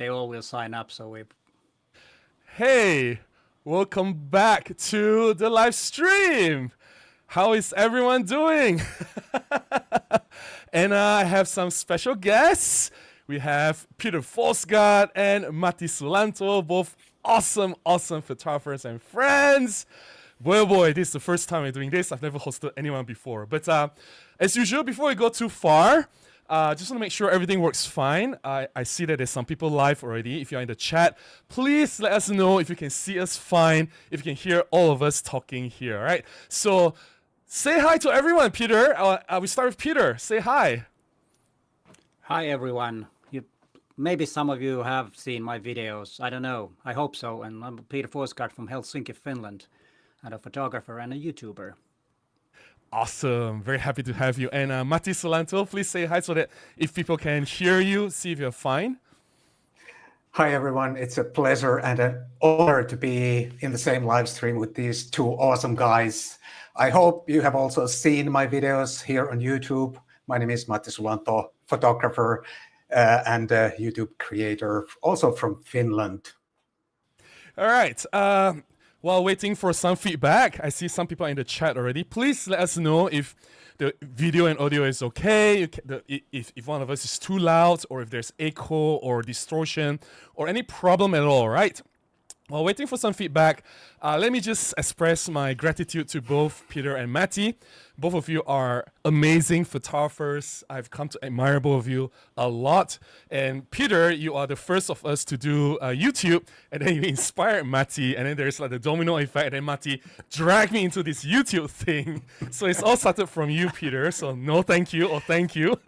they all will sign up. So we. Hey, welcome back to the live stream. How is everyone doing? And I have some special guests. We have Peter Forsgard and Matti Sulanto, both awesome photographers and friends. Boy, oh boy, this is the first time we're doing this. I've never hosted anyone before. But as usual, before we go too far, just want to make sure everything works fine. I see that there's some people live already. If you're in the chat, please let us know if you can see us fine, if you can hear all of us talking here, all right? So say hi to everyone, Peter. We start with Peter. Say hi. Hi, everyone. Maybe some of you have seen my videos. I don't know. I hope so. And I'm Peter Forsgard from Helsinki, Finland, and a photographer and a YouTuber. Awesome. Very happy to have you. And Matti Sulanto, please say hi so that if people can hear you, see if you're fine. Hi, everyone. It's a pleasure and an honor to be in the same live stream with these two awesome guys. I hope you have also seen my videos here on YouTube. My name is Matti Sulanto, photographer and a YouTube creator, also from Finland. All right. While waiting for some feedback, I see some people in the chat already. Please let us know if the video and audio is okay, if one of us is too loud, or if there's echo or distortion, or any problem at all, right? While waiting for some feedback, let me just express my gratitude to both Peter and Matti. Both of you are amazing photographers. I've come to admire both of you a lot. And Peter, you are the first of us to do YouTube, and then you inspired Matti, and then there's like the domino effect, and then Matti dragged me into this YouTube thing. So it's all started from you, Peter. So no thank you or thank you.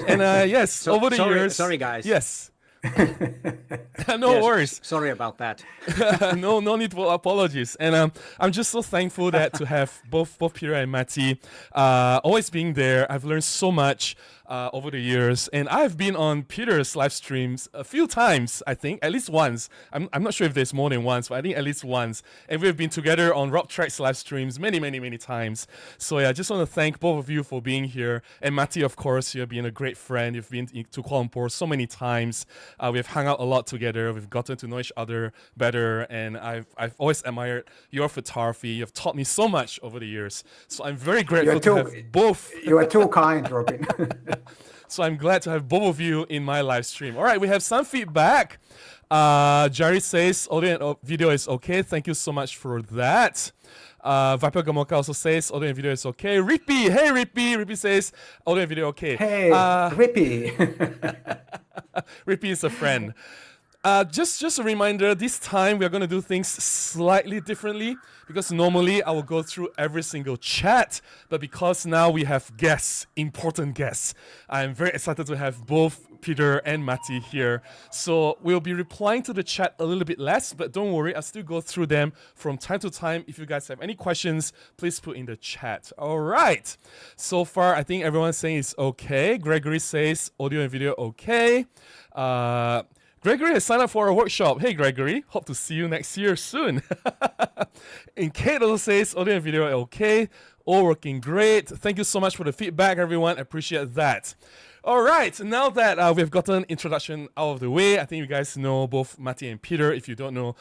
And yes, over the years. Sorry, guys. Yes. No worries. Sorry about that. No need for apologies. And I'm just so thankful that to have both Peter and Matti always being there. I've learned so much over the years, and I've been on Peter's live streams a few times. I think at least once. I'm not sure if there's more than once, but I think at least once. And we've been together on Rock Track's live streams many times. So yeah, I just want to thank both of you for being here. And Matti, of course, you've been a great friend. You've been to Kuala Lumpur so many times. We've hung out a lot together. We've gotten to know each other better, and I've always admired your photography. You've taught me so much over the years. So I'm very grateful to have both. You are too kind, Robin. So I'm glad to have both of you in my live stream. All right, we have some feedback. Jerry says audio and video is okay. Thank you so much for that. Viper Gamoka also says audio and video is okay. Rippy, hey Rippy. Rippy says audio and video okay. Hey, Rippy. Rippy is a friend. Just a reminder, this time we're going to do things slightly differently, because normally I will go through every single chat, but because now we have guests, important guests, I'm very excited to have both Peter and Matti here. So we'll be replying to the chat a little bit less, but don't worry, I'll still go through them from time to time. If you guys have any questions, please put in the chat. All right. So far, I think everyone's saying it's okay. Gregory says audio and video okay. Gregory has signed up for a workshop. Hey, Gregory. Hope to see you next year soon. And Kate also says audio and video are okay. All working great. Thank you so much for the feedback, everyone. I appreciate that. All right. Now that we've gotten introduction out of the way, I think you guys know both Matti and Peter. If you don't know,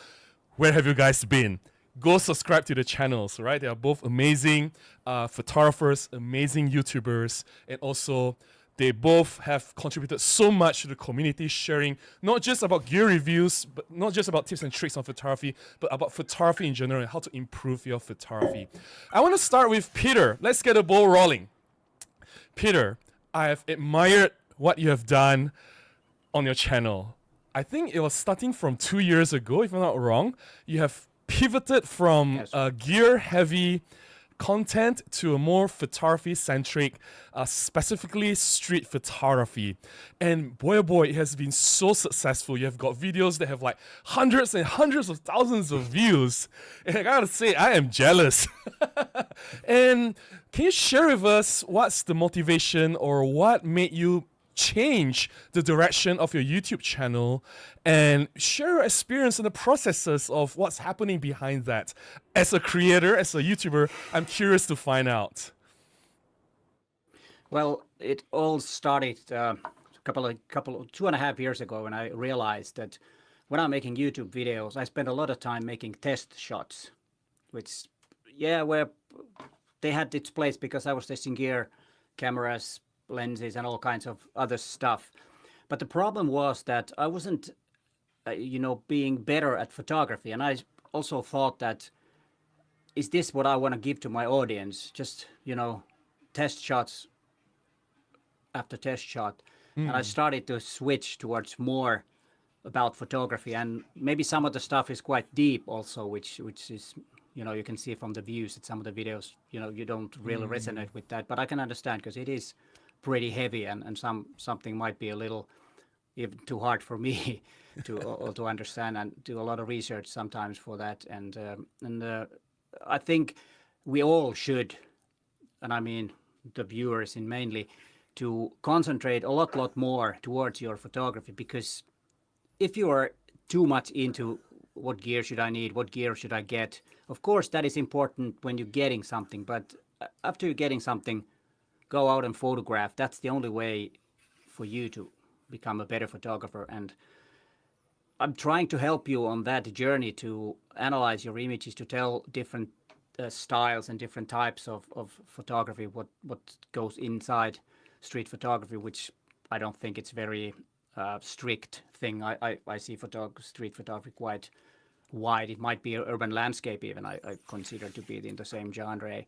where have you guys been? Go subscribe to the channels, right? They are both amazing photographers, amazing YouTubers, and also they both have contributed so much to the community, sharing not just about gear reviews, but not just about tips and tricks on photography, but about photography in general and how to improve your photography. I want to start with Peter. Let's get the ball rolling. Peter, I have admired what you have done on your channel. I think it was starting from 2 years ago, if I'm not wrong. You have pivoted from gear-heavy content to a more photography-centric, specifically street photography. And boy, oh boy, it has been so successful. You have got videos that have like hundreds and hundreds of thousands of views. And I gotta say, I am jealous. And can you share with us what's the motivation or what made you change the direction of your YouTube channel, and share your experience and the processes of what's happening behind that? As a creator, as a YouTuber, I'm curious to find out. Well, it all started 2.5 years ago, when I realized that when I'm making YouTube videos, I spend a lot of time making test shots, which, yeah, where they had its place because I was testing gear, cameras, lenses, and all kinds of other stuff. But the problem was that I wasn't, being better at photography. And I also thought that, is this what I want to give to my audience? Just, test shots after test shot. And I started to switch towards more about photography, and maybe some of the stuff is quite deep also, which is, you can see from the views that some of the videos, you don't really resonate with that, but I can understand because it is pretty heavy, and something might be a little even too hard for me to understand, and do a lot of research sometimes for that. And I think we all should, and I mean the viewers in mainly, to concentrate a lot more towards your photography, because if you are too much into what gear should I need, what gear should I get, of course that is important when you're getting something, but after you're getting something, go out and photograph. That's the only way for you to become a better photographer. And I'm trying to help you on that journey to analyze your images, to tell different styles and different types of photography, what goes inside street photography, which I don't think it's very strict thing. I see street photography quite wide. It might be urban landscape even, I consider to be in the same genre.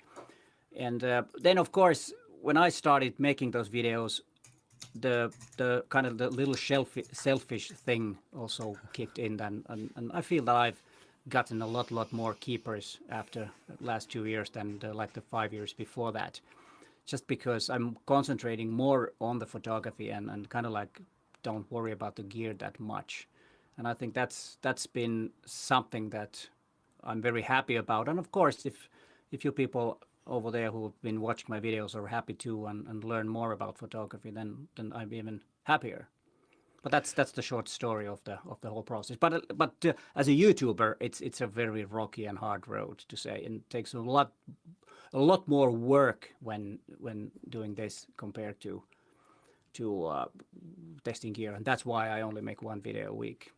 And then of course, when I started making those videos, the kind of the little selfish thing also kicked in, and I feel that I've gotten a lot more keepers after the last 2 years than like the 5 years before that, just because I'm concentrating more on the photography and kind of like don't worry about the gear that much. And I think that's been something that I'm very happy about. And of course, if you people over there who have been watching my videos are happy too and learn more about photography, then I'm even happier. But that's the short story of the whole process. But as a YouTuber, it's a very rocky and hard road to say, and it takes a lot more work when doing this compared to testing gear, and that's why I only make one video a week.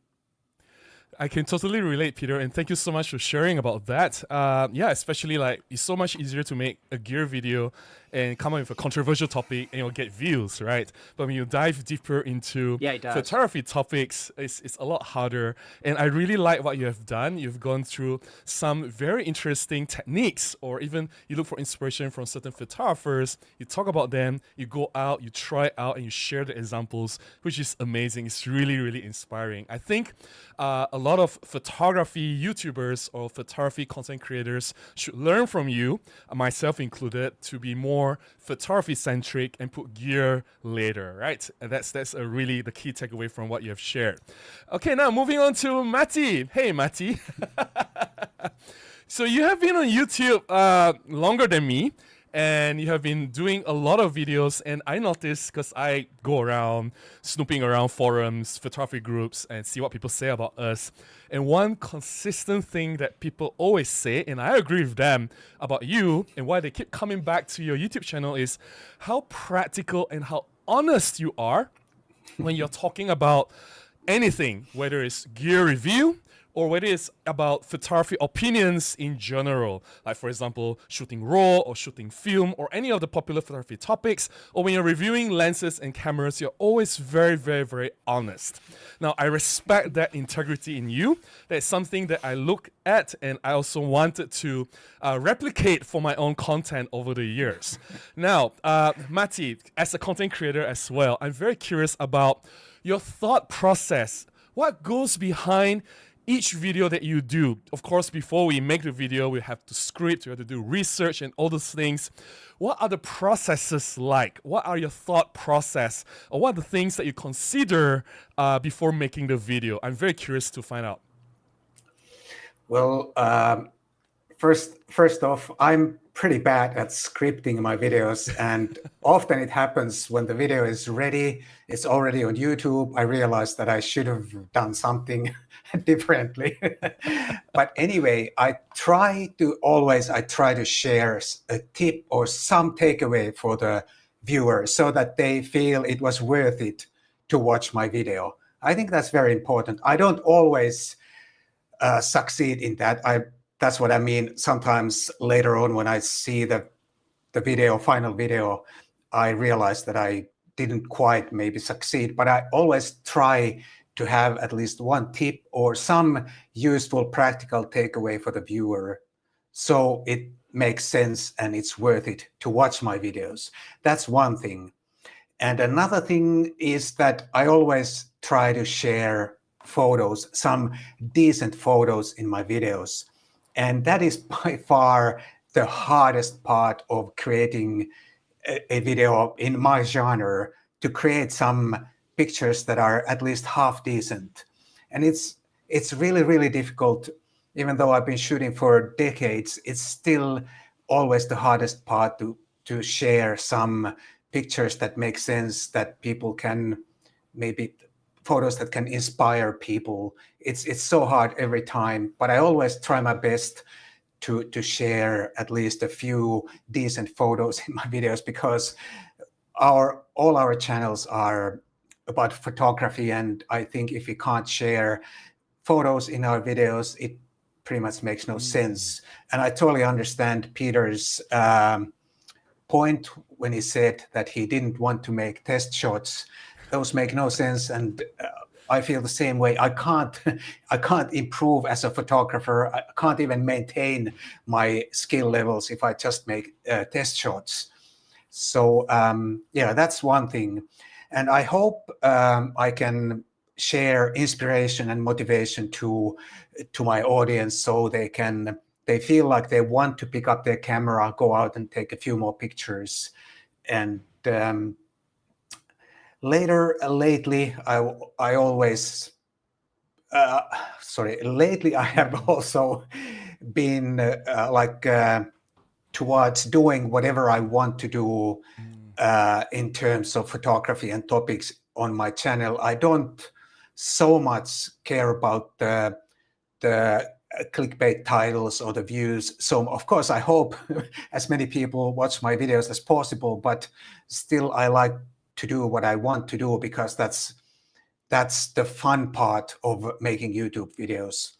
I can totally relate, Peter, and thank you so much for sharing about that. Yeah, especially like it's so much easier to make a gear video and come up with a controversial topic and you'll get views, right? But when you dive deeper into photography topics, it's a lot harder. And I really like what you have done. You've gone through some very interesting techniques, or even you look for inspiration from certain photographers, you talk about them, you go out, you try it out, and you share the examples, which is amazing. It's really, really inspiring. I think a lot of photography YouTubers or photography content creators should learn from you, myself included, to be more photography centric and put gear later, right? And that's a really the key takeaway from what you have shared. Okay, now moving on to Matti. Hey, Matti. So you have been on YouTube longer than me, and you have been doing a lot of videos, and I noticed, because I go around snooping around forums, photography groups, and see what people say about us. And one consistent thing that people always say, and I agree with them about you, and why they keep coming back to your YouTube channel, is how practical and how honest you are when you're talking about anything, whether it's gear review, or whether it's about photography opinions in general, like for example, shooting raw or shooting film or any of the popular photography topics, or when you're reviewing lenses and cameras, you're always very, very, very honest. Now, I respect that integrity in you. That's something that I look at and I also wanted to replicate for my own content over the years. Now, Matti, as a content creator as well, I'm very curious about your thought process. What goes behind each video that you do? Of course, before we make the video, we have to script, we have to do research and all those things. What are the processes like? What are your thought process? Or what are the things that you consider before making the video? I'm very curious to find out. Well, first off, I'm pretty bad at scripting my videos, and often it happens when the video is ready, it's already on YouTube, I realize that I should have done something differently. But anyway, I try to share a tip or some takeaway for the viewer so that they feel it was worth it to watch my video. I think that's very important. I don't always succeed in that. That's what I mean. Sometimes later on when I see the final video, I realize that I didn't quite maybe succeed, but I always try to have at least one tip or some useful practical takeaway for the viewer, so it makes sense and it's worth it to watch my videos. That's one thing. And another thing is that I always try to share photos, some decent photos in my videos. And that is by far the hardest part of creating a video in my genre, to create some pictures that are at least half decent. And it's really, really difficult. Even though I've been shooting for decades, it's still always the hardest part to share some pictures that make sense, that people can, maybe photos that can inspire people. It's so hard every time, but I always try my best to share at least a few decent photos in my videos, because all our channels are about photography, and I think if we can't share photos in our videos, it pretty much makes no sense. And I totally understand Peter's point when he said that he didn't want to make test shots. Those make no sense, and I feel the same way. I can't improve as a photographer. I can't even maintain my skill levels if I just make test shots. So yeah, that's one thing. And I hope I can share inspiration and motivation to my audience, so they feel like they want to pick up their camera, go out and take a few more pictures. And lately I have also been towards doing whatever I want to do in terms of photography and topics on my channel. I don't so much care about the clickbait titles or the views. So of course I hope as many people watch my videos as possible, but still I like to do what I want to do, because that's the fun part of making YouTube videos,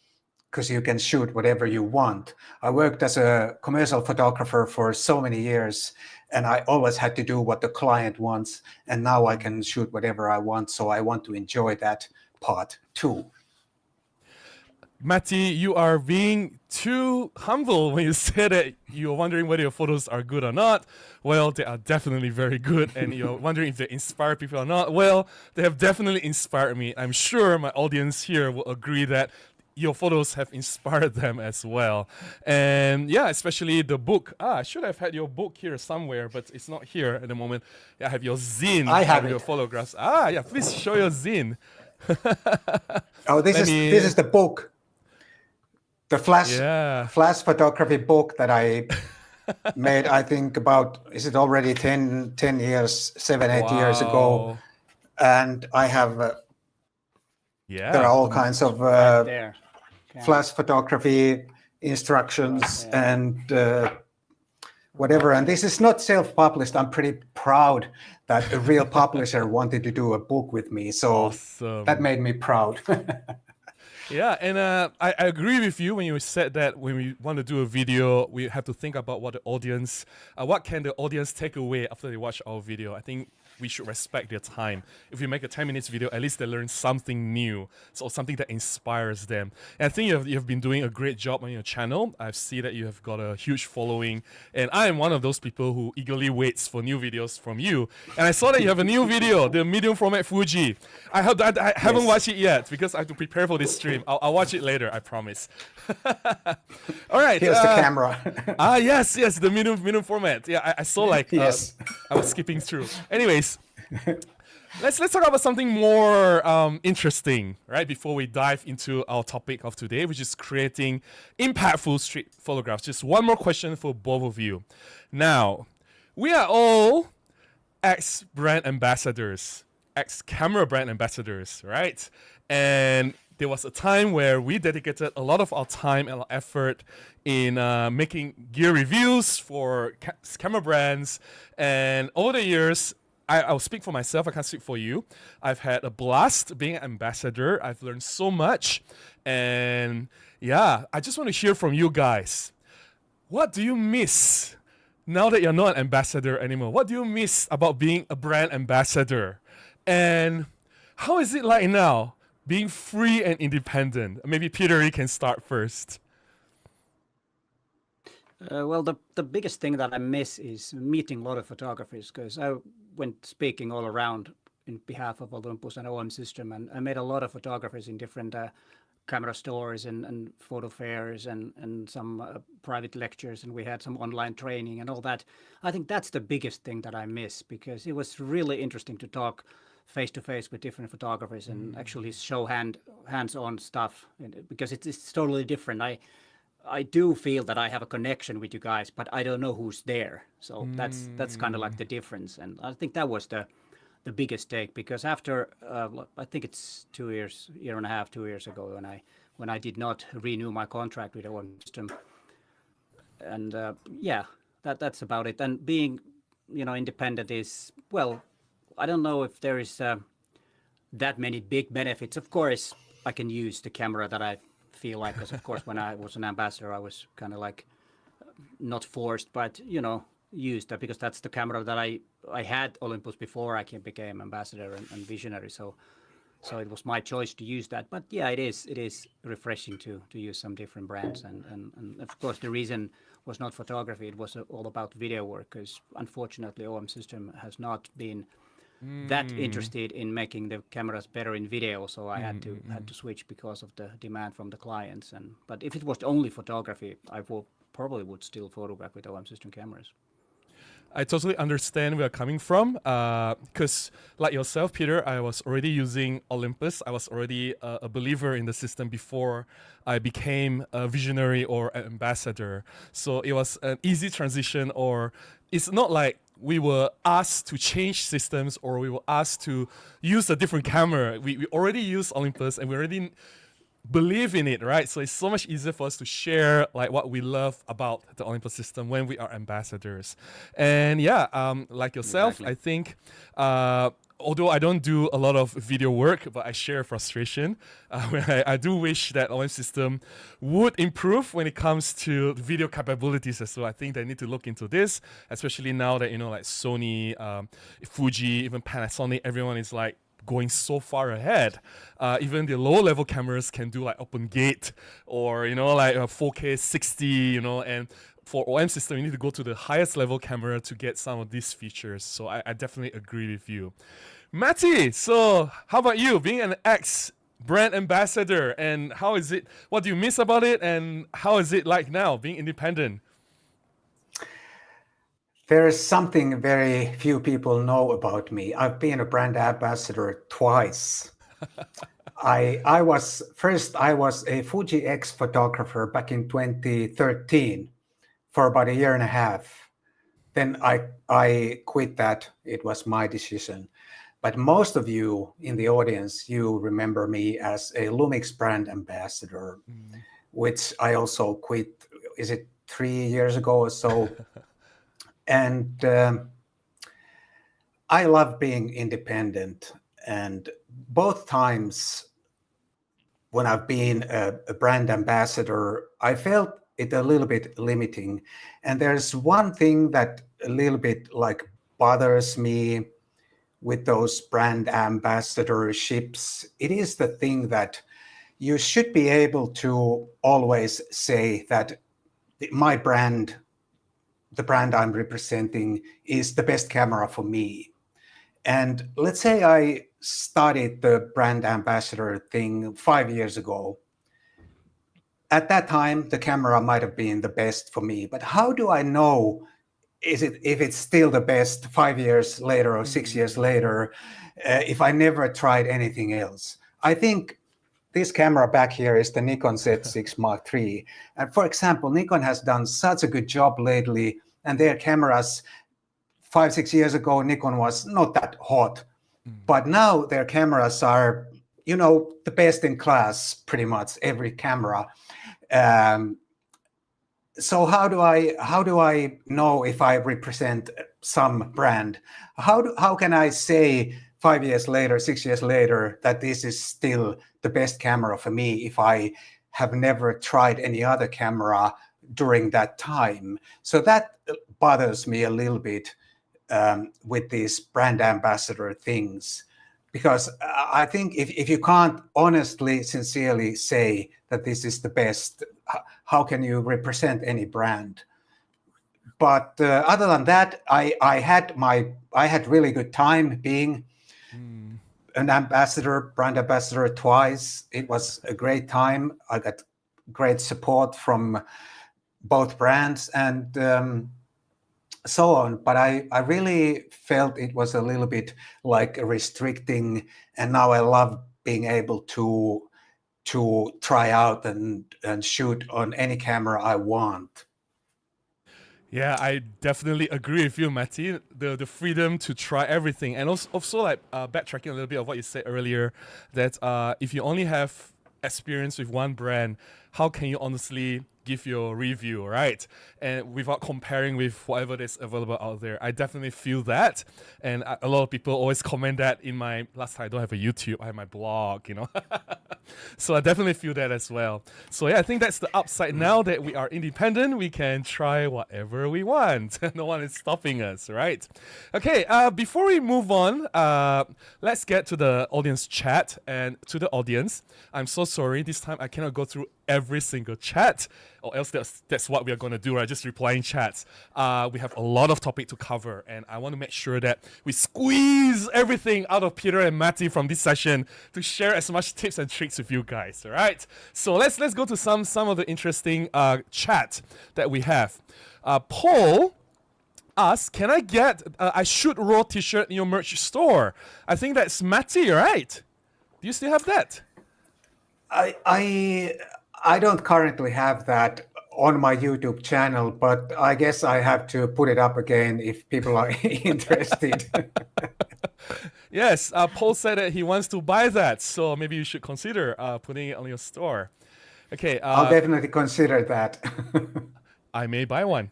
because you can shoot whatever you want. I worked as a commercial photographer for so many years, and I always had to do what the client wants, and now I can shoot whatever I want, so I want to enjoy that part too. Matti, you are being too humble when you say that you're wondering whether your photos are good or not. Well, they are definitely very good, and you're wondering if they inspire people or not. Well, they have definitely inspired me. I'm sure my audience here will agree that your photos have inspired them as well. And yeah, especially the book. I should have had your book here somewhere, but it's not here at the moment. Yeah, I have your zine. I have your it. photographs. Yeah, please show your zine. Oh, this is the book. The flash photography book that I made, I think about, is it already 10 years, 8 years ago? And I have, there are all kinds of flash photography instructions and whatever. And this is not self-published. I'm pretty proud that a real publisher wanted to do a book with me. So awesome. That made me proud. Yeah, and I agree with you when you said that when we want to do a video, we have to think about what what can the audience take away after they watch our video. I think we should respect their time. If we make a 10 minutes video, at least they learn something new, so something that inspires them. And I think you have been doing a great job on your channel. I see that you have got a huge following, and I am one of those people who eagerly waits for new videos from you. And I saw that you have a new video, the medium format Fuji. I haven't watched it yet because I have to prepare for this stream. I'll watch it later, I promise. All right. Here's the camera. Yes, the medium format. Yeah, I saw yes. I was skipping through. Anyways, let's talk about something more interesting, right? Before we dive into our topic of today, which is creating impactful street photographs. Just one more question for both of you. Now, we are all ex-brand ambassadors, ex-camera brand ambassadors, right? And there was a time where we dedicated a lot of our time and our effort in making gear reviews for camera brands. And over the years, I'll speak for myself. I can't speak for you. I've had a blast being an ambassador. I've learned so much. And yeah, I just want to hear from you guys. What do you miss now that you're not an ambassador anymore? What do you miss about being a brand ambassador? And how is it like now, being free and independent? Maybe Peter, you can start first. Well, the biggest thing that I miss is meeting a lot of photographers, because I went speaking all around in behalf of Olympus and OM System, and I met a lot of photographers in different camera stores and photo fairs and some private lectures, and we had some online training and all that. I think that's the biggest thing that I miss, because it was really interesting to talk face to face with different photographers and actually show hands-on stuff, because it's totally different. I do feel that I have a connection with you guys, but I don't know who's there. So that's kind of like the difference. And I think that was the biggest take, because after I think it's 2 years, year and a half, 2 years ago, when I did not renew my contract with OM System, and yeah, that's about it. And being, independent is, well, I don't know if there is that many big benefits. Of course, I can use the camera that I feel like, because of course when I was an ambassador I was kind of like not forced, but used that, because that's the camera that I had Olympus before I became ambassador and visionary, so it was my choice to use that. But yeah, it is refreshing to use some different brands, and of course the reason was not photography, it was all about video work, because unfortunately OM System has not been that interested in making the cameras better in video, so I had to switch because of the demand from the clients. But if it was only photography, I probably would still photograph with OM System cameras. I totally understand where you're coming from, because like yourself, Peter, I was already using Olympus. I was already a believer in the system before I became a visionary or an ambassador. So it was an easy transition, or it's not like we were asked to change systems or we were asked to use a different camera. We already use Olympus and we already believe in it, right? So it's so much easier for us to share like what we love about the Olympus system when we are ambassadors. And yeah, like yourself, exactly. I think although I don't do a lot of video work, but I share frustration. I do wish that OM system would improve when it comes to video capabilities as well. I think they need to look into this, especially now that, like Sony, Fuji, even Panasonic, everyone is like going so far ahead. Even the low level cameras can do like open gate or, like 4K 60, and for OM system, you need to go to the highest level camera to get some of these features. So I definitely agree with you. Matti, so how about you, being an ex-brand ambassador, and how is it, what do you miss about it, and how is it like now, being independent? There is something very few people know about me. I've been a brand ambassador twice. I was a Fuji X photographer back in 2013 for about a year and a half. Then I quit that. It was my decision. But most of you in the audience, you remember me as a Lumix brand ambassador, which I also quit, is it 3 years ago or so? And I love being independent. And both times when I've been a brand ambassador, I felt it a little bit limiting. And there's one thing that a little bit like bothers me with those brand ambassadorships. It is the thing that you should be able to always say that my brand, the brand I'm representing, is the best camera for me. And let's say I started the brand ambassador thing 5 years ago. At that time, the camera might have been the best for me, but how do I know if it's still the best 5 years later or 6 years later, if I never tried anything else? I think this camera back here is the Nikon Z6 Mark III. And for example, Nikon has done such a good job lately, and their cameras 5, 6 years ago, Nikon was not that hot. But now their cameras are, the best in class, pretty much every camera. So how do I know if I represent some brand, how can I say 5 years later, 6 years later, that this is still the best camera for me if I have never tried any other camera during that time? So that bothers me a little bit with these brand ambassador things, because I think if you can't honestly, sincerely say that this is the best, how can you represent any brand? But other than that, I had really good time being an ambassador, brand ambassador twice. It was a great time. I got great support from both brands and so on. But I really felt it was a little bit like restricting. And now I love being able to try out and shoot on any camera I want. Yeah, I definitely agree with you, Matti. The freedom to try everything, and also like backtracking a little bit of what you said earlier, that if you only have experience with one brand, how can you honestly give your review, right? And without comparing with whatever that's available out there. I definitely feel that, and a lot of people always comment that in my last time. I don't have a YouTube, I have my blog, you know. So I definitely feel that as well. So yeah, I think that's the upside. Now that we are independent, we can try whatever we want. No one is stopping us, right? Okay, before we move on, let's get to the audience chat. And to the audience, I'm so sorry, this time I cannot go through every single chat, or else that's what we are going to do, right? Just replying chats. We have a lot of topic to cover, and I want to make sure that we squeeze everything out of Peter and Matti from this session to share as much tips and tricks with you guys, all right? So let's go to some of the interesting chat that we have. Paul asks, can I get I Shoot Raw t-shirt in your merch store? I think that's Matti, right? Do you still have that? I don't currently have that on my YouTube channel, but I guess I have to put it up again if people are interested. Yes, Paul said that he wants to buy that, so maybe you should consider putting it on your store. Okay. I'll definitely consider that. I may buy one.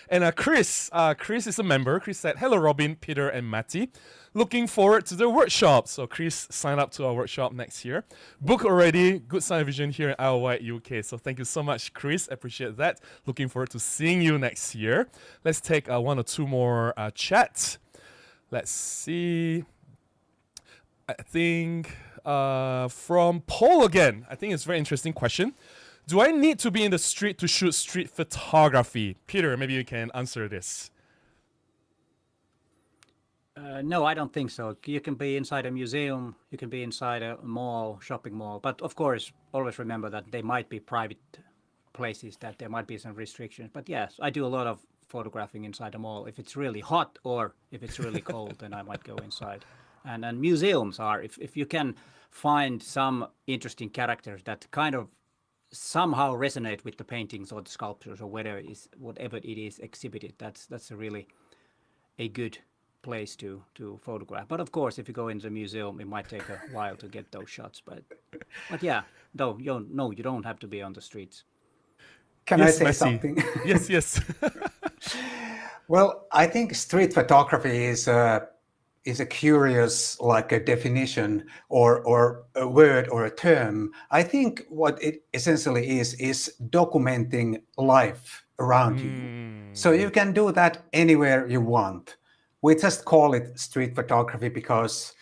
And Chris is a member. Chris said, hello, Robin, Peter, and Matti. Looking forward to the workshop. So Chris signed up to our workshop next year. Book already. Good Sign Vision here in Isle of Wight, UK. So thank you so much, Chris. Appreciate that. Looking forward to seeing you next year. Let's take one or two more chats. Let's see. I think from Paul again. I think it's a very interesting question. Do I need to be in the street to shoot street photography? Peter, maybe you can answer this. No, I don't think so. You can be inside a museum, you can be inside a mall, shopping mall, but of course, always remember that they might be private places, that there might be some restrictions. But yes, I do a lot of photographing inside a mall. If it's really hot or if it's really cold, then I might go inside. And museums are, if you can find some interesting characters that kind of somehow resonate with the paintings or the sculptures or whatever it is exhibited, that's a really a good place to photograph. But of course, if you go into the museum, it might take a while to get those shots. But yeah, though you don't have to be on the streets. Can yes, I say Matti. something? Yes. Well, I think street photography is a curious, like a definition or a word or a term. I think what it essentially is documenting life around you. So you can do that anywhere you want. We just call it street photography because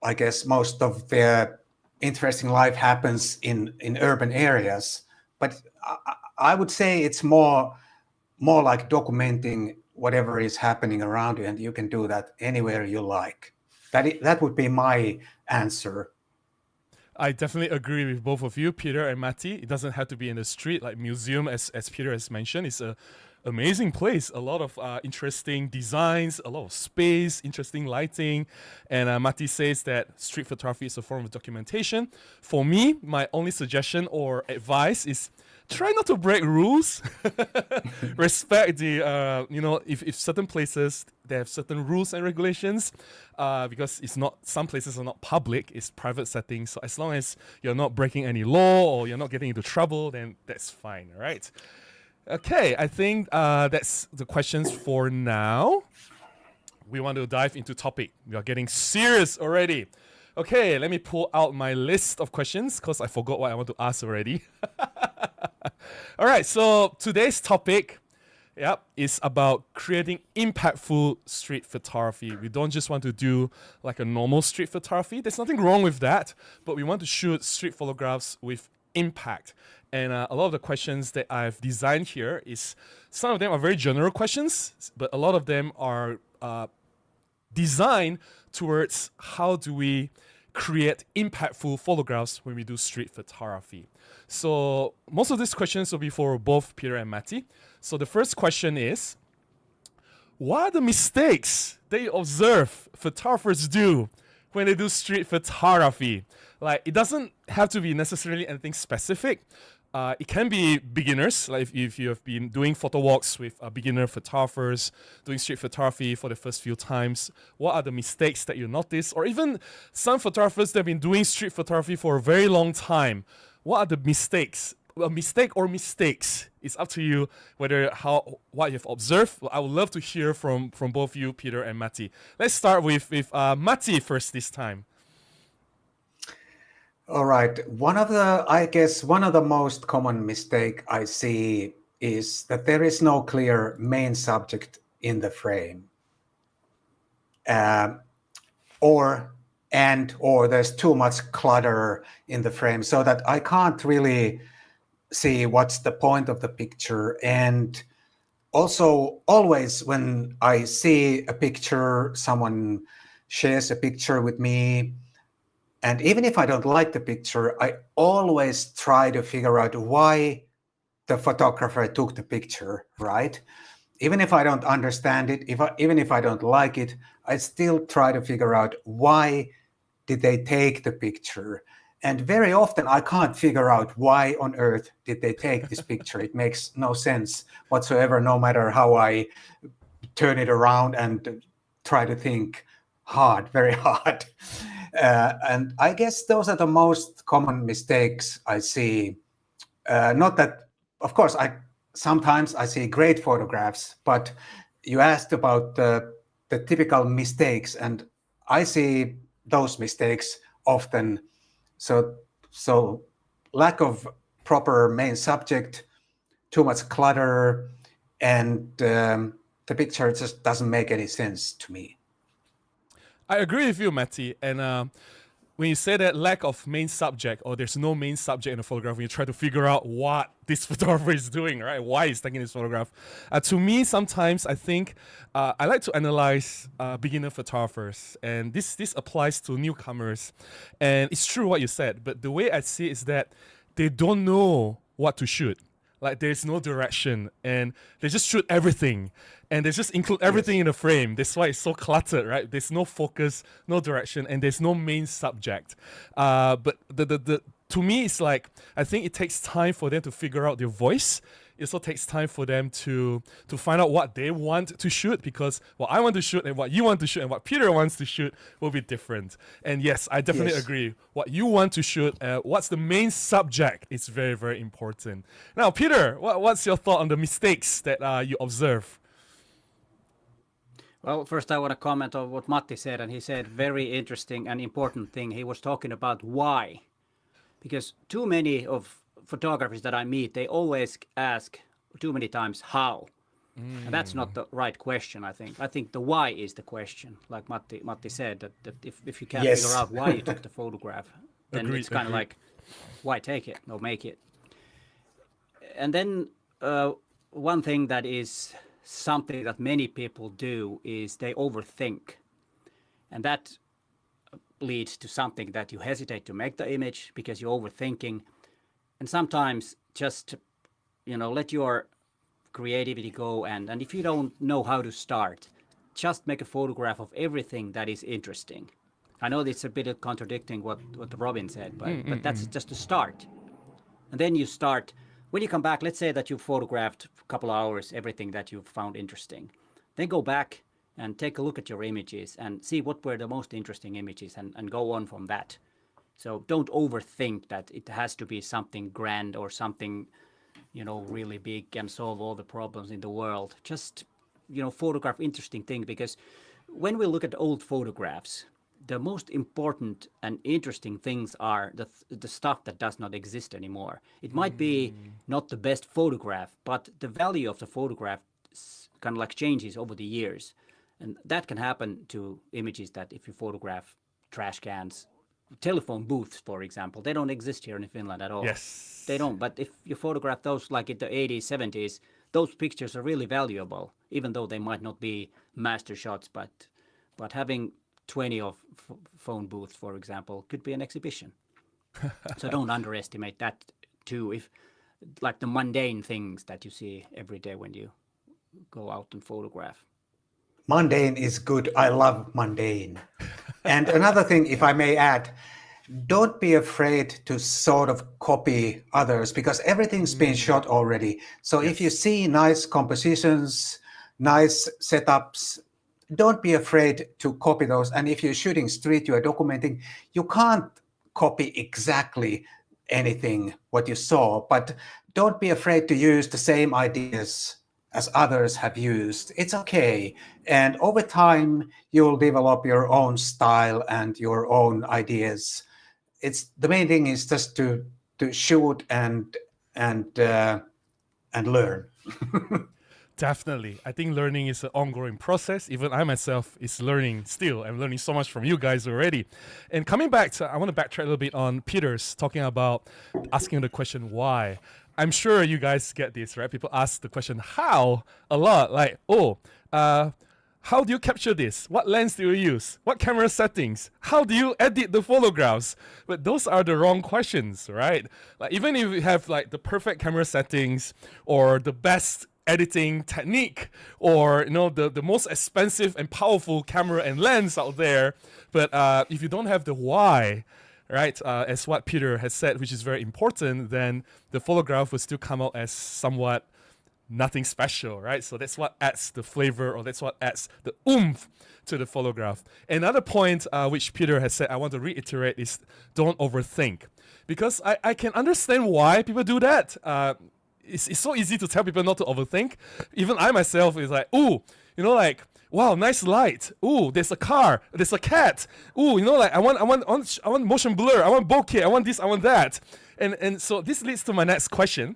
I guess most of the interesting life happens in urban areas. But I would say it's more like documenting whatever is happening around you, and you can do that anywhere you like. That would be my answer. I definitely agree with both of you, Peter and Matti. It doesn't have to be in the street. Like museum, as Peter has mentioned, is a amazing place. A lot of interesting designs, a lot of space, interesting lighting. And Matti says that street photography is a form of documentation. For me, my only suggestion or advice is try not to break rules. Respect the, if certain places, they have certain rules and regulations, because some places are not public, it's private settings. So as long as you're not breaking any law or you're not getting into trouble, then that's fine, all right? Okay, I think that's the questions for now. We want to dive into topic. We are getting serious already. Okay, let me pull out my list of questions because I forgot what I want to ask already. All right, so today's topic, is about creating impactful street photography. We don't just want to do like a normal street photography. There's nothing wrong with that, but we want to shoot street photographs with impact. And a lot of the questions that I've designed here is, some of them are very general questions, but a lot of them are designed towards how do we create impactful photographs when we do street photography. So most of these questions will be for both Peter and Matti. So the first question is, what are the mistakes that you observe photographers do when they do street photography? Like, it doesn't have to be necessarily anything specific. It can be beginners, like if you have been doing photo walks with beginner photographers, doing street photography for the first few times. What are the mistakes that you notice? Or even some photographers that have been doing street photography for a very long time. What are the mistakes? A mistake or mistakes? It's up to you whether what you've observed. I would love to hear from both you, Peter and Matti. Let's start with Matti first this time. All right. I guess one of the most common mistake I see is that there is no clear main subject in the frame. Or there's too much clutter in the frame so that I can't really see what's the point of the picture. And also, always when I see a picture, someone shares a picture with me, and even if I don't like the picture, I always try to figure out why the photographer took the picture, right? Even if I don't understand it, even if I don't like it, I still try to figure out why did they take the picture. And very often I can't figure out why on earth did they take this picture. It makes no sense whatsoever, no matter how I turn it around and try to think very hard. And I guess those are the most common mistakes I see. Not that, of course, sometimes I see great photographs, but you asked about the typical mistakes, and I see those mistakes often. So lack of proper main subject, too much clutter, and the picture just doesn't make any sense to me. I agree with you, Matti. And when you say that lack of main subject, or there's no main subject in a photograph, when you try to figure out what this photographer is doing, right? Why he's taking this photograph. To me, sometimes I think I like to analyze beginner photographers, and this applies to newcomers. And it's true what you said, but the way I see it is that they don't know what to shoot. Like, there's no direction, and they just shoot everything, and they just include everything in the frame. That's why it's so cluttered, right? There's no focus, no direction, and there's no main subject. But to me, it's like, I think it takes time for them to figure out their voice. It also takes time for them to find out what they want to shoot, because what I want to shoot and what you want to shoot and what Peter wants to shoot will be different. And yes, I definitely agree. What you want to shoot, what's the main subject, is very, very important. Now, Peter, what's your thought on the mistakes that you observe? Well, first I want to comment on what Matti said, and he said very interesting and important thing. He was talking about why. Because too many of photographers that I meet, they always ask too many times how. And that's not the right question, I think. I think the why is the question. Like Matti said, that if you can't figure out why you took the photograph, then it's kind of like, why take it or make it? And then one thing that is something that many people do is they overthink. And that leads to something that you hesitate to make the image because you're overthinking. And sometimes just, let your creativity go. And if you don't know how to start, just make a photograph of everything that is interesting. I know it's a bit of contradicting what Robin said, but that's just a start. And then you start, when you come back, let's say that you photographed a couple of hours, everything that you found interesting. Then go back and take a look at your images and see what were the most interesting images and go on from that. So don't overthink that it has to be something grand or something really big and solve all the problems in the world. Just, photograph interesting thing, because when we look at old photographs, the most important and interesting things are the stuff that does not exist anymore. It might be not the best photograph, but the value of the photograph kind of like changes over the years. And that can happen to images that if you photograph trash cans, telephone booths, for example, they don't exist here in Finland at all. Yes. They don't. But if you photograph those like in the 80s, 70s, those pictures are really valuable, even though they might not be master shots. But having 20 of phone booths, for example, could be an exhibition. So don't underestimate that too. If like the mundane things that you see every day when you go out and photograph. Mundane is good. I love mundane. And another thing, if I may add, don't be afraid to sort of copy others, because everything's been shot already. So if you see nice compositions, nice setups, don't be afraid to copy those. And if you're shooting street, you are documenting, you can't copy exactly anything what you saw, but don't be afraid to use the same ideas as others have used. It's okay. And over time, you'll develop your own style and your own ideas. It's the main thing is just to shoot and learn. Definitely. I think learning is an ongoing process. Even I myself is learning still. I'm learning so much from you guys already. And coming back to, I want to backtrack a little bit on Peter's talking about asking the question why. I'm sure you guys get this, right? People ask the question how a lot. Like, how do you capture this? What lens do you use? What camera settings? How do you edit the photographs? But those are the wrong questions, right? Like even if you have like the perfect camera settings or the best editing technique or the most expensive and powerful camera and lens out there, but if you don't have the why, right, as what Peter has said, which is very important, then the photograph will still come out as somewhat nothing special, right? So that's what adds the flavor, or that's what adds the oomph to the photograph. Another point which Peter has said I want to reiterate is don't overthink, because I can understand why people do that. It's so easy to tell people not to overthink. Even I myself is like, like, wow, nice light. Ooh, there's a car. There's a cat. Ooh, like I want motion blur. I want bokeh. I want this. I want that. And so this leads to my next question.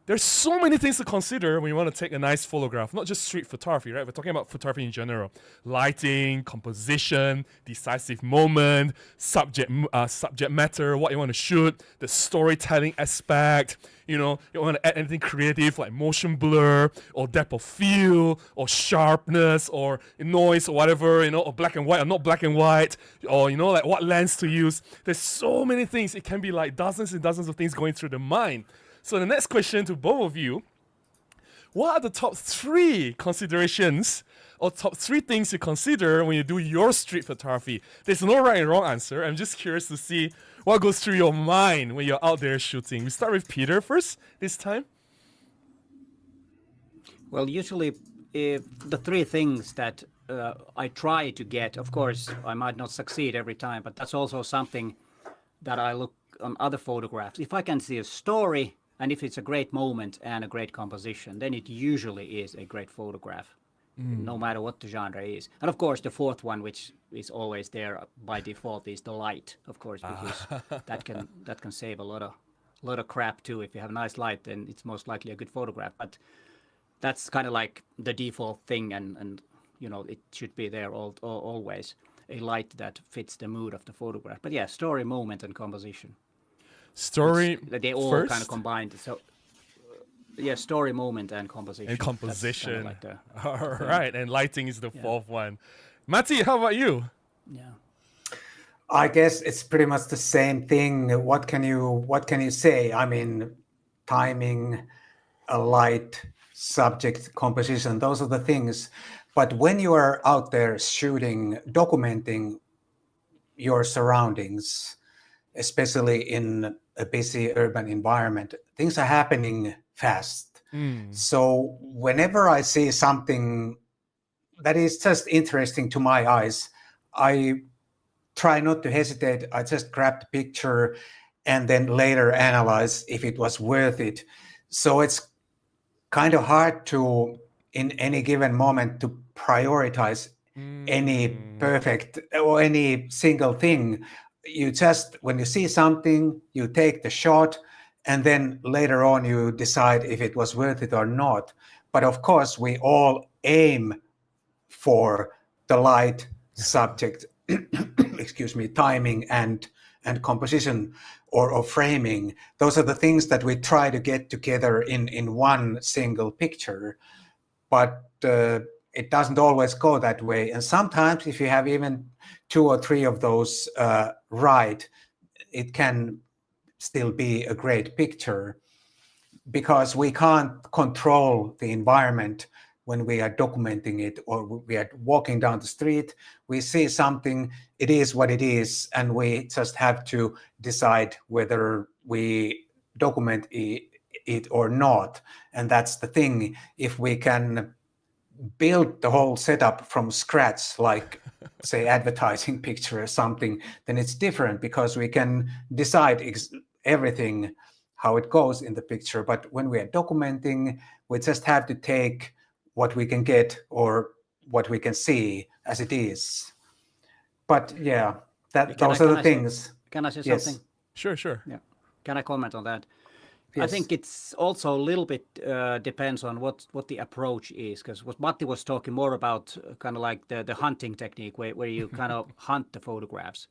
There's so many things to consider when you want to take a nice photograph, not just street photography, right? We're talking about photography in general. Lighting, composition, decisive moment, subject matter, what you want to shoot, the storytelling aspect. You want to add anything creative like motion blur or depth of field or sharpness or noise or whatever, or black and white or not black and white, or, like what lens to use. There's so many things. It can be like dozens and dozens of things going through the mind. So the next question to both of you, what are the top 3 considerations or top 3 things you consider when you do your street photography? There's no right and wrong answer. I'm just curious to see what goes through your mind when you're out there shooting. We start with Peter first this time. Well, usually if the 3 things that I try to get, of course, I might not succeed every time, but that's also something that I look on other photographs. If I can see a story, and if it's a great moment and a great composition, then it usually is a great photograph, no matter what the genre is. And of course, the 4th one, which is always there by default, is the light, of course, because that can save a lot of crap too. If you have a nice light, then it's most likely a good photograph. But that's kind of like the default thing, and it should be there always, a light that fits the mood of the photograph. But yeah, story, moment, and composition. Story they all first? kind of combined. So yeah, story, moment, and composition. And composition. Like all right, and lighting is the 4th one. Matti, how about you? Yeah. I guess it's pretty much the same thing. What can you say? I mean, timing, a light, subject, composition, those are the things. But when you are out there shooting, documenting your surroundings, especially in a busy urban environment, things are happening fast. So whenever I see something that is just interesting to my eyes, I try not to hesitate. I just grab the picture, and then later analyze if it was worth it. So it's kind of hard to, in any given moment, to prioritize any perfect or any single thing. You just, when you see something, you take the shot, and then later on you decide if it was worth it or not. But of course, we all aim for the light, subject, excuse me, timing, and composition or framing. Those are the things that we try to get together in one single picture. But it doesn't always go that way. And sometimes if you have even 2 or 3 of those right, it can still be a great picture, because we can't control the environment when we are documenting it, or we are walking down the street, we see something, it is what it is, and we just have to decide whether we document it or not. And that's the thing. If we can build the whole setup from scratch, like say advertising picture or something, then it's different, because we can decide everything how it goes in the picture. But when we are documenting, we just have to take what we can get or what we can see as it is. But yeah, those are the things. Can I say Yes. something? Sure. Yeah. Can I comment on that? I Yes. think it's also a little bit depends on what the approach is, because what Matti was talking more about, kind of like the hunting technique, where you kind of hunt the photographs.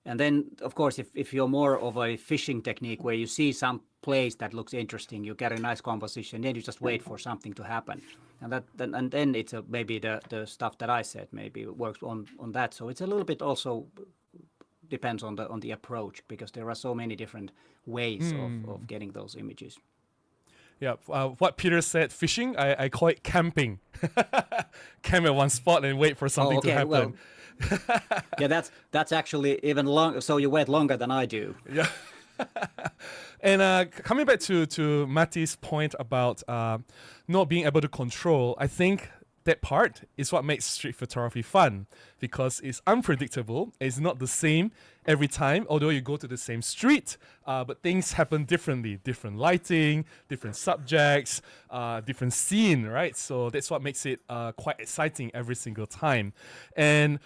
And then, of course, if you're more of a fishing technique where you see some place that looks interesting, you get a nice composition, then you just wait for something to happen. And then it's maybe the stuff that I said maybe works on that. So it's a little bit also depends on the approach, because there are so many different ways of getting those images. Yeah, what Peter said, fishing, I call it camping. Camp at one spot and wait for something to happen. Well, yeah, that's actually even longer. So you wait longer than I do. Yeah. And coming back to Matti's point about not being able to control, I think that part is what makes street photography fun, because it's unpredictable. It's not the same every time, although you go to the same street, but things happen differently. Different lighting, different subjects, different scene, right? So that's what makes it quite exciting every single time. And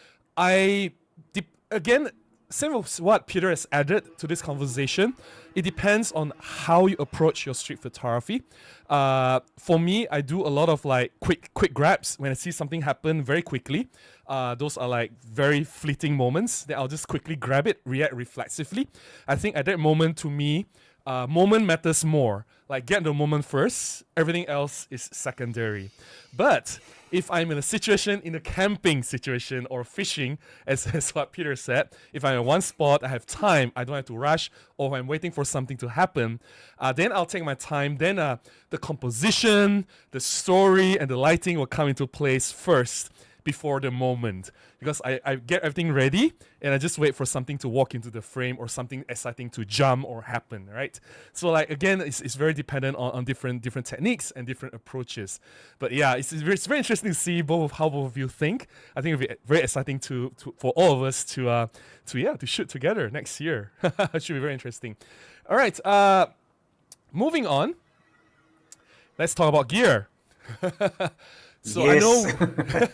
again, same as what Peter has added to this conversation, it depends on how you approach your street photography. For me, I do a lot of like quick grabs when I see something happen very quickly. Those are like very fleeting moments that I'll just quickly grab it, react reflexively. I think at that moment, to me, moment matters more. Like, get the moment first, everything else is secondary. But if I'm in a situation, in a camping situation or fishing, as what Peter said, if I'm in one spot, I have time, I don't have to rush, or if I'm waiting for something to happen, then I'll take my time. Then the composition, the story, and the lighting will come into place first before the moment, because I get everything ready and I just wait for something to walk into the frame or something exciting to jump or happen, right? So like, again, it's very dependent on different techniques and different approaches. But yeah, it's very interesting to see how both of you think. I think it'll be very exciting for all of us to shoot together next year. It should be very interesting. All right, moving on. Let's talk about gear. So Yes. I know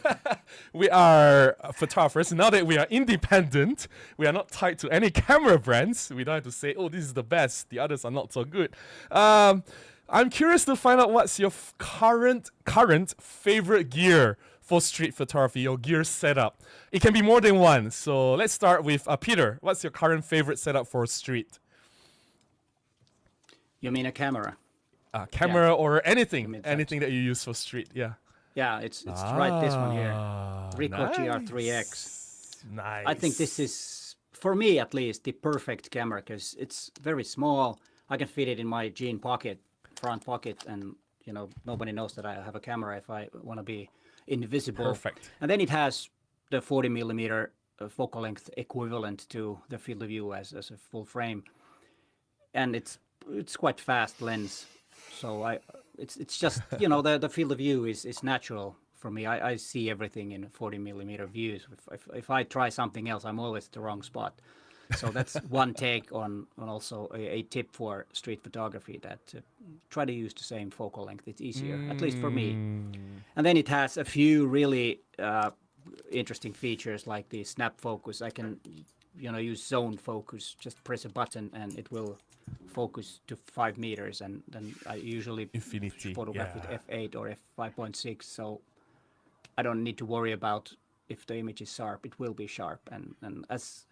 we are photographers. Now that we are independent, we are not tied to any camera brands. We don't have to say, oh, this is the best, the others are not so good. I'm curious to find out what's your current favorite gear for street photography, your gear setup. It can be more than one. So let's start with Peter. What's your current favorite setup for street? You mean a camera? Camera or anything, mean, anything that you use for street, yeah. Yeah, it's right, this one here, Ricoh GR3X. Nice. I think this is, for me at least, the perfect camera, because it's very small. I can fit it in my jean pocket, front pocket, and nobody knows that I have a camera if I want to be invisible. Perfect. And then it has the 40 millimeter focal length equivalent to the field of view as a full frame, and it's quite fast lens. So it's just the field of view is natural for me. I see everything in 40 millimeter views. If I try something else, I'm always at the wrong spot. So that's one take on also a tip for street photography, that try to use the same focal length. It's easier, at least for me. And then it has a few really interesting features like the snap focus. I can, use zone focus. Just press a button and it will focus to 5 meters. And then I usually Infinity, photograph with yeah. f8 or f5.6. So I don't need to worry about if the image is sharp. It will be sharp. And as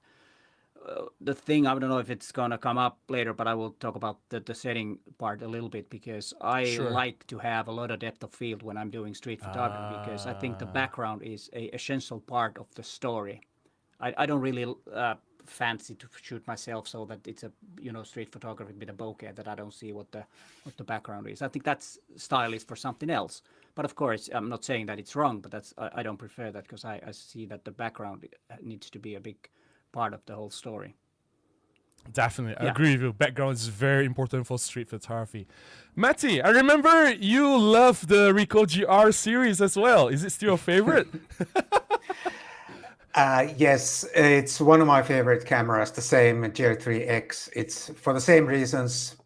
the thing, I don't know if it's gonna come up later, but I will talk about the setting part a little bit, because I Sure. like to have a lot of depth of field when I'm doing street photography, because I think the background is a essential part of the story. I don't really fancy to shoot myself so that it's a street photography with a bokeh that I don't see what the background is. I think that's style is for something else. But of course, I'm not saying that it's wrong, but I don't prefer that, because I see that the background needs to be a big part of the whole story. Definitely, I Yeah. agree with you. Background is very important for street photography. Matti, I remember you love the Ricoh GR series as well. Is it still your favorite? Yes, it's one of my favorite cameras, the same GR3X. It's for the same reasons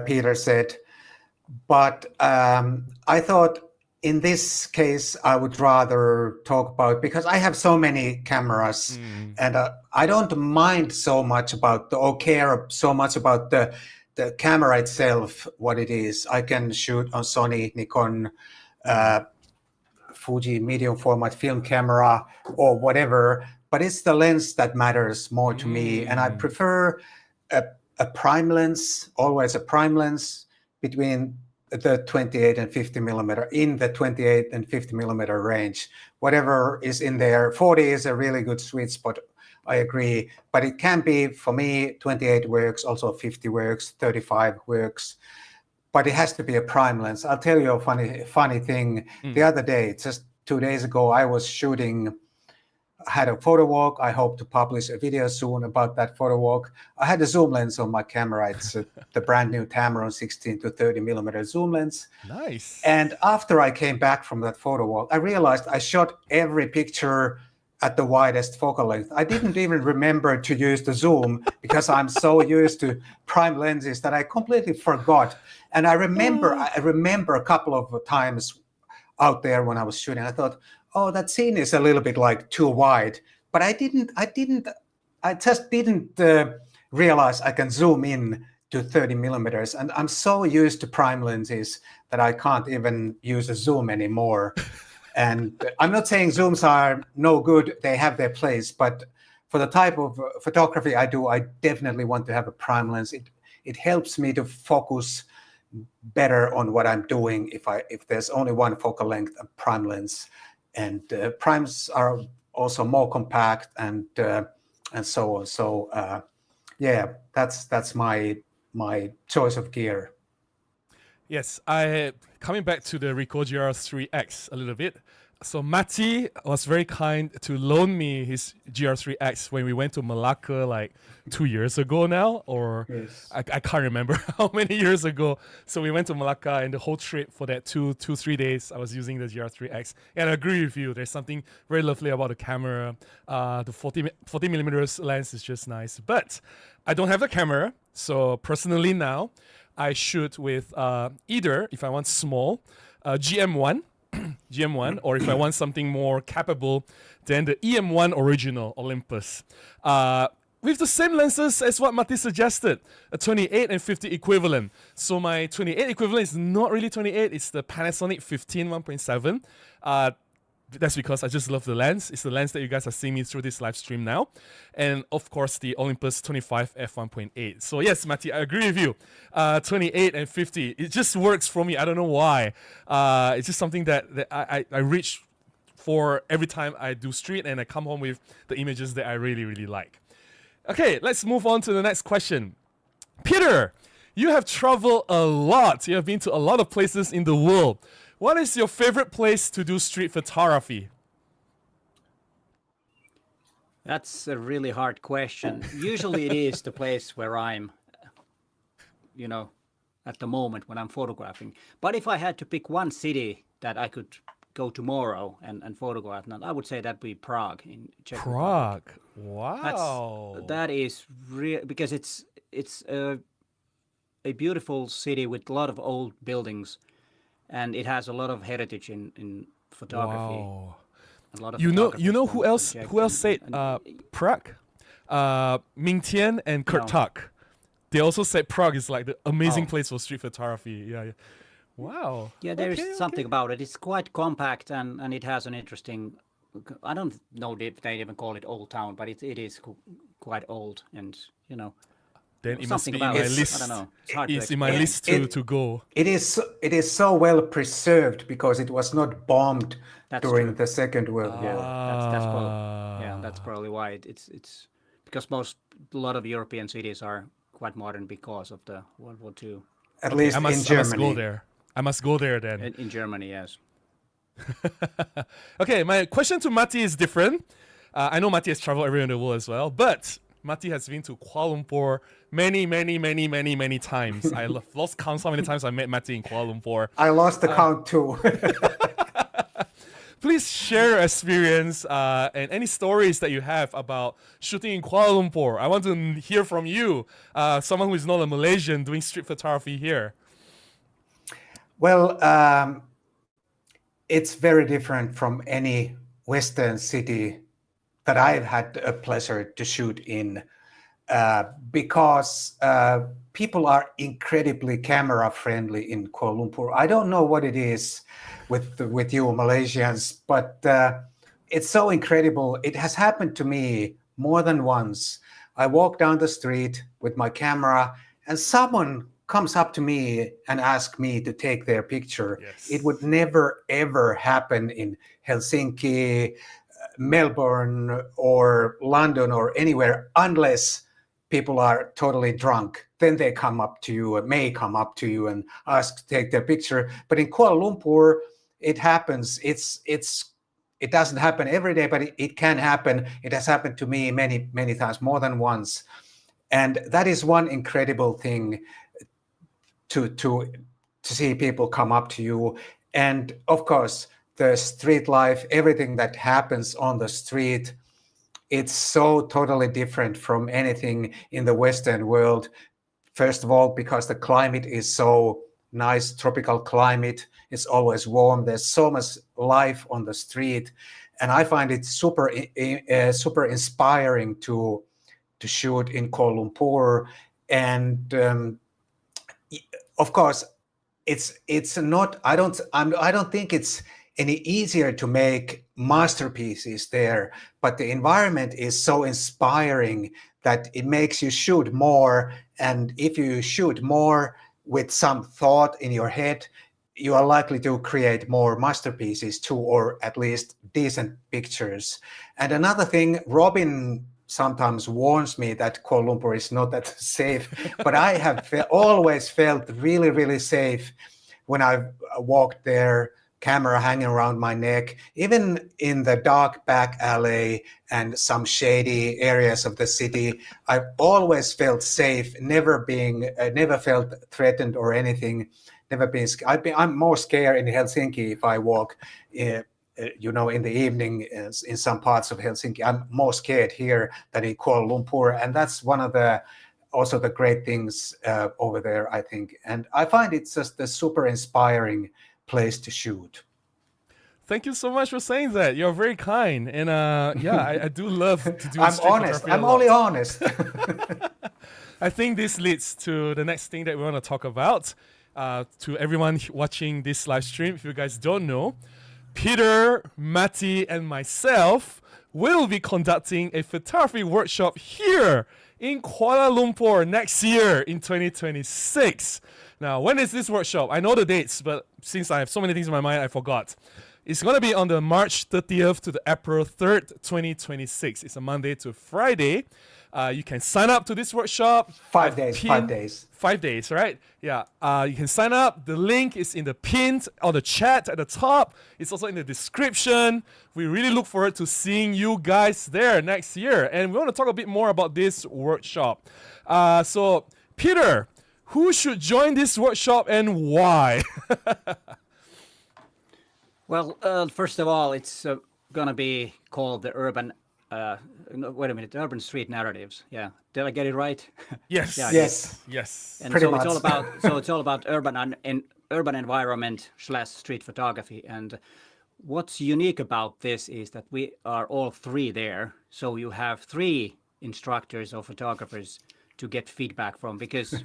Peter said. But I thought in this case, I would rather talk about, because I have so many cameras and I don't mind so much about or care so much about the camera itself, what it is. I can shoot on Sony, Nikon, Fuji medium format film camera or whatever, but it's the lens that matters more to me. And I prefer a prime lens, always a prime lens between the 28 and 50 millimeter, in the 28 and 50 millimeter range. Whatever is in there, 40 is a really good sweet spot, I agree. But it can be, for me, 28 works, also 50 works, 35 works. But it has to be a prime lens. I'll tell you a funny thing. The other day, just 2 days ago, I was shooting, I had a photo walk. I hope to publish a video soon about that photo walk. I had a zoom lens on my camera. It's the brand new Tamron 16 to 30 millimeter zoom lens. Nice. And after I came back from that photo walk, I realized I shot every picture at the widest focal length. I didn't even remember to use the zoom because I'm so used to prime lenses that I completely forgot. And I remember a couple of times out there when I was shooting, I thought, oh, that scene is a little bit like too wide. But I just didn't realize I can zoom in to 30 millimeters. And I'm so used to prime lenses that I can't even use a zoom anymore. And I'm not saying zooms are no good, they have their place, but for the type of photography I do, I definitely want to have a prime lens. It helps me to focus better on what I'm doing if there's only one focal length, a prime lens. And primes are also more compact and so on. So yeah, that's my choice of gear. Yes, coming back to the Ricoh GR3X a little bit. So Matti was very kind to loan me his GR3X when we went to Malacca like 2 years ago now, or Yes. I can't remember how many years ago. So we went to Malacca, and the whole trip for that 3 days, I was using the GR3X. And I agree with you. There's something very lovely about the camera. The 40 millimeters lens is just nice. But I don't have the camera, so personally now, I shoot with either, if I want small, GM1, or if I want something more capable, then the EM1 original Olympus. With the same lenses as what Matti suggested, a 28 and 50 equivalent. So my 28 equivalent is not really 28, it's the Panasonic 15 1.7. That's because I just love the lens. It's the lens that you guys are seeing me through this live stream now. And of course, the Olympus 25 f1.8. So yes, Matti, I agree with you. 28 and 50, it just works for me. I don't know why. It's just something that I reach for every time I do street, and I come home with the images that I really, really like. Okay, let's move on to the next question. Peter, you have traveled a lot. You have been to a lot of places in the world. What is your favorite place to do street photography? That's a really hard question. Usually it is the place where I'm, at the moment when I'm photographing. But if I had to pick one city that I could go tomorrow and photograph, now I would say that'd be Prague in Czech Republic. Prague. Wow. That is real because it's a beautiful city with a lot of old buildings, and it has a lot of heritage in photography. Wow. A lot of You know photographers who from else Czech said Prague? Ming Tian and Kurt No. Tuck. They also said Prague is like the amazing Oh. place for street photography. Yeah. Wow. Yeah, there is Okay, something about it. It's quite compact and it has an interesting. I don't know if they even call it old town, but it is quite old, and Then it must something be in about my it. list. I don't know. It's hard to It's in my explain. list to go. It is so well preserved because it was not bombed That's during true. the Second World War. That's probably why it's because a lot of European cities are quite modern because of the World War II. At least I in must Germany. go there. I must go there then. In Germany, yes. Okay, my question to Matti is different. I know Matti has traveled everywhere in the world as well, but Matti has been to Kuala Lumpur many times. I lost count how many times I met Matti in Kuala Lumpur. I lost the count too. Please share your experience and any stories that you have about shooting in Kuala Lumpur. I want to hear from you, someone who is not a Malaysian doing street photography here. Well, it's very different from any Western city that I've had a pleasure to shoot in because people are incredibly camera friendly in Kuala Lumpur. I don't know what it is with you Malaysians, but it's so incredible. It has happened to me more than once. I walk down the street with my camera and someone comes up to me and asks me to take their picture. Yes. It would never ever happen in Helsinki, Melbourne or London or anywhere unless people are totally drunk. Then they come up to you, may come up to you and ask to take their picture. But in Kuala Lumpur, it happens. It doesn't happen every day, but it can happen. It has happened to me many times, more than once. And that is one incredible thing to see people come up to you. And of course, the street life, everything that happens on the street, it's so totally different from anything in the Western world. First of all, because the climate is so nice, tropical climate, it's always warm. There's so much life on the street. And I find it super inspiring to shoot in Kuala Lumpur. And of course, it's not. I don't think it's any easier to make masterpieces there, but the environment is so inspiring that it makes you shoot more. And if you shoot more with some thought in your head, you are likely to create more masterpieces too, or at least decent pictures. And another thing, Robin sometimes warns me that Kuala Lumpur is not that safe, but I have always felt really safe when I've walked there, camera hanging around my neck, even in the dark back alley and some shady areas of the city. I've always felt safe, never felt threatened or anything, never been. I'm more scared in Helsinki if I walk, in the evening in some parts of Helsinki. I'm more scared here than in Kuala Lumpur, and that's one of the great things over there, I think. And I find it's just a super inspiring place to shoot. Thank you so much for saying that. You're very kind, and I do love to do. I'm street honest. photography a I'm lot. only honest. I think this leads to the next thing that we want to talk about. To everyone watching this live stream, if you guys don't know, Peter, Matti, and myself will be conducting a photography workshop here in Kuala Lumpur next year in 2026. Now, when is this workshop? I know the dates, but since I have so many things in my mind, I forgot. It's going to be on the March 30th to the April 3rd, 2026. It's a Monday to Friday. You can sign up to this workshop. 5 days. 5 days, right? Yeah. You can sign up. The link is in the pinned or the chat at the top. It's also in the description. We really look forward to seeing you guys there next year. And we want to talk a bit more about this workshop. So, Peter, who should join this workshop and why? Well, first of all, it's gonna be called the urban. No, wait a minute, urban street narratives. Yeah, did I get it right? Yes. Yeah, I did. Yes, Yes. And pretty so it's all much. about it's all about urban environment / street photography. And what's unique about this is that we are all three there. So you have three instructors or photographers to get feedback from, because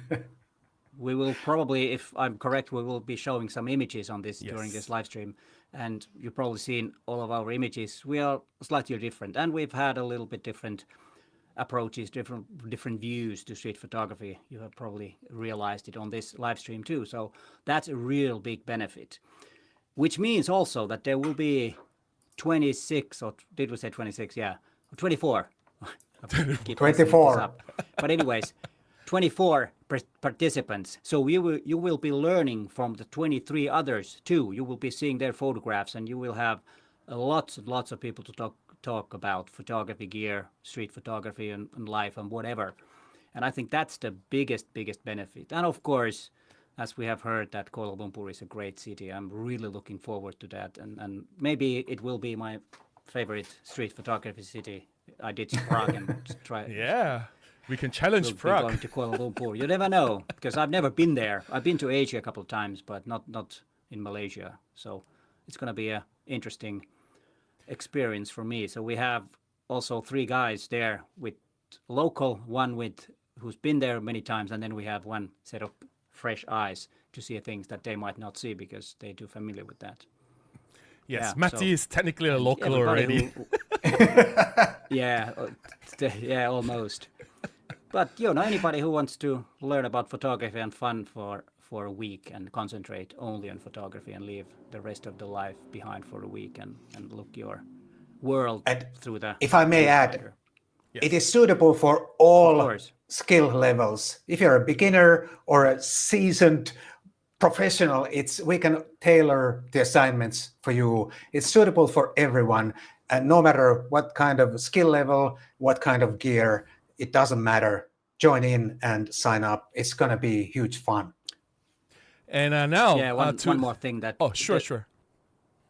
we will probably, if I'm correct, we will be showing some images on this during this Yes. live stream. And you've probably seen all of our images. We are slightly different, and we've had a little bit different approaches, different views to street photography. You have probably realized it on this live stream too. So that's a real big benefit, which means also that there will be 26, or did we say 26? Yeah, 24. I keep messing this 24. up. But anyways, 24 participants. So you will be learning from the 23 others too. You will be seeing their photographs, and you will have lots and lots of people to talk about photography, gear, street photography, and life and whatever. And I think that's the biggest benefit. And of course, as we have heard, that Kuala Lumpur is a great city. I'm really looking forward to that, and maybe it will be my favorite street photography city. I did Prague and try. Yeah. We can challenge Will be Prague. going to Kuala Lumpur. You never know, because I've never been there. I've been to Asia a couple of times, but not in Malaysia. So it's going to be a interesting experience for me. So we have also three guys there with local, one with who's been there many times, and then we have one set of fresh eyes to see things that they might not see because they're too familiar with that. Yes. Yeah, Matti so- is technically a local Everybody already. yeah, yeah, almost. But anybody who wants to learn about photography and fun for a week and concentrate only on photography and leave the rest of the life behind for a week and look your world And through the. if I may add, viewfinder. it is suitable for all course. skill levels. If you're a beginner or a seasoned professional, we can tailor the assignments for you. It's suitable for everyone, and no matter what kind of skill level, what kind of gear, it doesn't matter. Join in and sign up. It's going to be huge fun. And now, Yeah, one more thing that. Oh, sure, that- sure.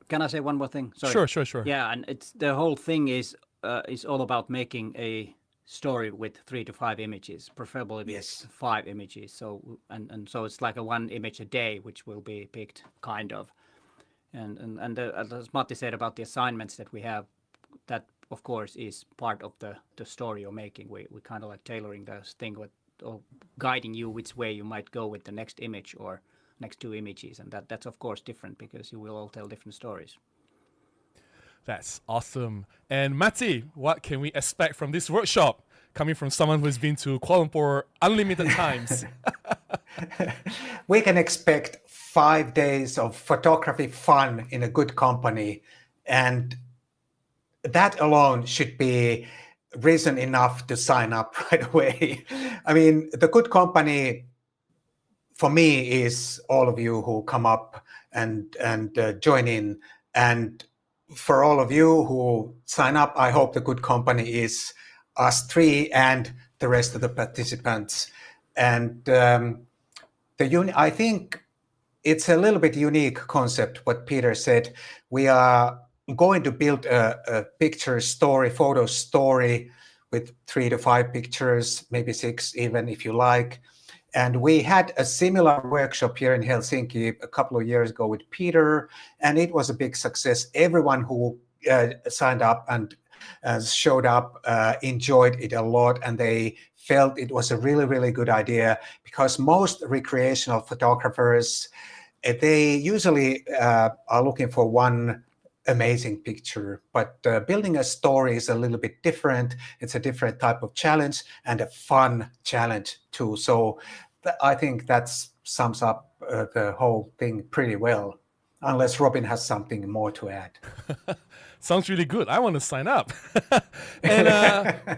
Can I say one more thing? Sorry. Sure. Yeah, and it's the whole thing is all about making a story with 3 to 5 images, preferably with Yes. 5 images. So and so it's like a 1 image a day, which will be picked kind of. And as Matti said about the assignments that we have, that of course is part of the story you're making. We kind of like tailoring the thing or guiding you which way you might go with the next image or next 2 images, and that's of course different because you will all tell different stories. That's awesome. And Matti, what can we expect from this workshop coming from someone who's been to Kuala Lumpur unlimited times? We can expect 5 days of photography fun in a good company, and that alone should be reason enough to sign up right away. I mean, the good company for me is all of you who come up and join in, and for all of you who sign up, I hope the good company is us three and the rest of the participants. And I think it's a little bit unique concept what Peter said. We are going to build a picture story, photo story with 3 to 5 pictures, maybe 6 even if you like. And we had a similar workshop here in Helsinki a couple of years ago with Peter, and it was a big success. Everyone who signed up and showed up enjoyed it a lot, and they felt it was a really, really good idea, because most recreational photographers, they usually are looking for one amazing picture, but building a story is a little bit different. It's a different type of challenge and a fun challenge too. So I think that sums up the whole thing pretty well, unless Robin has something more to add. Sounds really good. I want to sign up. And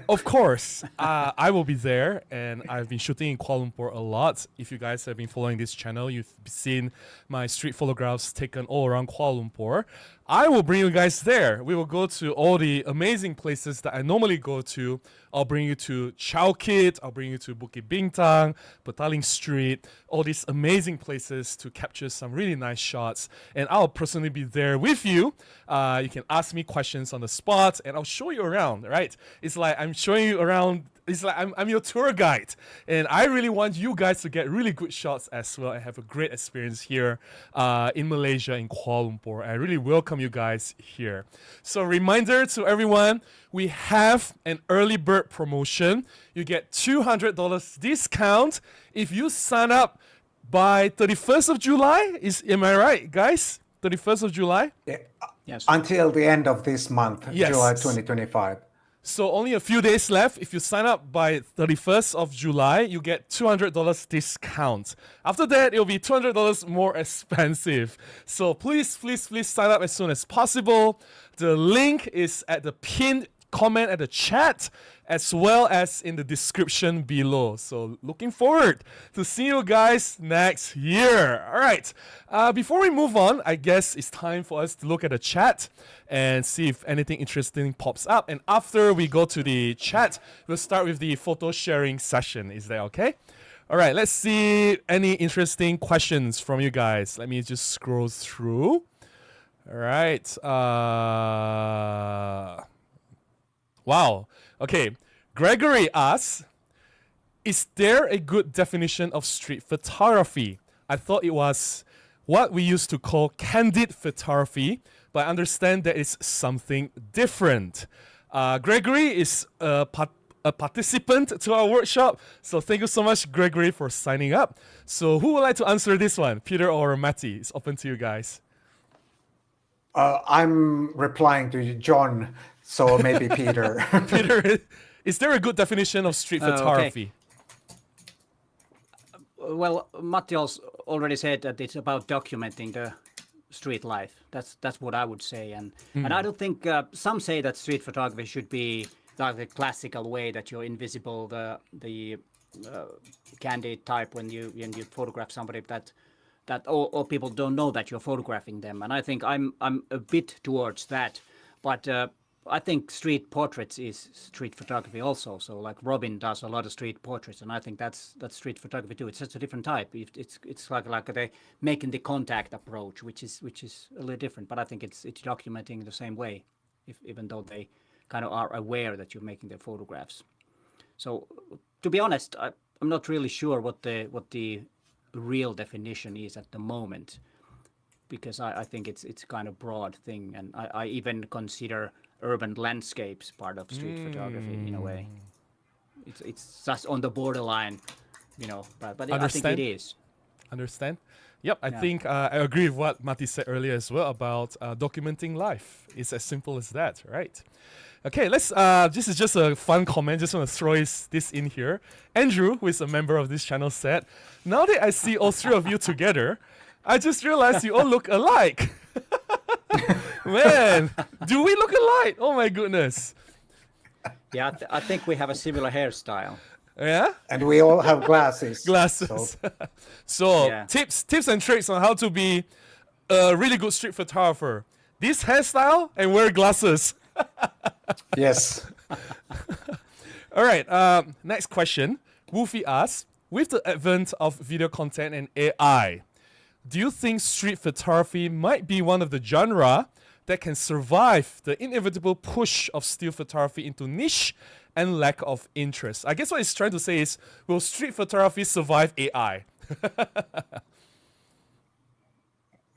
of course, I will be there. And I've been shooting in Kuala Lumpur a lot. If you guys have been following this channel, you've seen my street photographs taken all around Kuala Lumpur. I will bring you guys there. We will go to all the amazing places that I normally go to. I'll bring you to Chowkit, I'll bring you to Bukit Bintang, Petaling Street, all these amazing places to capture some really nice shots. And I'll personally be there with you. You can ask me questions on the spot and I'll show you around, right? It's like I'm showing you around. It's like I'm your tour guide, and I really want you guys to get really good shots as well and have a great experience here in Malaysia, in Kuala Lumpur. I really welcome you guys here. So reminder to everyone, we have an early bird promotion. You get $200 discount if you sign up by 31st of July. Am I right, guys? 31st of July? Yeah. Yes. Until the end of this month, Yes. July 2025. So only a few days left. If you sign up by 31st of July, you get $200 discount. After that, it'll be $200 more expensive. So please sign up as soon as possible. The link is at the pinned comment at the chat, as well as in the description below. So looking forward to seeing you guys next year. All right. Before we move on, I guess it's time for us to look at the chat and see if anything interesting pops up. And after we go to the chat, we'll start with the photo sharing session. Is that okay? All right. Let's see any interesting questions from you guys. Let me just scroll through. All right. Wow. Okay. Gregory asks, is there a good definition of street photography? I thought it was what we used to call candid photography, but I understand that it's something different. Gregory is a participant to our workshop, so thank you so much, Gregory, for signing up. So who would like to answer this one, Peter or Matti? It's open to you guys. I'm replying to John, so maybe Peter. Peter, is there a good definition of street photography? Okay. Well, Matti already said that it's about documenting the street life. That's what I would say, and I don't think some say that street photography should be like the classical way that you're invisible, the candid type when you photograph somebody that or people don't know that you're photographing them, and I think I'm a bit towards that, but I think street portraits is street photography also. So like Robin does a lot of street portraits, and I think that's street photography too. It's just a different type. It's like they making the contact approach, which is a little different. But I think it's documenting the same way, even though they kind of are aware that you're making their photographs. So to be honest, I'm not really sure what the real definition is at the moment, because I think it's kind of broad thing, and I even consider urban landscapes part of street photography in a way. It's just on the borderline, but I think it is. Understand? Yep, I think I agree with what Matti said earlier as well about documenting life. It's as simple as that, right? Okay, let's. This is just a fun comment. Just want to throw this in here. Andrew, who is a member of this channel, said, "Now that I see all three of you together, I just realized you all look alike." Man, do we look alike? Oh my goodness. Yeah, I think we have a similar hairstyle. Yeah? And we all have glasses. Glasses. So, So Yeah. tips and tricks on how to be a really good street photographer. This hairstyle and wear glasses. yes. All right, next question. Wolfie asks, with the advent of video content and AI, do you think street photography might be one of the genre that can survive the inevitable push of still photography into niche and lack of interest? I guess what he's trying to say is, will street photography survive AI?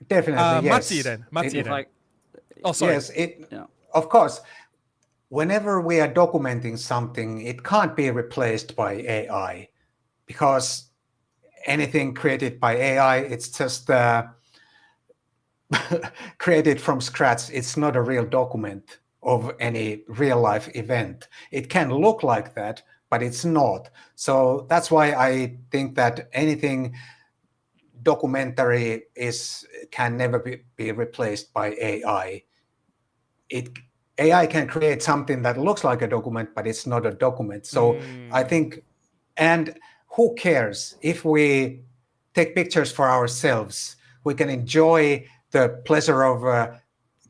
Definitely, yes. Matti then. Like, Oh, sorry. Yes, yeah. of course. Whenever we are documenting something, it can't be replaced by AI, because anything created by AI, it's just created from scratch. It's not a real document of any real life event. It can look like that, but it's not. So that's why I think that anything documentary can never be replaced by AI. AI can create something that looks like a document, but it's not a document. So I think, and who cares if we take pictures for ourselves? We can enjoy the pleasure of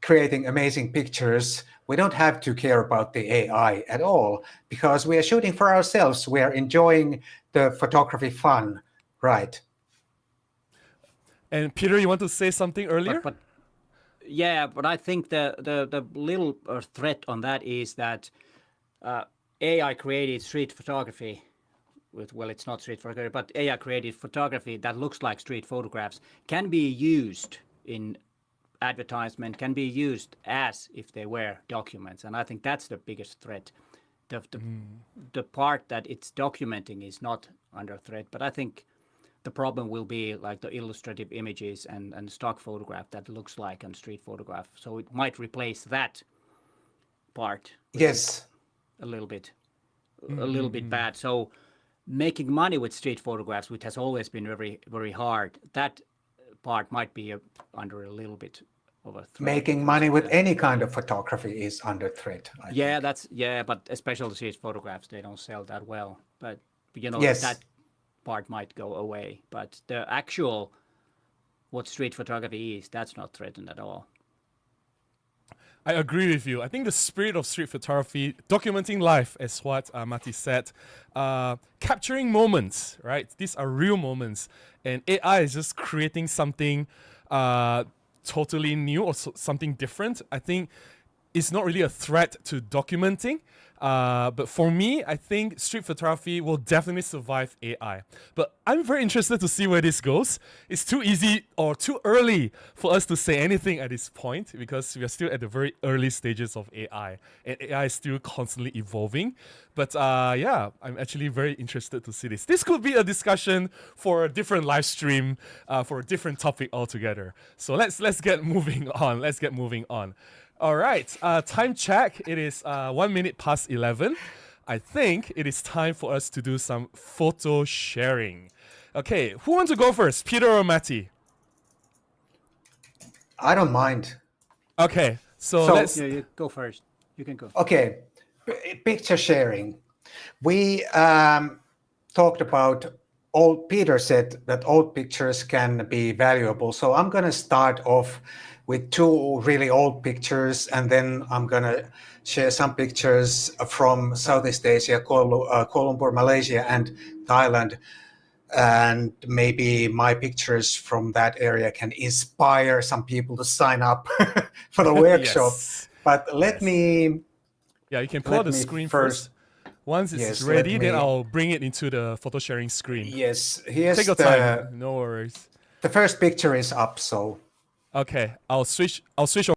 creating amazing pictures, we don't have to care about the AI at all because we are shooting for ourselves. We are enjoying the photography fun, right? And Peter, you want to say something earlier? But yeah, but I think the little threat on that is that AI created street photography with, well, it's not street photography, but AI created photography that looks like street photographs can be used in advertisement, can be used as if they were documents, and I think that's the biggest threat. The part that it's documenting is not under threat, but I think the problem will be like the illustrative images and stock photograph that looks like a street photograph. So it might replace that part. Yes. A little bit bad. So making money with street photographs, which has always been very, very hard, that part might be under a little bit of a threat. Making money with any kind of photography is under threat. I think. But especially street photographs, they don't sell that well. But Yes. that part might go away. But the actual what street photography is, that's not threatened at all. I agree with you. I think the spirit of street photography, documenting life, as what Matti said, capturing moments, right? These are real moments, and AI is just creating something totally new or something different. I think it's not really a threat to documenting. But for me, I think street photography will definitely survive AI. But I'm very interested to see where this goes. It's too easy or too early for us to say anything at this point because we are still at the very early stages of AI. And AI is still constantly evolving. But yeah, I'm actually very interested to see this. This could be a discussion for a different live stream, for a different topic altogether. So let's get moving on. Let's get moving on. All right, time check. It is 1 minute past 11. I think it is time for us to do some photo sharing. Okay, who wants to go first, Peter or Matti? I don't mind. Okay, so let's... Yeah, you go first. You can go. Okay, picture sharing. We talked about Peter said that old pictures can be valuable. So I'm going to start off with 2 really old pictures, and then I'm going to share some pictures from Southeast Asia, Kuala Lumpur, Malaysia, and Thailand. And maybe my pictures from that area can inspire some people to sign up for the workshop. Yes. But let me... Yeah, you can pull out the screen first. Once it's ready, then I'll bring it into the photo sharing screen. Yes, here's Take your time. No worries. The first picture is up, so... Okay, I'll switch over.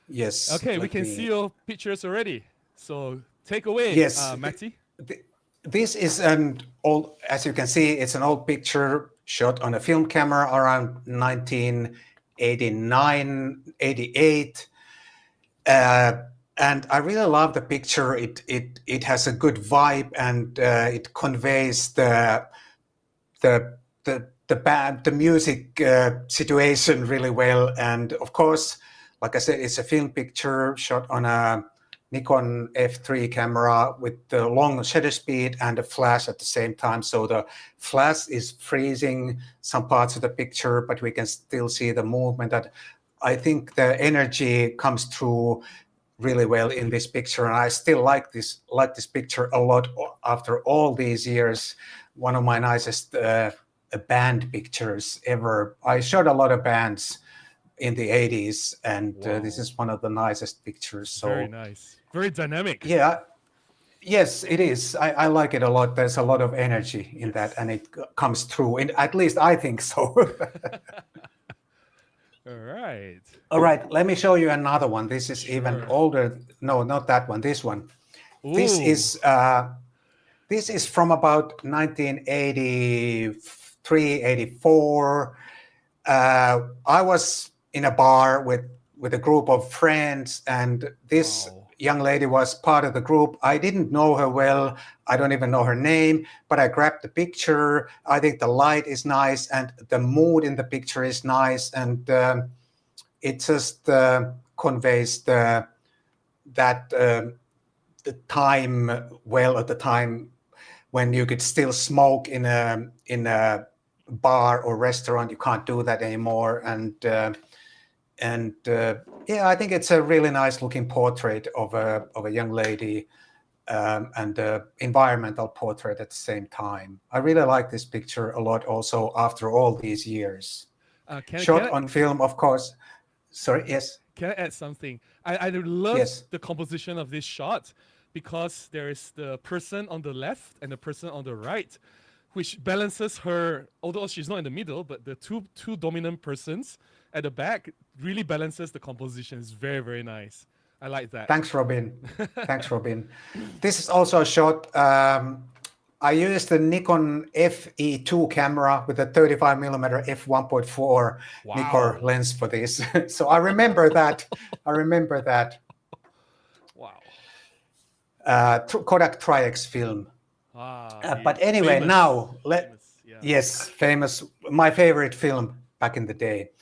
Yes. Okay, we can see your pictures already. So take away, Yes. Matti. This is an old, as you can see, it's an old picture shot on a film camera around 1989, 88. And I really love the picture. It has a good vibe, and it conveys the music situation really well. And of course, like I said, it's a film picture shot on a Nikon F3 camera with the long shutter speed and a flash at the same time. So the flash is freezing some parts of the picture, but we can still see the movement. That I think the energy comes through really well in this picture, and I still like this picture a lot after all these years. One of my nicest band pictures ever. I shot a lot of bands in the 80s, and this is one of the nicest pictures. So very nice, very dynamic. Yeah, yes, it is. I like it a lot. There's a lot of energy in that, and it comes through. And at least I think so. All right. Let me show you another one. This is even older. No, not that one. This one. Ooh. This is from about 1983, 84. I was in a bar with a group of friends, and this young lady was part of the group. I didn't know her well. I don't even know her name, but I grabbed the picture. I think the light is nice, and the mood in the picture is nice, and it just conveys the time well, at the time when you could still smoke in a bar or restaurant. You can't do that anymore, and And yeah, I think it's a really nice looking portrait of a young lady, and an environmental portrait at the same time. I really like this picture a lot also after all these years. Shot on film, of course. Sorry, yes. Can I add something? I love Yes. the composition of this shot because there is the person on the left and the person on the right, which balances her, although she's not in the middle, but the two dominant persons at the back really balances the composition. It's very, very nice. I like that. Thanks, Robin. Thanks, Robin. This is also a shot. I used the Nikon FE2 camera with a 35mm f1.4 Nikkor lens for this. So I remember that. Wow. Kodak Tri-X film. But anyway, now famous, my favorite film back in the day.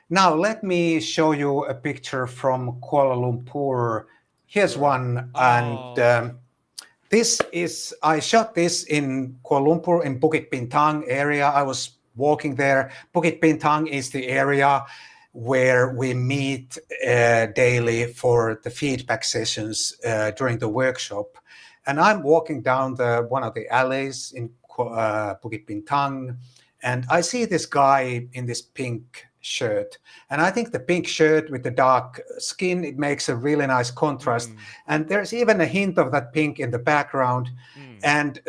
Now let me show you a picture from Kuala Lumpur. Here's one, and I shot this in Kuala Lumpur in Bukit Bintang area. I was walking there. Bukit Bintang is the area where we meet daily for the feedback sessions during the workshop. And I'm walking down one of the alleys in Bukit Bintang, and I see this guy in this pink shirt. And I think the pink shirt with the dark skin, it makes a really nice contrast. And there's even a hint of that pink in the background. And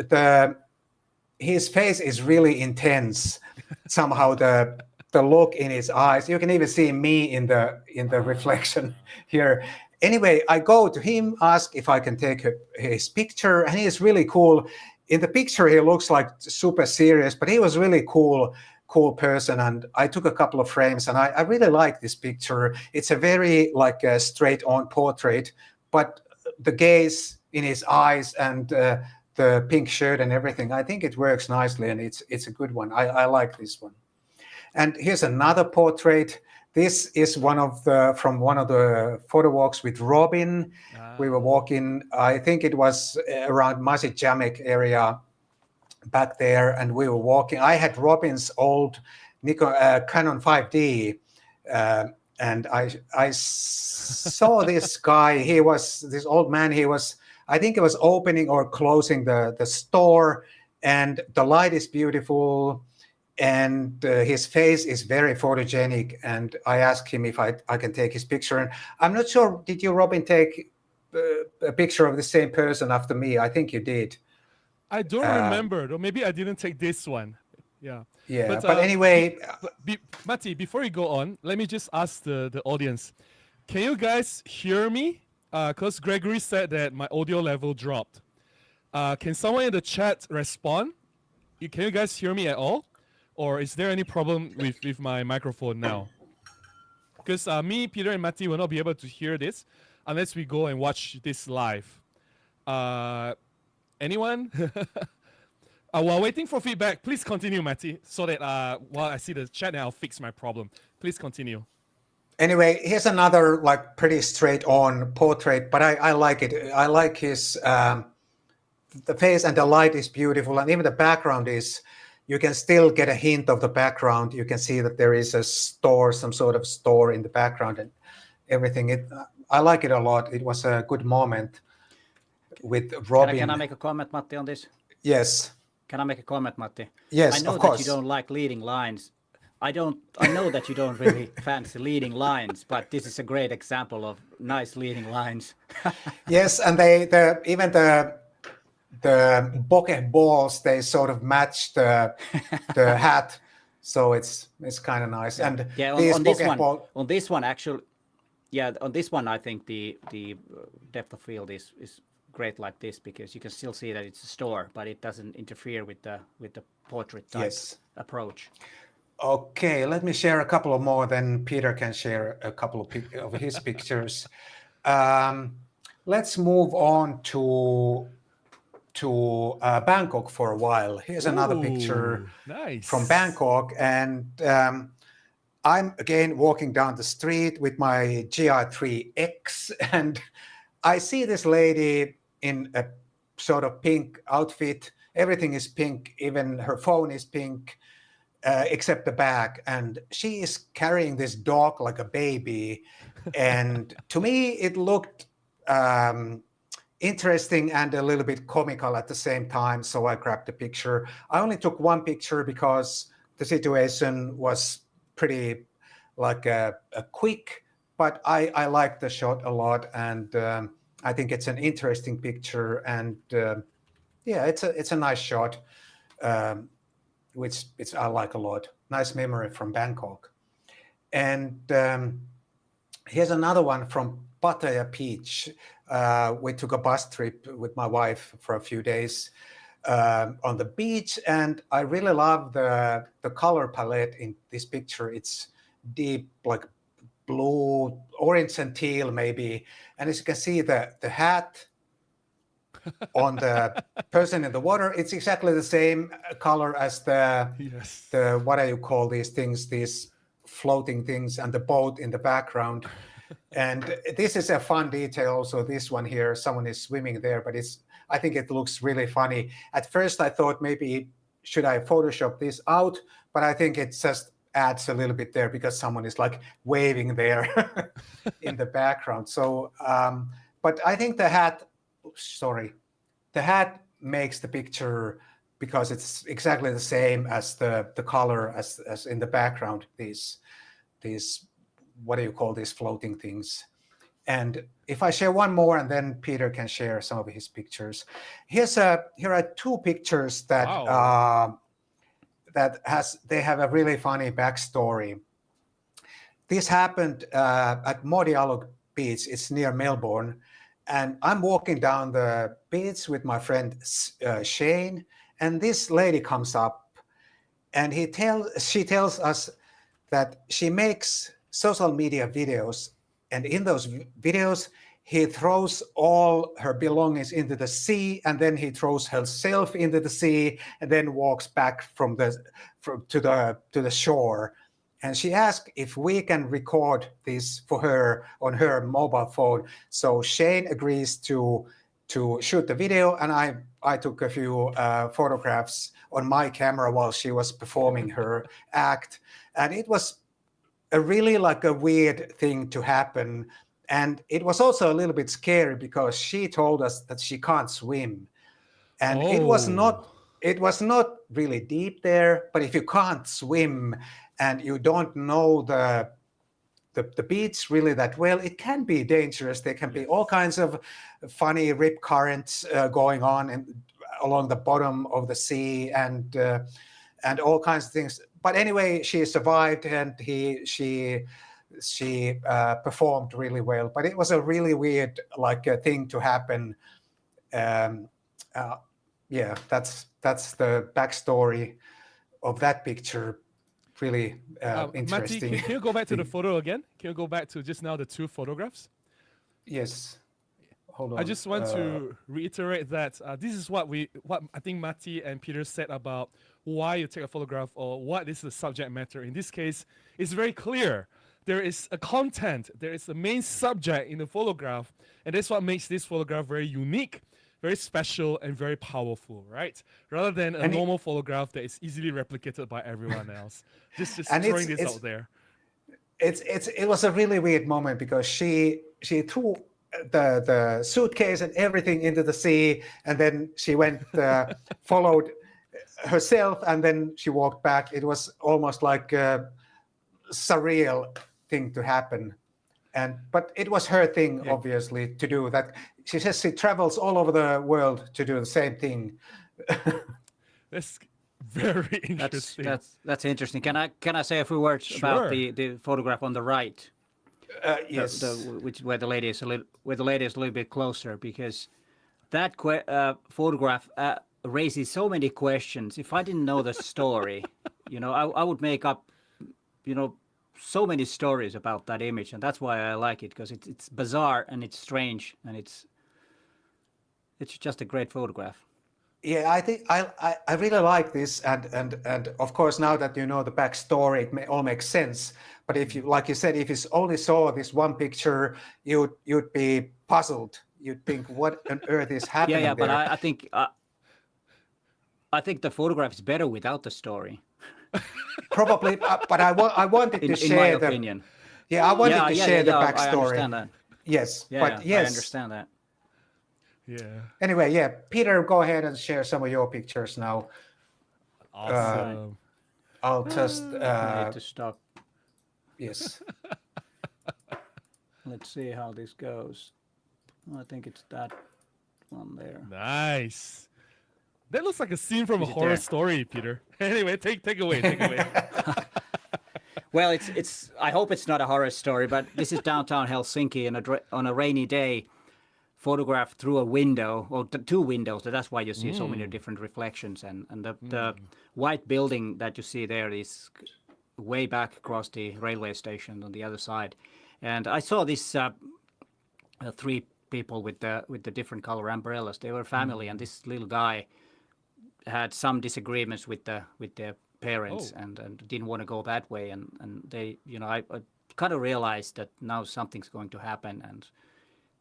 his face is really intense. Somehow the look in his eyes, you can even see me in the reflection here. Anyway, I go to him, ask if I can take his picture, and he's really cool. In the picture, he looks like super serious, but he was really cool person, and I took a couple of frames, and I really like this picture. It's a very like a straight-on portrait, but the gaze in his eyes and the pink shirt and everything, I think it works nicely, and it's a good one. I like this one. And here's another portrait. This is from one of the photo walks with Robin. We were walking, I think it was around Masjid Jamek area back there, and we were walking. I had Robin's old Canon 5D, and I saw this guy. He was this old man. I think he was opening or closing the store, and the light is beautiful, and his face is very photogenic. And I asked him if I can take his picture. And I'm not sure, did you, Robin, take a picture of the same person after me? I think you did. I don't remember, though. Maybe I didn't take this one. Yeah. Yeah, but anyway... Matti, before you go on, let me just ask the audience. Can you guys hear me? Because Gregory said that my audio level dropped. Can someone in the chat respond? Can you guys hear me at all? Or is there any problem with my microphone now? Because me, Peter, and Matti will not be able to hear this unless we go and watch this live. Anyone? While waiting for feedback, please continue, Matti, so that while I see the chat now, I'll fix my problem. Please continue. Anyway, here's another like pretty straight-on portrait, but I like it. I like his the face, and the light is beautiful, and even the background is. You can still get a hint of the background. You can see that there is a store, some sort of store in the background, and everything. I like it a lot. It was a good moment with Robin. Can I make a comment, Matti, on this? Yes. Can I make a comment, Matti? Yes, I know of course. that you don't like leading lines. I know that you don't really fancy leading lines, but this is a great example of nice leading lines. Yes, and even the bokeh balls, they sort of match the hat, so it's kind of nice. And yeah, on this one actually, yeah, on this one I think the depth of field is great like this, because you can still see that it's a store, but it doesn't interfere with the portrait type approach. Okay, let me share a couple of more, then Peter can share a couple of his pictures. Let's move on to Bangkok for a while. Here's another picture from Bangkok, and I'm again walking down the street with my GR3X, and I see this lady in a sort of pink outfit. Everything is pink, even her phone is pink. except the back, and she is carrying this dog like a baby. And to me, it looked interesting and a little bit comical at the same time. So I grabbed the picture. I only took one picture because the situation was pretty like a quick, but I like the shot a lot, and I think it's an interesting picture. And yeah, it's a nice shot, which I like a lot. Nice memory from Bangkok. And here's another one from Pattaya Beach. We took a bus trip with my wife for a few days on the beach, and I really love the color palette in this picture. It's deep, like blue, orange and teal maybe. And as you can see, the hat on the person in the water, it's exactly the same color as the what do you call these things, these floating things, and the boat in the background. And this is a fun detail also, this one here, someone is swimming there, but I think it looks really funny. At first I thought maybe should I Photoshop this out, but I think it just adds a little bit there because someone is like waving there in the background. So but I think the hat makes the picture, because it's exactly the same as the color as in the background, these what do you call these floating things. And if I share one more, and then Peter can share some of his pictures. Here are two pictures that Wow. they have a really funny backstory. This happened at Modiallo Beach. It's near Melbourne. And I'm walking down the beach with my friend Shane, and this lady comes up, and she tells us that she makes social media videos, and in those videos he throws all her belongings into the sea, and then he throws herself into the sea, and then walks back to the shore. And she asked if we can record this for her on her mobile phone. So Shane agrees to shoot the video, and I took a few photographs on my camera while she was performing her act. And it was a really like a weird thing to happen. And it was also a little bit scary because she told us that she can't swim. And it was not really deep there, but if you can't swim and you don't know the beach really that well, it can be dangerous. There can be all kinds of funny rip currents going on and along the bottom of the sea, and all kinds of things. But anyway, she survived, and she performed really well. But it was a really weird thing to happen. Yeah, that's the backstory of that picture. Really interesting. Matti, can you go back to the photo again? Can you go back to just now the two photographs? Yes. Hold on. I just want to reiterate that this is what I think Matti and Peter said about why you take a photograph, or what is the subject matter. In this case, it's very clear. There is a content, there is a main subject in the photograph, and that's what makes this photograph very unique, very special, and very powerful, right? Rather than a normal photograph that is easily replicated by everyone else. Just throwing this out there. It was a really weird moment because she threw the suitcase and everything into the sea, and then she went followed herself, and then she walked back. It was almost like a surreal thing to happen. But it was her thing, obviously, to do that. She says she travels all over the world to do the same thing. That's very interesting. That's interesting. Can I say a few words about the photograph on the right? Yes. Where the lady is a little bit closer, because that photograph raises so many questions. If I didn't know the story, I would make up, so many stories about that image, and that's why I like it, because it's bizarre and it's strange, and it's just a great photograph. Yeah, I think I really like this, and of course, now that you know the backstory, it all makes sense. But if you, like you said, if you only saw this one picture, you'd be puzzled. You'd think, what on earth is happening? Yeah, but I think I think the photograph is better without the story. Probably, but I wanted to In my share the opinion. I wanted to share the I backstory. understand that. Yes, Yeah, but yeah, I yes. understand that. Yeah. Anyway, yeah, Peter, go ahead and share some of your pictures now. Awesome. I'll just I need to stop. yes. Let's see how this goes. I think it's that one there. Nice. That looks like a scene from a Is it horror there? story, Peter. Anyway, take away, take away. Well, it's. I hope it's not a horror story, but this is downtown Helsinki on a rainy day, photographed through a window or two windows. So that's why you see so many different reflections. And the white building that you see there is way back across the railway station on the other side. And I saw this three people with the different color umbrellas. They were family, and this little guy had some disagreements with their parents and didn't want to go that way. And they, I kind of realized that now something's going to happen,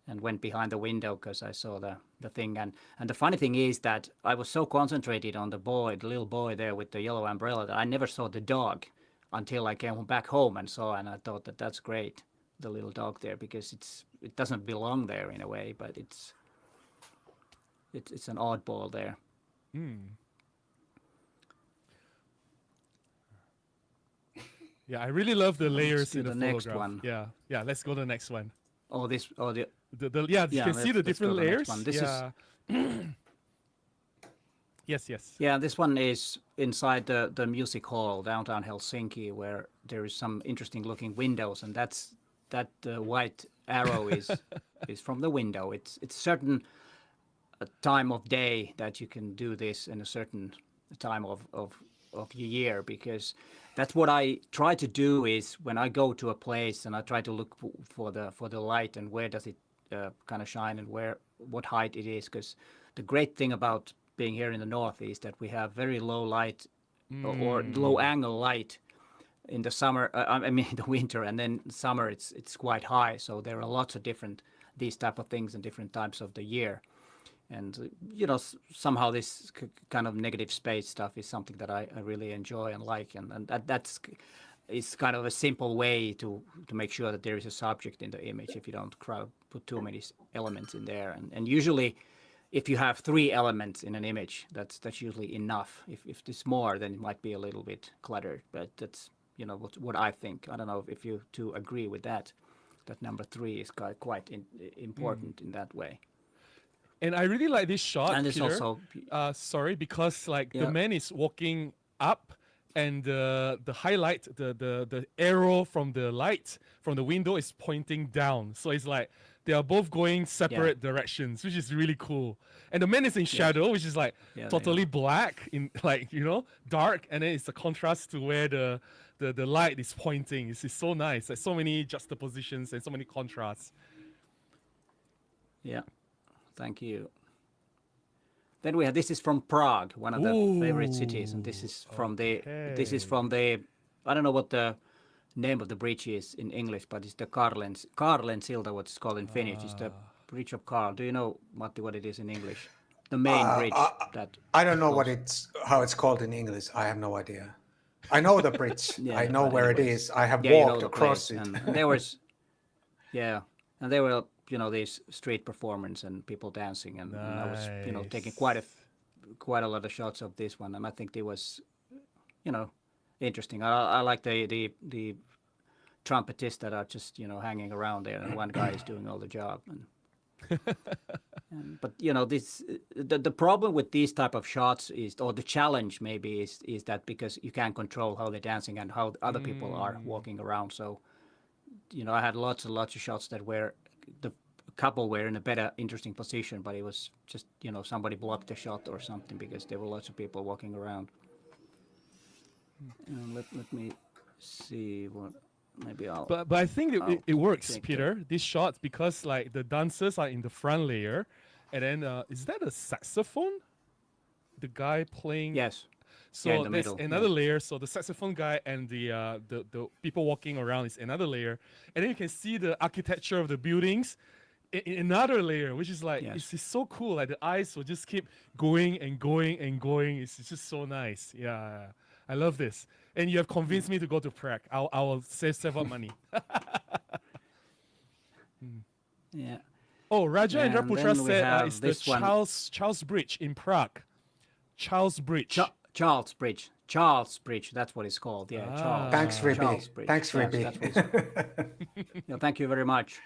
and went behind the window because I saw the thing. And the funny thing is that I was so concentrated on the little boy there with the yellow umbrella, that I never saw the dog until I came back home and saw, and I thought that that's great, the little dog there, because it doesn't belong there in a way, but it's an oddball there. Yeah, I really love the layers do in the the next photograph. one. Yeah, let's go to the next one. Oh, you You can see the let's different go to the layers. next one. This is Yes. Yeah, this one is inside the music hall downtown Helsinki, where there is some interesting looking windows, and that white arrow is from the window. It's certain time of day that you can do this in a certain time of your year, because that's what I try to do is when I go to a place and I try to look for the light and where does it kind of shine and what height it is, because the great thing about being here in the north is that we have very low light or low angle light in the summer. I mean the winter, and then summer it's quite high. So there are lots of these type of things in different times of the year. And somehow this kind of negative space stuff is something that I really enjoy and like, and that's kind of a simple way to make sure that there is a subject in the image if you don't put too many elements in there. And usually, if you have 3 elements in an image, that's usually enough. If there's more, then it might be a little bit cluttered. But that's what I think. I don't know if you two agree with that. That number 3 is quite important in that way. And I really like this shot, And it's Peter. also Because the man is walking up, and the highlight, the arrow from the light from the window is pointing down. So it's like they are both going separate directions, which is really cool. And the man is in shadow, which is like totally black, in dark, and then it's a contrast to where the light is pointing. It's so nice. There's so many juxtapositions and so many contrasts. Yeah. Thank you. Then we have, this is from Prague, one of the favorite cities, and this is from the I don't know what the name of the bridge is in English, but it's the Karlen Silta, what it's called in Finnish. It's the Bridge of Karl. Do you know, Matti, what it is in English? The main bridge that I don't know how it's called in English. I have no idea. I know the bridge. I know where it is. I have walked across it. And there was and there were these street performance and people dancing, and I was taking quite a lot of shots of this one, and I think it was interesting. I like the trumpetists that are just hanging around there, and one guy is doing all the job. But the problem with these type of shots is, or the challenge maybe is that because you can't control how they're dancing and how other people are walking around. So I had lots and lots of shots that were the couple were in a better, interesting position, but it was just somebody blocked the shot or something because there were lots of people walking around. Let me see what maybe I'll. But I think it works, Peter. This shot, because like the dancers are in the front layer, and then is that a saxophone? The guy playing. Yes. So in the there's middle, another layer. So the saxophone guy and the people walking around is another layer, and then you can see the architecture of the buildings. another layer, which is like Yes. it's so cool. Like the eyes will just keep going and going and going. It's just so nice. Yeah, I love this. And you have convinced me to go to Prague. I will save up money. Yeah. Oh, Raja And Indraputra then we said have it's the this one. Charles Bridge in Prague. Charles Bridge. Charles Bridge. Charles Bridge. That's what it's called. Yeah. Charles. Thanks, Rippy. Charles Bridge. Thanks, Yes, Rippy. that's what it's called. Yeah, thank you very much.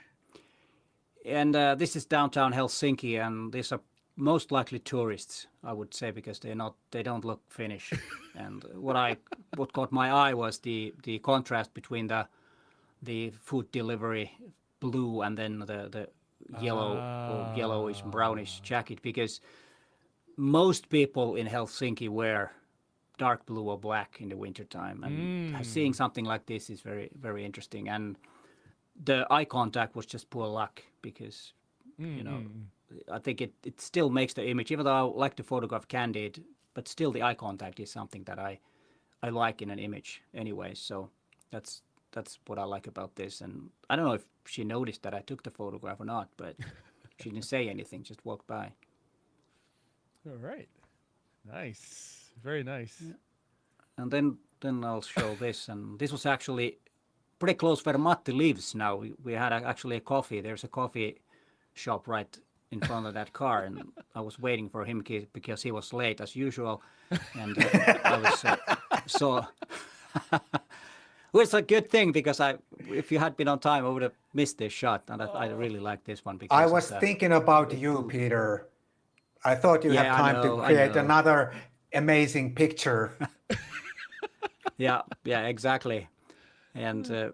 And this is downtown Helsinki, and these are most likely tourists, I would say, because they don't look Finnish. And what caught my eye was the contrast between the food delivery blue and then the yellow or yellowish brownish jacket, because most people in Helsinki wear dark blue or black in the wintertime, and seeing something like this is very, very interesting. And the eye contact was just poor luck, because I think it still makes the image, even though I like to photograph candid, but still the eye contact is something that I like in an image anyway. So that's what I like about this. And I don't know if she noticed that I took the photograph or not, but she didn't say anything, just walked by. All right. Nice. Very nice. Yeah. And then I'll show this. And this was actually pretty close where Matti lives now. We had actually a coffee. There's a coffee shop right in front of that car, and I was waiting for him because he was late as usual. And I was so... Well, it's a good thing, because if you had been on time, I would have missed this shot. And I really like this one. Because I was thinking about you, Peter. I thought you had time to create another amazing picture. Yeah, exactly. And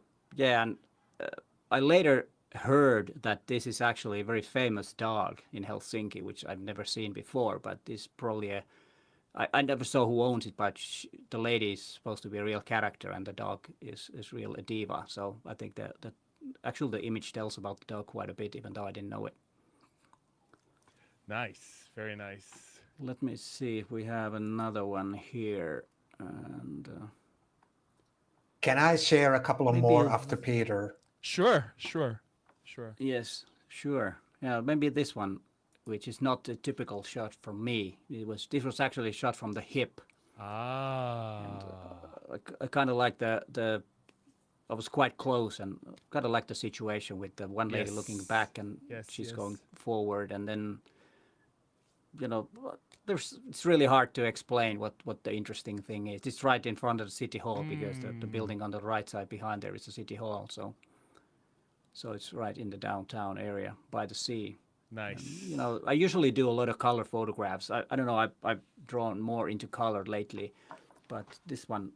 I later heard that this is actually a very famous dog in Helsinki, which I've never seen before. But this probably I never saw who owns it, but the lady is supposed to be a real character, and the dog is real a diva. So I think that actually the image tells about the dog quite a bit, even though I didn't know it. Nice. Very nice. Let me see if we have another one here. And can I share a couple of more after Peter? Sure. Yes, sure. Yeah, maybe this one, which is not a typical shot from me. This was actually shot from the hip. And, I kind of like the I was quite close, and kind of like the situation with the one lady looking back, and she's going forward, and then it's really hard to explain what the interesting thing is. It's right in front of the city hall, because the building on the right side behind there is the city hall. So it's right in the downtown area by the sea. Nice. And, I usually do a lot of color photographs. I don't know, I've drawn more into color lately, but this one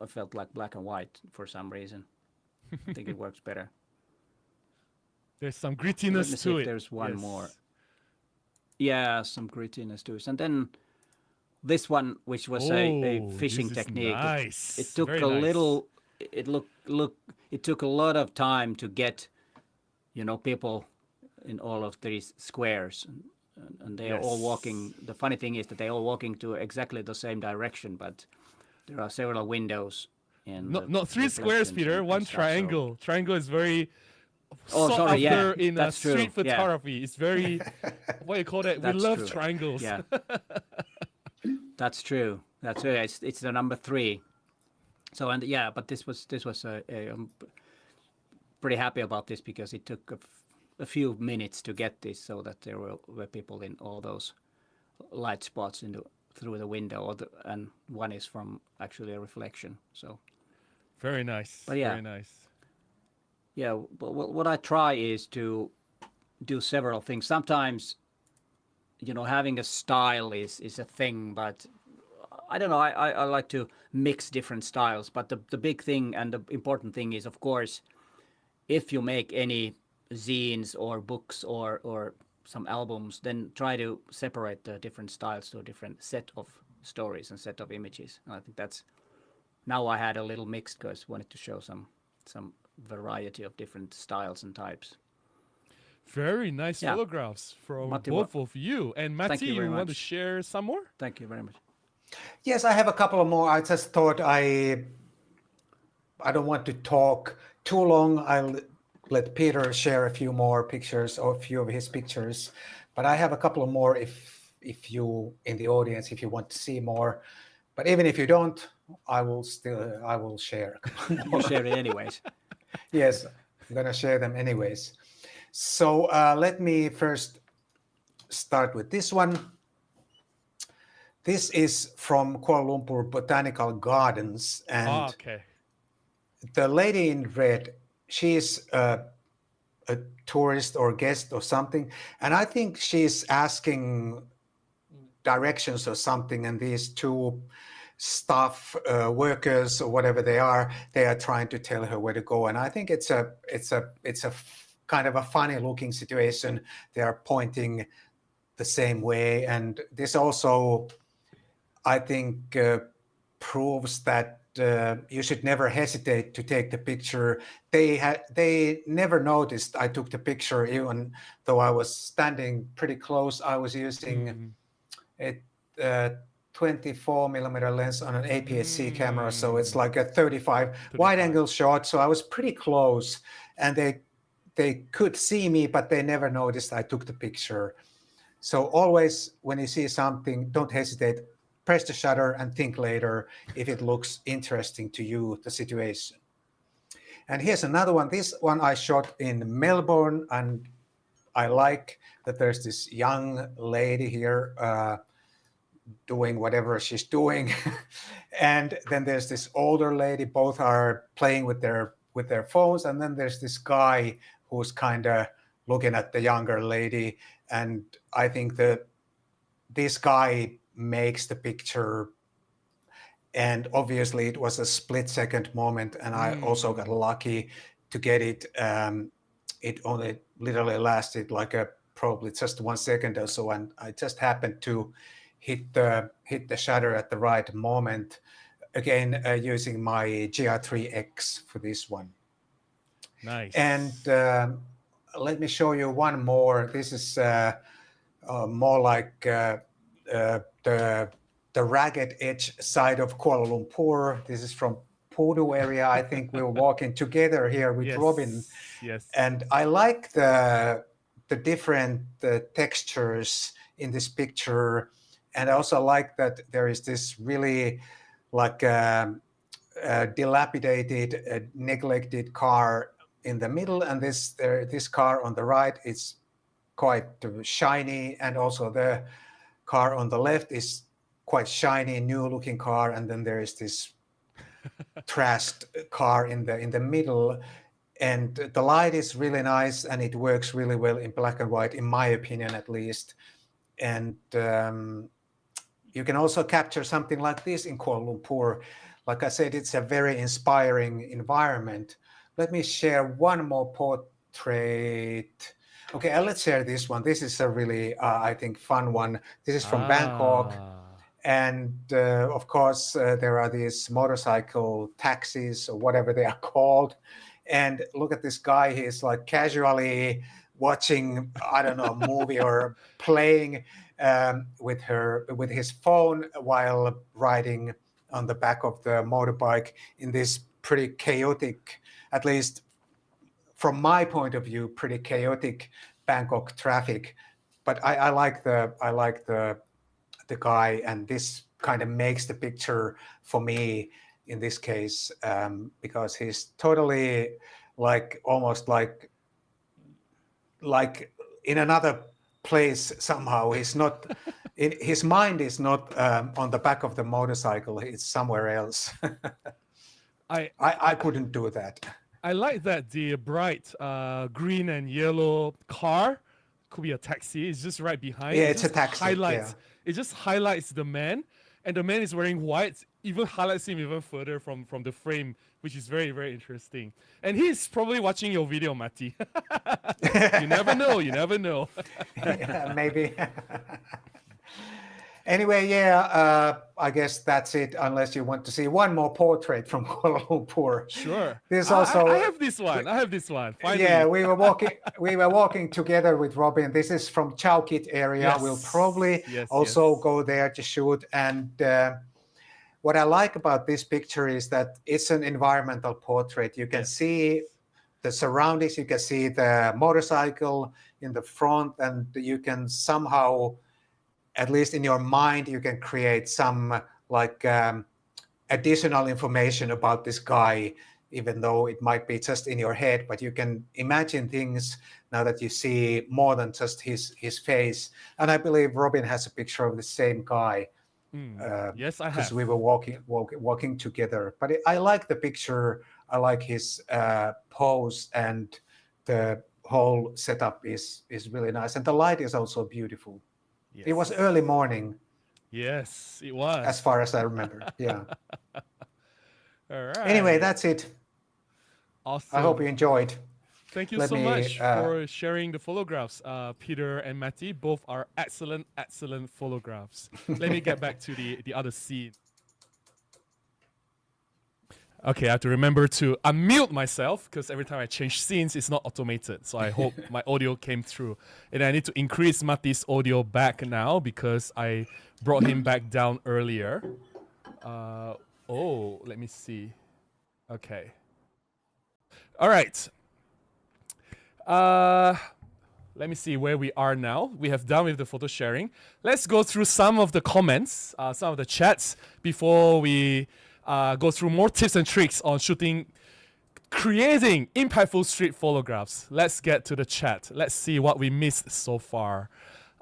I felt like black and white for some reason. I think it works better. There's some Let me grittiness see to if it. there's one more. Yeah, some grittiness to it. And then this one, which was a fishing technique. Nice. It took Very a nice. little. It took a lot of time to get, people in all of these squares, and they are all walking. The funny thing is that they're all walking to exactly the same direction, but there are several windows. And not three squares, Peter. One triangle. Triangle is very. Sorry, yeah, in that's street true. photography, it's very. What do you call that? We love triangles. Yeah, that's true. That's true. It's the number 3. So but this was I'm pretty happy about this, because it took a few minutes to get this, so that there were people in all those light spots through the window, and one is from actually a reflection. So very nice. But yeah, very nice. Yeah, but what I try is to do several things. Sometimes, having a style is a thing, but I don't know. I like to mix different styles. But the big thing and the important thing is, of course, if you make any zines or books or some albums, then try to separate the different styles to a different set of stories and set of images. And I think that's, now I had a little mix, because I wanted to show some variety of different styles and types. Very nice photographs from Matti, both of you. And Matti, you want to much. share some more? Thank you very much. Yes, I have a couple of more. I just thought I don't want to talk too long. I'll let Peter share a few more pictures or a few of his pictures. But I have a couple of more if you in the audience, if you want to see more. But even if you don't, I will share. You share it anyways. Yes, I'm going to share them anyways. So let me first start with this one. This is from Kuala Lumpur Botanical Gardens. And okay. the lady in red, she is a tourist or guest or something. And I think she's asking directions or something. And these two staff workers or whatever they are trying to tell her where to go. And I think it's a kind of a funny looking situation. They are pointing the same way. And this also, I think, proves that you should never hesitate to take the picture. They never noticed I took the picture, even though I was standing pretty close. I was using a 24mm lens on an APS-C camera, so it's like a 35 wide-angle shot. So I was pretty close, and they could see me, but they never noticed I took the picture. So always, when you see something, don't hesitate. Press the shutter and think later if it looks interesting to you, the situation. And here's another one. This one I shot in Melbourne, and I like that there's this young lady here doing whatever she's doing. And then there's this older lady. Both are playing with their phones. And then there's this guy who's kind of looking at the younger lady. And I think that this guy makes the picture, and obviously it was a split-second moment, and I also got lucky to get it. It only literally lasted like probably just 1 second or so, and I just happened to hit the shutter at the right moment. Again, using my GR3X for this one. Nice. And let me show you one more. This is more like the ragged edge side of Kuala Lumpur. This is from Pudu area. I think we were walking together here with Robin. Yes. And I like the different textures in this picture. And I also like that there is this really like dilapidated, neglected car in the middle. And this car on the right is quite shiny. And also the car on the left is quite shiny, new looking car. And then there is this trashed car in the middle. And the light is really nice, and it works really well in black and white, in my opinion, at least. And you can also capture something like this in Kuala Lumpur. Like I said, it's a very inspiring environment. Let me share one more portrait. Okay, let's share this one. This is a really, I think, fun one. This is from Bangkok. And of course, there are these motorcycle taxis or whatever they are called. And look at this guy. He's like casually watching, I don't know, a movie or playing with his phone while riding on the back of the motorbike in this pretty chaotic, at least from my point of view, pretty chaotic Bangkok traffic. But I like the guy, and this kind of makes the picture for me in this case, because he's totally like almost like in another place somehow. He's not his mind is not on the back of the motorcycle. It's somewhere else. I couldn't do that. I like that the bright green and yellow car could be a taxi. It's just right behind. Yeah, it's a taxi. It just highlights the man, and the man is wearing white. Even highlights him even further from the frame, which is very, very interesting. And he's probably watching your video, Matti. You never know. You never know. Yeah, maybe. Anyway, yeah, I guess that's it, unless you want to see one more portrait from Kuala Lumpur. Sure. There's also I have this one. Finally. Yeah, we were walking together with Robin. This is from Chowkit area. Yes. We'll probably also go there to shoot. And what I like about this picture is that it's an environmental portrait. You can see the surroundings. You can see the motorcycle in the front, and you can somehow, at least in your mind, you can create some like additional information about this guy, even though it might be just in your head, but you can imagine things now that you see more than just his face. And I believe Robin has a picture of the same guy. Yes, I have. Because we were walking together. But I like the picture. I like his pose, and the whole setup is really nice. And the light is also beautiful. Yes. It was early morning. Yes, it was. As far as I remember. Yeah. All right. Anyway, that's it. Awesome. I hope you enjoyed. Thank you so much for sharing the photographs. Peter and Matti both are excellent photographs. Let me get back to the other scene. Okay, I have to remember to unmute myself because every time I change scenes, it's not automated. So I hope my audio came through. And I need to increase Matti's audio back now because I brought him back down earlier. Let me see. Okay. All right. Let me see where we are now. We have done with the photo sharing. Let's go through some of the comments, some of the chats before we go through more tips and tricks on creating impactful street photographs. Let's get to the chat. Let's see what we missed so far.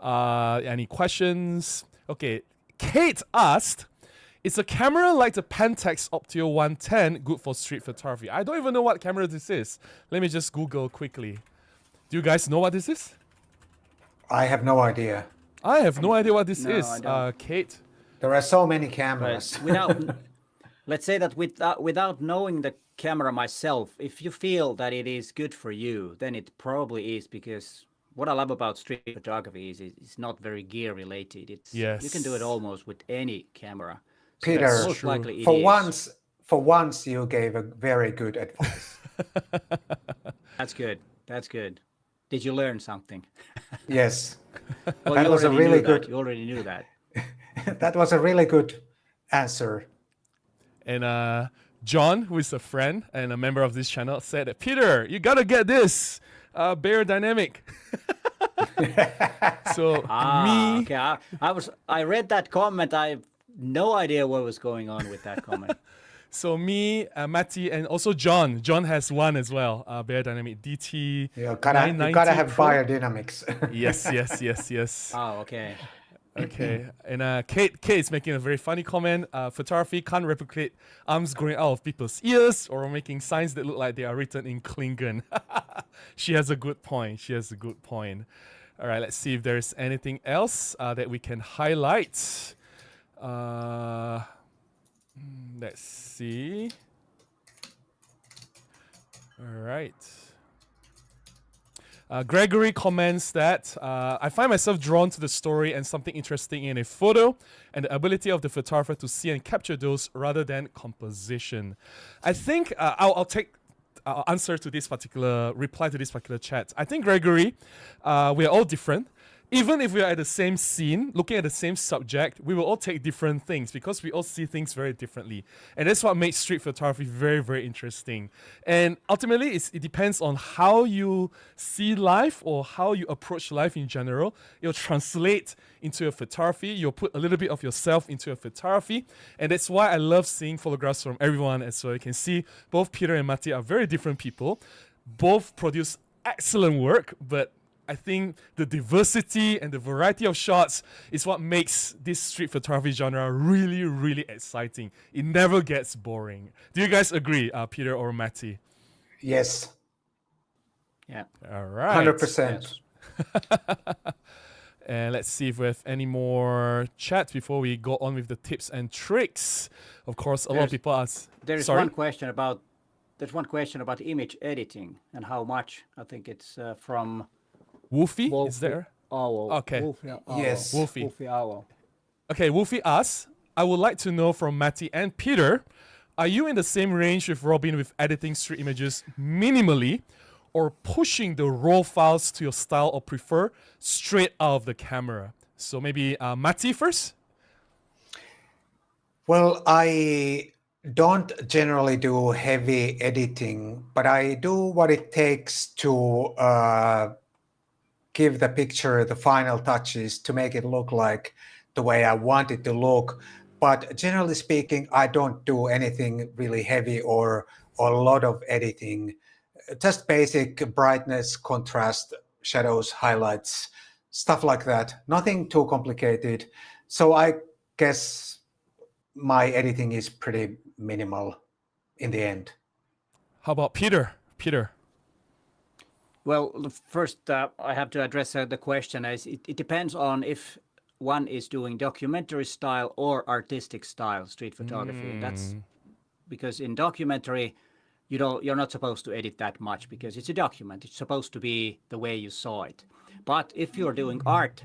Any questions? Okay, Kate asked, is a camera like the Pentax Optio 110 good for street photography? I don't even know what camera this is. Let me just Google quickly. Do you guys know what this is? I have no idea. I have no idea what this No, is, I don't. Kate. There are so many cameras. Let's say that without knowing the camera myself, if you feel that it is good for you, then it probably is, because what I love about street photography is it's not very gear related. You can do it almost with any camera. So Peter, most likely it for once you gave a very good advice. That's good. That's good. Did you learn something? Yes. Well, That was a really good. You already knew that. That was a really good answer. And John, who is a friend and a member of this channel, said, Peter, you gotta get this Bear Dynamic. So okay. I read that comment. I have no idea what was going on with that comment. So me, Matti, and also John. John has one as well. Bear Dynamic DT. You gotta have Pro. biodynamics. Yes. Oh, okay. Okay. And Kate is making a very funny comment. Photography can't replicate arms growing out of people's ears or making signs that look like they are written in Klingon. She has a good point. All right, let's see if there's anything else that we can highlight. Let's see. All right. Gregory comments that I find myself drawn to the story and something interesting in a photo and the ability of the photographer to see and capture those rather than composition. I think I'll take answer to this particular reply to this particular chat. I think, Gregory, we are all different. Even if we are at the same scene, looking at the same subject, we will all take different things because we all see things very differently. And that's what makes street photography very, very interesting. And ultimately, it depends on how you see life or how you approach life in general. It'll translate into your photography. You'll put a little bit of yourself into your photography. And that's why I love seeing photographs from everyone. And so you can see both Peter and Matti are very different people. Both produce excellent work, but I think the diversity and the variety of shots is what makes this street photography genre really, really exciting. It never gets boring. Do you guys agree, Peter or Matti? Yes. Yeah. All right. 100%. Yes. And let's see if we have any more chats before we go on with the tips and tricks. Of course, a lot of people ask. There's one question about image editing and how much. I think it's from Wolfie, is there? Oh, okay. Yes. Wolfie. Owl. Okay, Wolfie asks, I would like to know from Matti and Peter, are you in the same range with Robin with editing street images minimally or pushing the raw files to your style, or prefer straight out of the camera? So maybe Matti first? Well, I don't generally do heavy editing, but I do what it takes to give the picture the final touches to make it look like the way I want it to look. But generally speaking, I don't do anything really heavy or a lot of editing. Just basic brightness, contrast, shadows, highlights, stuff like that. Nothing too complicated. So I guess my editing is pretty minimal in the end. How about Peter? Peter. Well, first I have to address the question as it depends on if one is doing documentary style or artistic style street photography. That's because in documentary, you're not supposed to edit that much because it's a document. It's supposed to be the way you saw it. But if you're doing art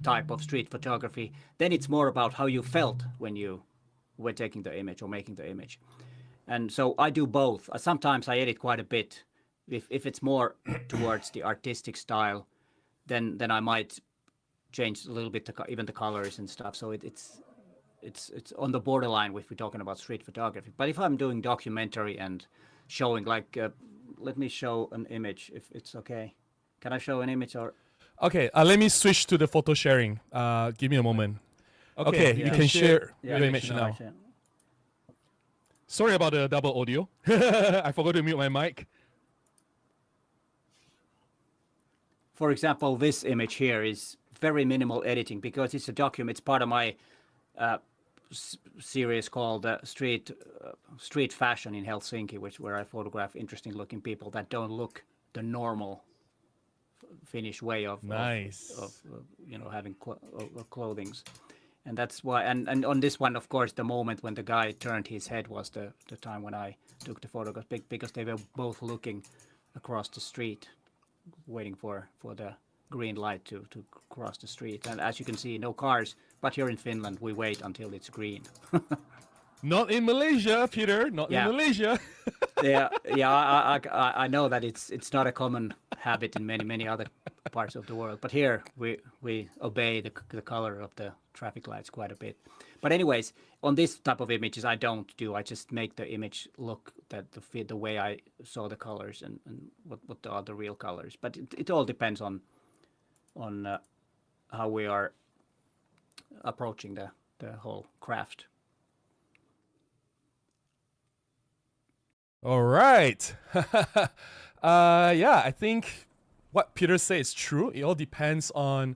type of street photography, then it's more about how you felt when you were taking the image or making the image. And so I do both. Sometimes I edit quite a bit. If it's more towards the artistic style, then I might change a little bit even the colors and stuff. So it's on the borderline if we're talking about street photography. But if I'm doing documentary and showing like, let me show an image if it's okay. Can I show an image or? Okay, let me switch to the photo sharing. Give me a moment. Okay, you can share your image now. Sorry about the double audio. I forgot to mute my mic. For example, this image here is very minimal editing because it's a document. It's part of my series called Street Fashion in Helsinki, where I photograph interesting-looking people that don't look the normal Finnish way of having clothing. And that's why. And on this one, of course, the moment when the guy turned his head was the time when I took the photograph because they were both looking across the street, waiting for the green light to cross the street. And as you can see, no cars. But here in Finland, we wait until it's green. Not in Malaysia, Peter. Not in Malaysia. I know that it's not a common habit in many other parts of the world. But here we obey the color of the traffic lights quite a bit. But anyways, on this type of images, I don't do. I just make the image look the way I saw the colors and what are the real colors. But it all depends on how we are approaching the whole craft. All right. I think what Peter says is true. It all depends on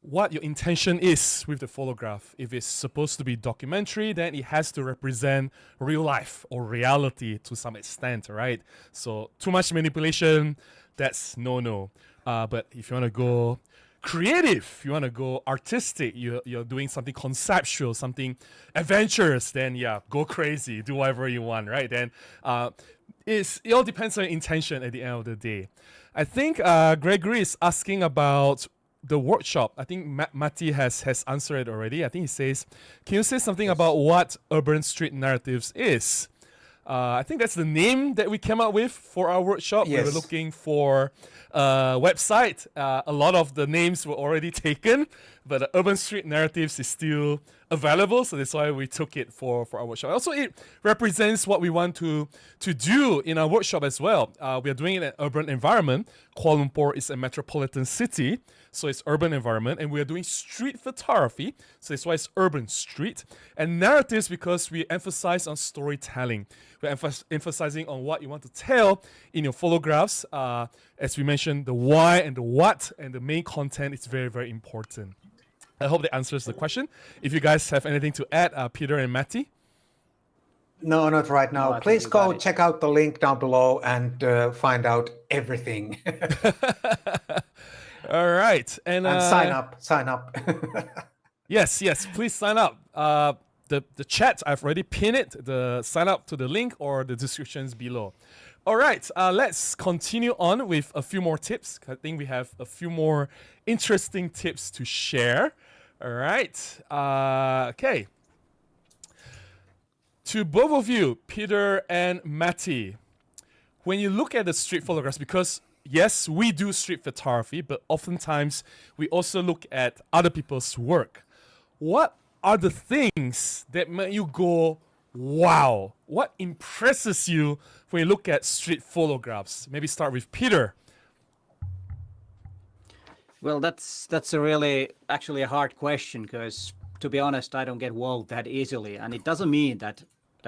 what your intention is with the photograph. If it's supposed to be documentary, then it has to represent real life or reality to some extent, right? So too much manipulation, that's no. But if you want to go creative, you want to go artistic, you're doing something conceptual, something adventurous, then go crazy, do whatever you want, right? Then it all depends on intention at the end of the day. I think Gregory is asking about the workshop. I think Matti has answered it already. I think he says, can you say something about what Urban Street Narratives is? I think that's the name that we came up with for our workshop. Yes. We were looking for a website. A lot of the names were already taken, but Urban Street Narratives is still available, so that's why we took it for our workshop. Also, it represents what we want to do in our workshop as well. We are doing it in an urban environment. Kuala Lumpur is a metropolitan city, so it's urban environment, and we are doing street photography, so that's why it's urban street. And narratives because we emphasize on storytelling. We're emphasizing on what you want to tell in your photographs. As we mentioned, the why and the what and the main content is very, very important. I hope that answers the question. If you guys have anything to add, Peter and Matti? No, not right now. No, Please go check out the link down below and find out everything. All right. And sign up. Yes, please sign up. The chat, I've already pinned it. The sign up to the link or the descriptions below. All right, let's continue on with a few more tips. I think we have a few more interesting tips to share. All right, okay. To both of you, Peter and Matti, when you look at the street photographs, because yes, we do street photography, but oftentimes we also look at other people's work. What are the things that make you go, wow. What impresses you when you look at street photographs? Maybe start with Peter. Well, that's a really actually a hard question because to be honest, I don't get wowed that easily, and it doesn't mean that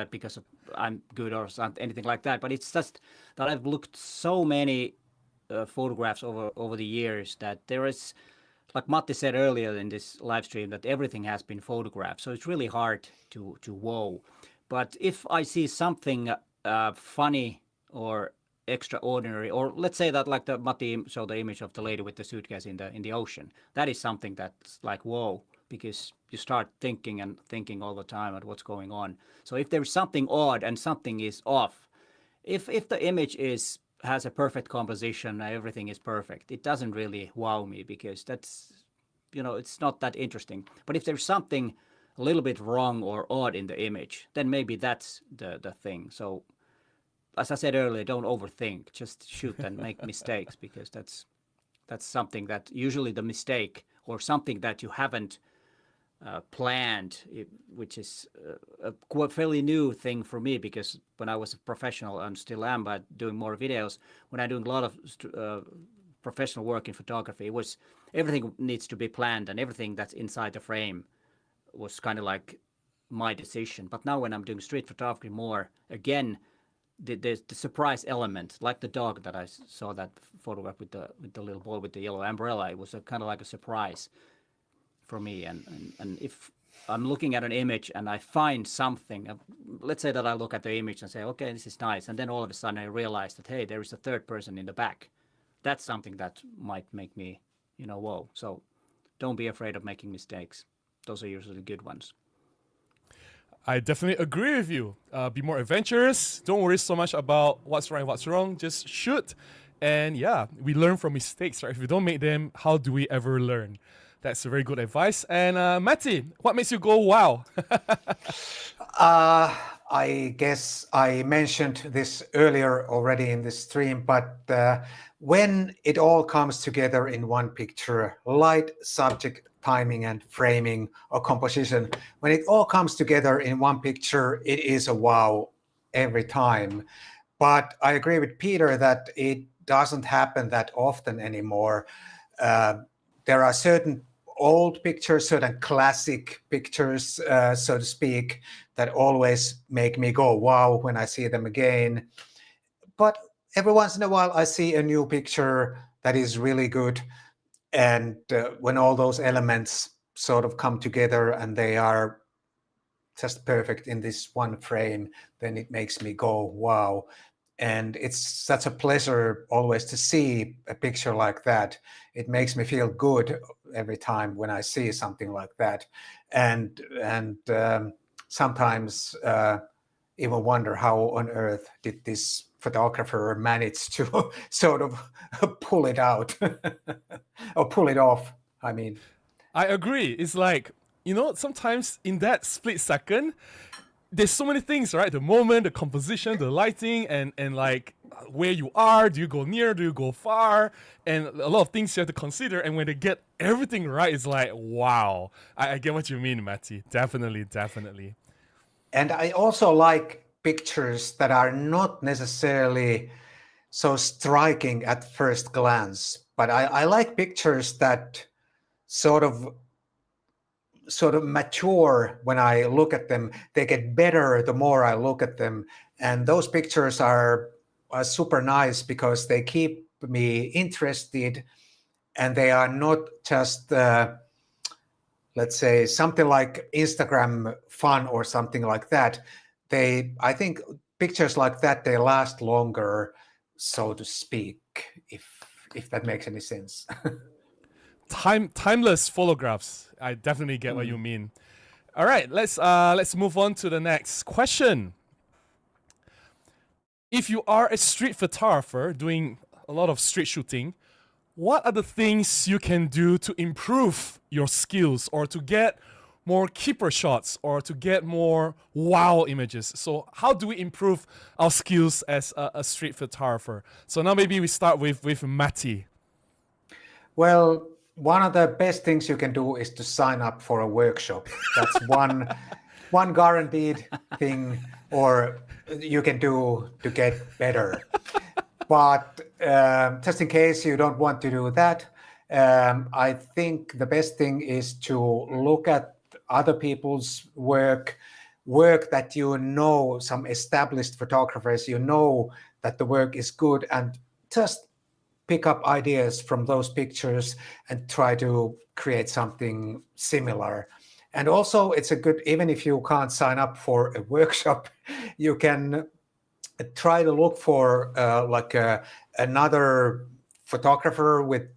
because I'm good or something, anything like that. But it's just that I've looked so many photographs over the years that there is, like Matti said earlier in this live stream, that everything has been photographed. So it's really hard to wow. But if I see something funny or extraordinary, or let's say that like the Matti showed the image of the lady with the suitcase in the ocean, that is something that's like whoa, because you start thinking and thinking all the time at what's going on. So if there's something odd and something is off, if the image has a perfect composition and everything is perfect, it doesn't really wow me because that's, it's not that interesting. But if there's something a little bit wrong or odd in the image, then maybe that's the thing. So as I said earlier, don't overthink. Just shoot and make mistakes because that's something that usually the mistake or something that you haven't planned, which is a quite fairly new thing for me because when I was a professional and still am, but doing more videos, when I'm doing a lot of professional work in photography, it was everything needs to be planned and everything that's inside the frame was kind of like my decision. But now when I'm doing street photography more, again, there's the surprise element, like the dog that I saw that photograph with the little boy with the yellow umbrella. It was a kind of like a surprise for me. And if I'm looking at an image and I find something, let's say that I look at the image and say, okay, this is nice, and then all of a sudden I realize that hey, there is a third person in the back. That's something that might make me, whoa. So don't be afraid of making mistakes. Those are usually good ones. I definitely agree with you. Be more adventurous. Don't worry so much about what's right, what's wrong. Just shoot. And yeah, we learn from mistakes, right? If we don't make them, how do we ever learn? That's a very good advice. And Matti, what makes you go wow? I guess I mentioned this earlier already in this stream, but when it all comes together in one picture, light, subject, timing and framing or composition, when it all comes together in one picture, it is a wow every time. But I agree with Peter that it doesn't happen that often anymore. There are certain old pictures, certain classic pictures, so to speak, that always make me go wow when I see them again. But every once in a while, I see a new picture that is really good. And when all those elements sort of come together and they are just perfect in this one frame, then it makes me go, wow. And it's such a pleasure always to see a picture like that. It makes me feel good every time when I see something like that. And sometimes even wonder how on earth did this photographer manage to sort of pull it out or pull it off. I mean, I agree. It's like, sometimes in that split second, there's so many things, right? The moment, the composition, the lighting, and like where you are. Do you go near? Do you go far? And a lot of things you have to consider. And when they get everything right, it's like, wow. I get what you mean, Matti. Definitely. And I also like pictures that are not necessarily so striking at first glance, but I like pictures that sort of mature when I look at them. They get better the more I look at them, and those pictures are super nice because they keep me interested, and they are not just let's say something like Instagram fun or something like that. I think pictures like that, they last longer, so to speak, if that makes any sense. Timeless photographs. I definitely get what you mean. All right, let's move on to the next question. If you are a street photographer doing a lot of street shooting, what are the things you can do to improve your skills or to get more keeper shots or to get more wow images? So how do we improve our skills as a street photographer? So now maybe we start with Matti. Well, one of the best things you can do is to sign up for a workshop. That's one one guaranteed thing, or you can do to get better. But just in case you don't want to do that, I think the best thing is to look at other people's work that you know, some established photographers, you know that the work is good, and just pick up ideas from those pictures and try to create something similar. And also, it's a good, even if you can't sign up for a workshop, you can try to look for another photographer with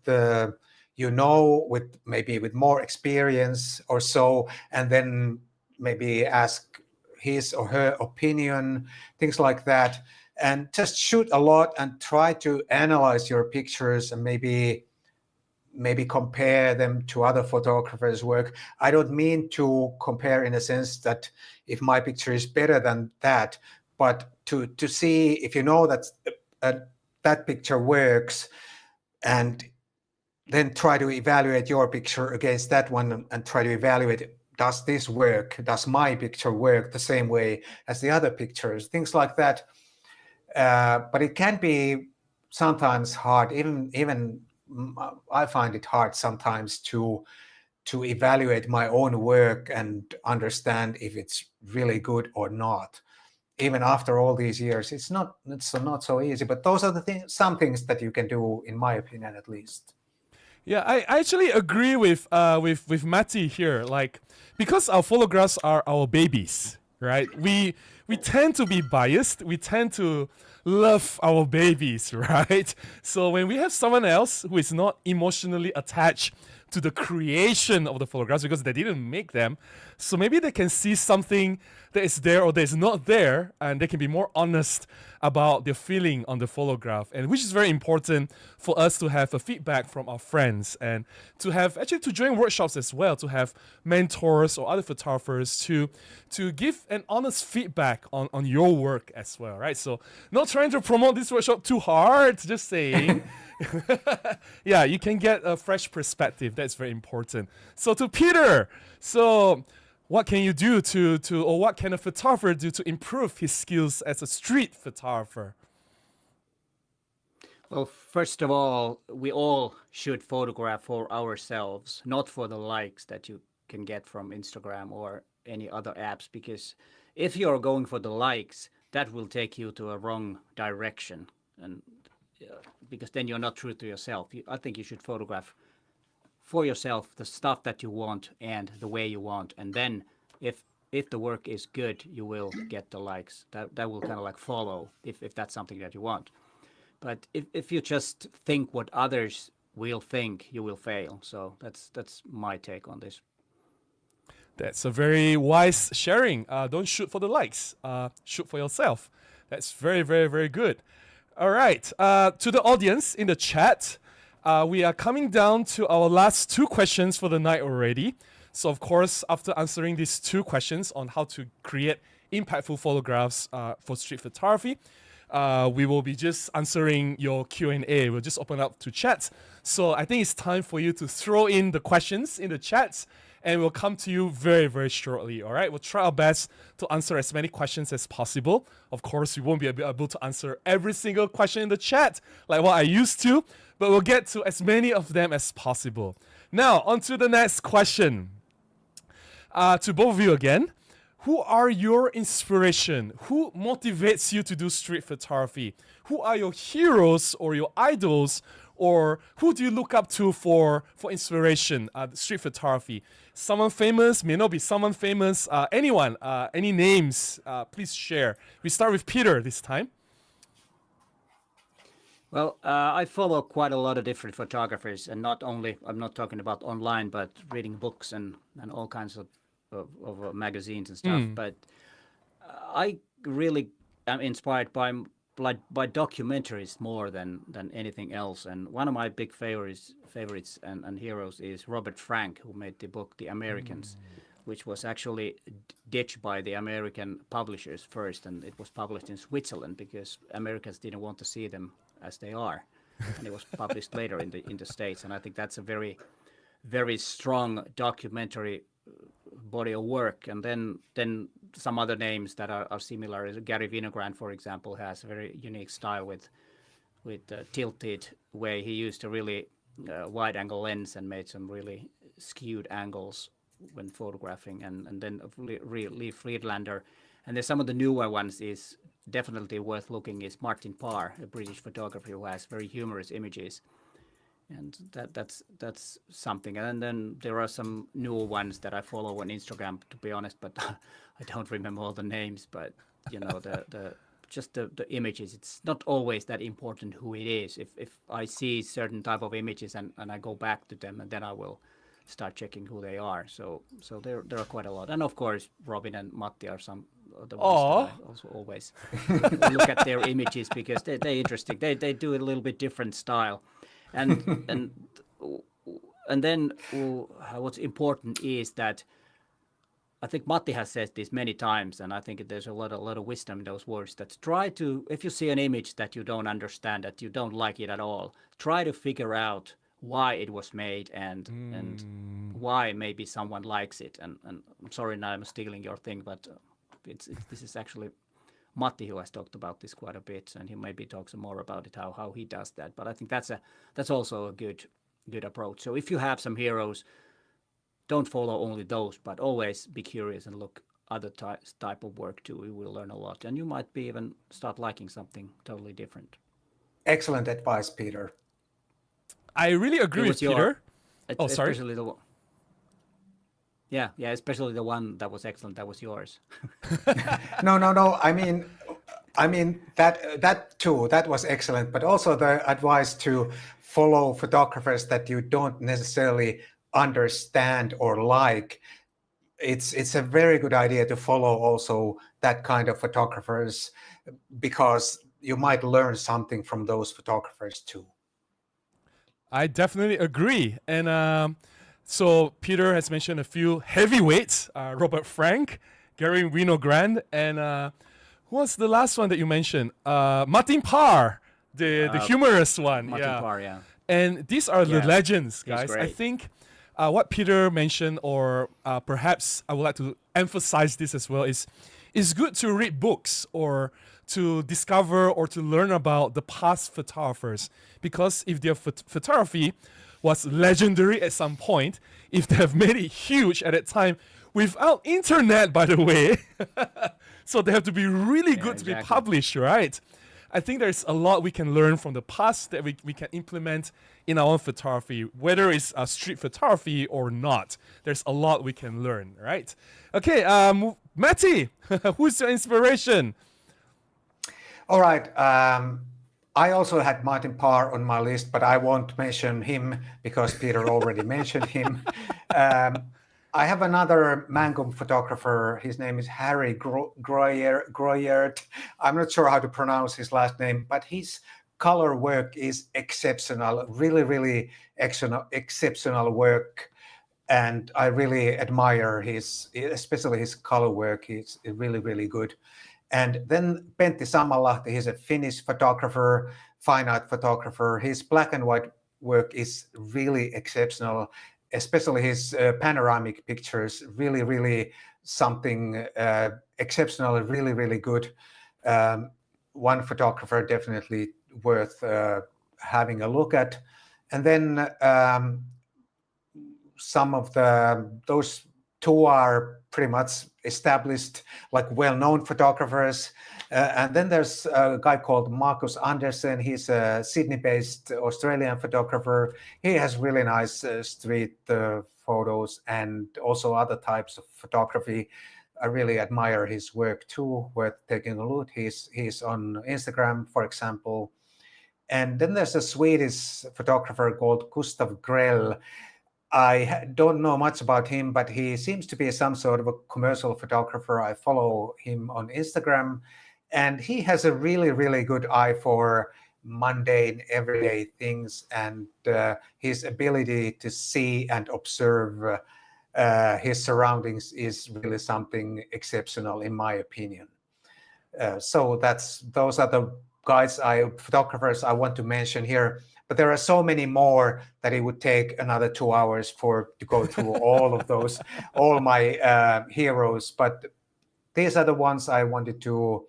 with more experience or so, and then maybe ask his or her opinion, things like that, and just shoot a lot and try to analyze your pictures and maybe compare them to other photographers' work. I don't mean to compare in a sense that if my picture is better than that, but to see if you know that that picture works, and then try to evaluate your picture against that one and try to evaluate, does this work? Does my picture work the same way as the other pictures? Things like that. But it can be sometimes hard, even I find it hard sometimes to evaluate my own work and understand if it's really good or not. Even after all these years, it's not so easy. But those are some things that you can do, in my opinion, at least. Yeah, I actually agree with Matti here. Like, because our photographs are our babies, right? We tend to be biased. We tend to love our babies, right? So when we have someone else who is not emotionally attached to the creation of the photographs because they didn't make them, so maybe they can see something that is there or that is not there, and they can be more honest about their feeling on the photograph, and which is very important for us to have a feedback from our friends, and to have actually to join workshops as well, to have mentors or other photographers to give an honest feedback on your work as well, right? So not trying to promote this workshop too hard, just saying. Yeah, you can get a fresh perspective. That's very important. So to Peter, so what can you do or what can a photographer do to improve his skills as a street photographer? Well, first of all, we all should photograph for ourselves, not for the likes that you can get from Instagram or any other apps, because if you're going for the likes, that will take you to a wrong direction, and because then you're not true to yourself. I think you should photograph for yourself the stuff that you want and the way you want, and then if the work is good, you will get the likes. That will kind of like follow if that's something that you want. But if you just think what others will think, you will fail. So that's my take on this. That's a very wise sharing. Don't shoot for the likes. Shoot for yourself. That's very, very, very good. All right. To the audience in the chat, we are coming down to our last two questions for the night already. So, of course, after answering these two questions on how to create impactful photographs for street photography, we will be just answering your Q&A. We'll just open up to chat. So I think it's time for you to throw in the questions in the chats, and we'll come to you very, very shortly, all right? We'll try our best to answer as many questions as possible. Of course, we won't be able to answer every single question in the chat like what I used to, but we'll get to as many of them as possible. Now, on to the next question. To both of you again, who are your inspiration? Who motivates you to do street photography? Who are your heroes or your idols? Or who do you look up to for inspiration, street photography? Someone famous, may not be someone famous. Anyone, any names, please share. We start with Peter this time. Well, I follow quite a lot of different photographers, and not only, I'm not talking about online, but reading books and all kinds of magazines and stuff. But I really am inspired by documentaries more than anything else. And one of my big favorites and heroes is Robert Frank, who made the book The Americans, which was actually ditched by the American publishers first, and it was published in Switzerland because Americans didn't want to see them as they are, and it was published later in the States. And I think that's a very, very strong documentary body of work. And then some other names that are similar. Gary Winogrand, for example, has a very unique style with tilted way. He used a really wide angle lens and made some really skewed angles when photographing. And then Lee Friedlander. And then some of the newer ones is definitely worth looking is Martin Parr, a British photographer who has very humorous images. And that's something. And then there are some newer ones that I follow on Instagram, to be honest, but I don't remember all the names. But you know, the images. It's not always that important who it is. If I see certain type of images and I go back to them, and then I will start checking who they are. So there are quite a lot. And of course, Robin and Matti are some of the ones that I also always look at their images because they're interesting. They do a little bit different style. And then what's important is that I think Matti has said this many times, and I think there's a lot of wisdom in those words. That try to, if you see an image that you don't understand, that you don't like it at all, try to figure out why it was made and why maybe someone likes it. And I'm sorry now I'm stealing your thing, but this is actually Matti who has talked about this quite a bit, and he maybe talks more about it, how he does that. But I think that's also a good approach. So if you have some heroes, don't follow only those, but always be curious and look other type of work too. You will learn a lot, and you might be even start liking something totally different. Excellent advice, Peter. I really agree with Peter. Sorry. Yeah, especially the one that was excellent. That was yours. No. I mean that too. That was excellent. But also the advice to follow photographers that you don't necessarily understand or like. It's a very good idea to follow also that kind of photographers, because you might learn something from those photographers too. I definitely agree. And so Peter has mentioned a few heavyweights, Robert Frank, Gary Winogrand, and who was the last one that you mentioned? Martin Parr, the humorous one. Martin Parr, yeah. And these are the legends, guys. I think what Peter mentioned, or perhaps I would like to emphasize this as well, is it's good to read books or to discover or to learn about the past photographers, because if their photography was legendary at some point, if they have made it huge at that time without internet, by the way, so they have to be really good to be published, right? I think there's a lot we can learn from the past that we can implement in our own photography, whether it's street photography or not. There's a lot we can learn, right? Okay, Matti, who's your inspiration? All right. I also had Martin Parr on my list, but I won't mention him because Peter already mentioned him. I have another Mangum photographer. His name is Harry Groyert. I'm not sure how to pronounce his last name, but his color work is exceptional, really exceptional work. And I really admire especially his color work. He's really good. And then Pentti Sammallahti, he's a Finnish photographer, fine art photographer. His black and white work is really exceptional, especially his panoramic pictures, really something exceptional, really good. One photographer definitely worth having a look at. And then some of those two are pretty much established, like well-known photographers. And then there's a guy called Marcus Andersen. He's a Sydney-based Australian photographer. He has really nice street photos and also other types of photography. I really admire his work too, worth taking a look. He's on Instagram, for example. And then there's a Swedish photographer called Gustav Grell. I don't know much about him, but he seems to be some sort of a commercial photographer. I follow him on Instagram, and he has a really good eye for mundane, everyday things, and his ability to see and observe his surroundings is really something exceptional, in my opinion. So those are the photographers I want to mention here. but there are so many more that it would take another 2 hours to go through all of those, all my heroes. But these are the ones I wanted to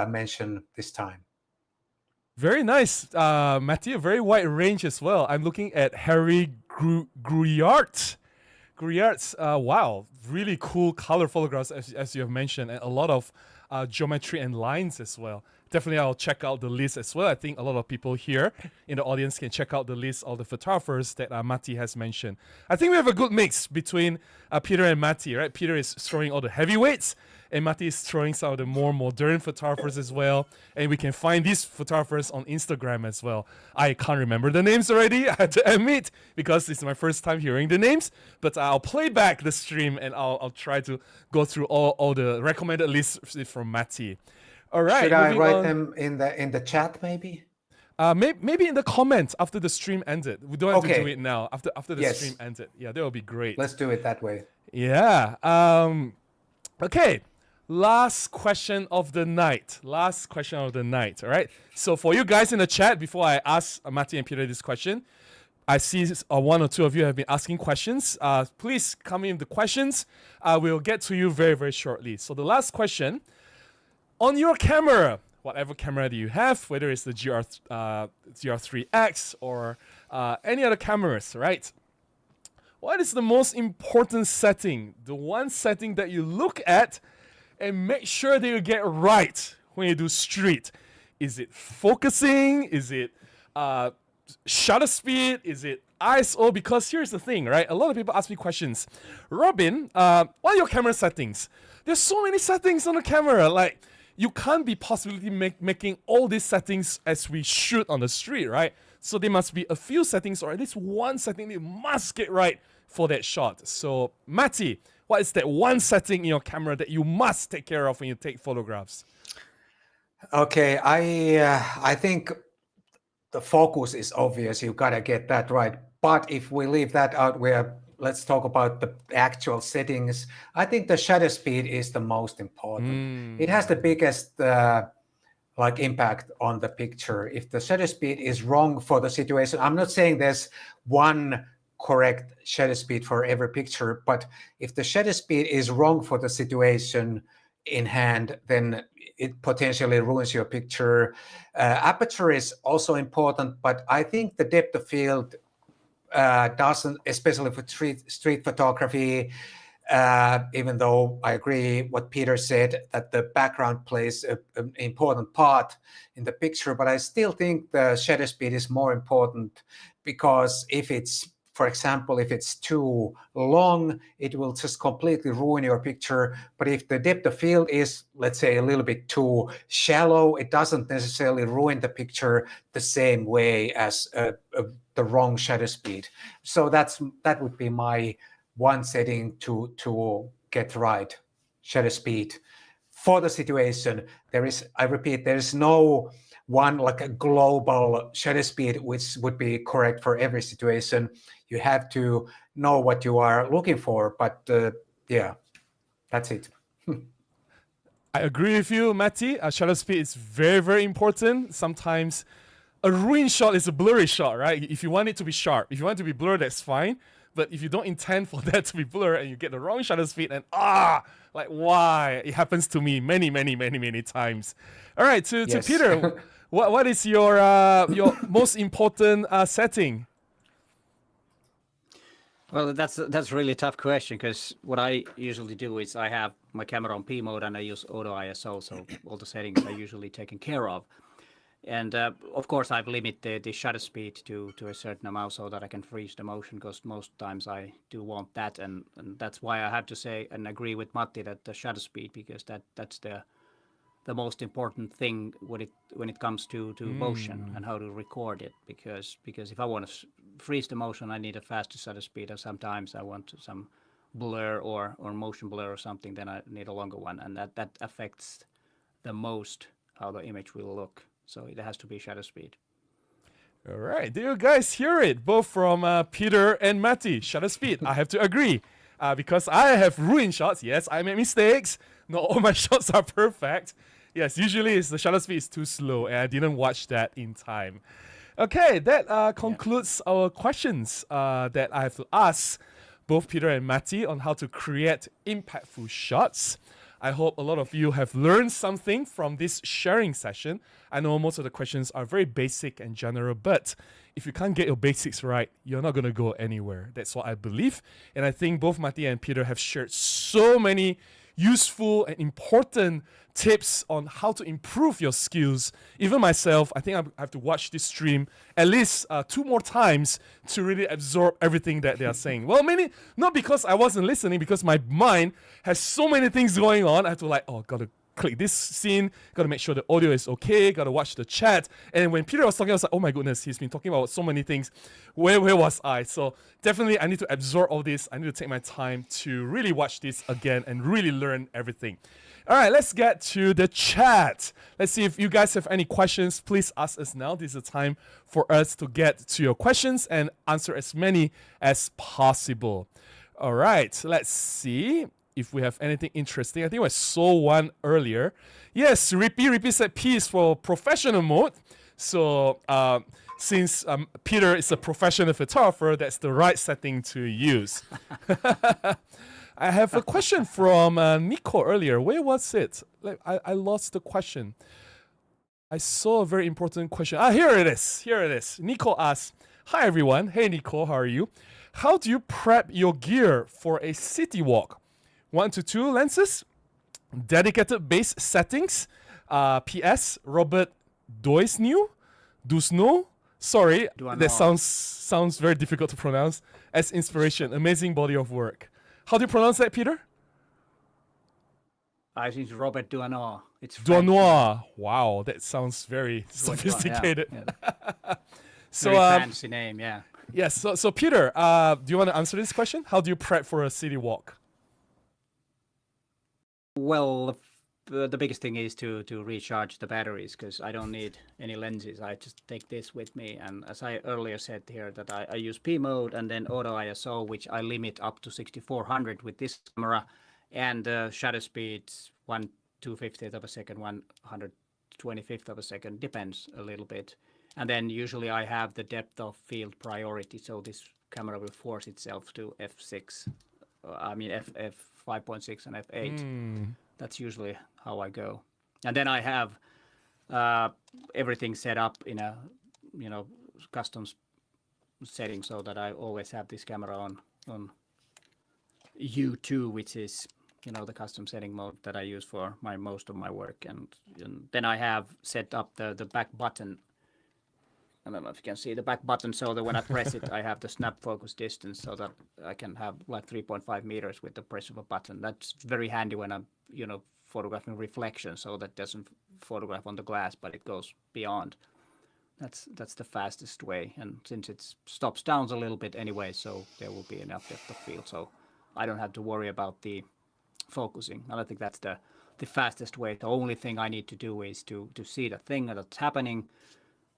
mention this time. Very nice, Matti. A very wide range as well. I'm looking at Harry Gruyart. Gruyart's, wow, really cool color photographs, as you have mentioned, and a lot of geometry and lines as well. Definitely, I'll check out the list as well. I think a lot of people here in the audience can check out the list of the photographers that Matti has mentioned. I think we have a good mix between Peter and Matti, right? Peter is throwing all the heavyweights, and Matti is throwing some of the more modern photographers as well. And we can find these photographers on Instagram as well. I can't remember the names already, I have to admit, because this is my first time hearing the names. But I'll play back the stream and I'll try to go through all the recommended lists from Matti. All right. Should I write them in the chat maybe? Maybe in the comments after the stream ended. We don't have to do it now. After the stream ended. Yeah, that would be great. Let's do it that way. Yeah. Okay. Last question of the night. All right. So for you guys in the chat, before I ask Matti and Peter this question, I see one or two of you have been asking questions. Please come in with the questions. We'll get to you very, very shortly. So the last question, on your camera, whatever camera that you have, whether it's the GR3X or any other cameras, right? What is the most important setting? The one setting that you look at and make sure that you get right when you do street. Is it focusing? Is it shutter speed? Is it ISO? Because here's the thing, right? A lot of people ask me questions. Robin, what are your camera settings? There's so many settings on the camera. Like, you can't be possibly making all these settings as we shoot on the street, right? So there must be a few settings or at least one setting that you must get right for that shot. So, Matti, what is that one setting in your camera that you must take care of when you take photographs? Okay, I think the focus is obvious. You gotta get that right. But if we leave that out, let's talk about the actual settings. I think the shutter speed is the most important. It has the biggest impact on the picture. If the shutter speed is wrong for the situation, I'm not saying there's one correct shutter speed for every picture, but if the shutter speed is wrong for the situation in hand, then it potentially ruins your picture. Aperture is also important, but I think the depth of field doesn't, especially for street photography, even though I agree what Peter said, that the background plays an important part in the picture, but I still think the shutter speed is more important, because if it's, for example, if it's too long, it will just completely ruin your picture. But if the depth of field is, let's say, a little bit too shallow, it doesn't necessarily ruin the picture the same way as the wrong shutter speed. So that would be my one setting to get right, shutter speed. For the situation, I repeat, there is no one like a global shutter speed which would be correct for every situation. You have to know what you are looking for, but yeah, that's it. I agree with you, Matti. Shutter speed is very, very important. Sometimes a ruined shot is a blurry shot, right? If you want it to be sharp, if you want it to be blurred, that's fine. But if you don't intend for that to be blurred and you get the wrong shutter speed, and like why? It happens to me many, many, many, many times. All right, to Peter, what is your most important setting? Well, that's a really tough question, because what I usually do is I have my camera on P mode and I use auto ISO, so all the settings are usually taken care of. And of course, I've limited the shutter speed to a certain amount so that I can freeze the motion, because most times I do want that, and that's why I have to say and agree with Matti that the shutter speed, because that's the most important thing when it comes to motion and how to record it, because if I want to freeze the motion, I need a faster shutter speed, and sometimes I want some blur or motion blur or something, then I need a longer one, and that affects the most how the image will look. So it has to be shutter speed. All right, do you guys hear it? Both from Peter and Matti. Shutter speed, I have to agree. Because I have ruined shots. Yes, I make mistakes. Not all my shots are perfect. Yes, usually the shutter speed is too slow, and I didn't watch that in time. Okay, that concludes our questions that I have to ask both Peter and Matti on how to create impactful shots. I hope a lot of you have learned something from this sharing session. I know most of the questions are very basic and general, but if you can't get your basics right, you're not going to go anywhere. That's what I believe. And I think both Matti and Peter have shared so many useful and important tips on how to improve your skills. Even myself, I think I have to watch this stream at least 2 more times to really absorb everything that they are saying. Well, maybe not because I wasn't listening, because my mind has so many things going on. I have to gotta click this scene, gotta make sure the audio is okay, gotta watch the chat. And when Peter was talking, I was like, oh my goodness, he's been talking about so many things. Where was I? So definitely I need to absorb all this. I need to take my time to really watch this again and really learn everything. All right, let's get to the chat. Let's see if you guys have any questions. Please ask us now. This is the time for us to get to your questions and answer as many as possible. All right, let's see if we have anything interesting. I think I saw one earlier. Yes, Rippy said P is for professional mode. So since Peter is a professional photographer, that's the right setting to use. I have a question from Nico earlier. Where was it? I lost the question. I saw a very important question. Here it is. Nico asks, hi everyone. Hey Nico, how are you? How do you prep your gear for a city walk? 1 to 2 lenses, dedicated base settings. PS, Robert Doisneau. Sorry, that sounds very difficult to pronounce. As inspiration, amazing body of work. How do you pronounce that, Peter? I think it's Robert Duanois. It's Duanois. Wow, that sounds very sophisticated. Yeah. So very fancy name, yeah. Yes. So Peter, do you want to answer this question? How do you prep for a city walk? Well, the biggest thing is to recharge the batteries, because I don't need any lenses. I just take this with me, and as I earlier said here, that I use P mode and then auto ISO, which I limit up to 6400 with this camera, and shutter speeds 1/250th of a second, 125th of a second, depends a little bit. And then usually I have the depth of field priority, so this camera will force itself to f6. F 5.6 and f8. That's usually how I go. And then I have everything set up in a custom setting, so that I always have this camera on U2, which is the custom setting mode that I use for most of my work. And then I have set up the back button. I don't know if you can see the back button, so that when I press it, I have the snap focus distance, so that I can have like 3.5 meters with the press of a button. That's very handy when I'm, photographing reflection, so that doesn't photograph on the glass, but it goes beyond. That's the fastest way, and since it stops down a little bit anyway, so there will be enough depth of field, so I don't have to worry about the focusing. I don't think that's the fastest way. The only thing I need to do is to see the thing that's happening,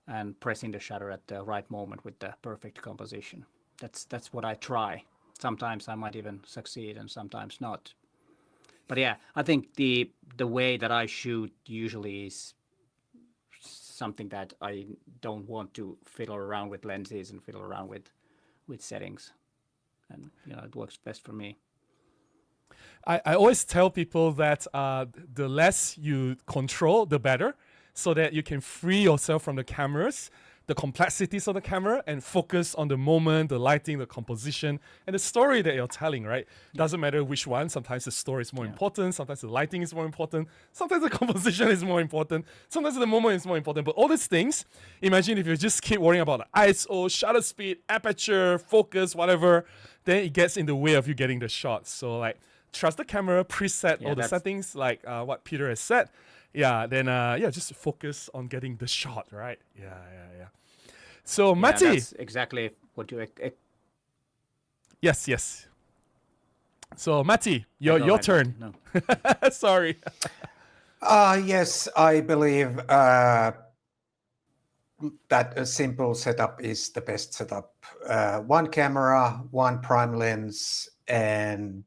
and pressing the shutter at the right moment with the perfect composition. That's what I try. Sometimes I might even succeed, and sometimes not. But yeah, I think the way that I shoot usually is something that I don't want to fiddle around with lenses and fiddle around with settings, and it works best for me. I always tell people that the less you control, the better, so that you can free yourself from the cameras, the complexities of the camera, and focus on the moment, the lighting, the composition, and the story that you're telling, right? Doesn't matter which one. Sometimes the story is more important. Sometimes the lighting is more important. Sometimes the composition is more important. Sometimes the moment is more important. But all these things, imagine if you just keep worrying about the ISO, shutter speed, aperture, focus, whatever, then it gets in the way of you getting the shot. So trust the camera, preset all the settings, like what Peter has said. Then just focus on getting the shot, right? Yeah. So, Matti. That's exactly what you... Yes. So, Matti, your turn. No. Sorry. Yes, I believe that a simple setup is the best setup. One camera, one prime lens, and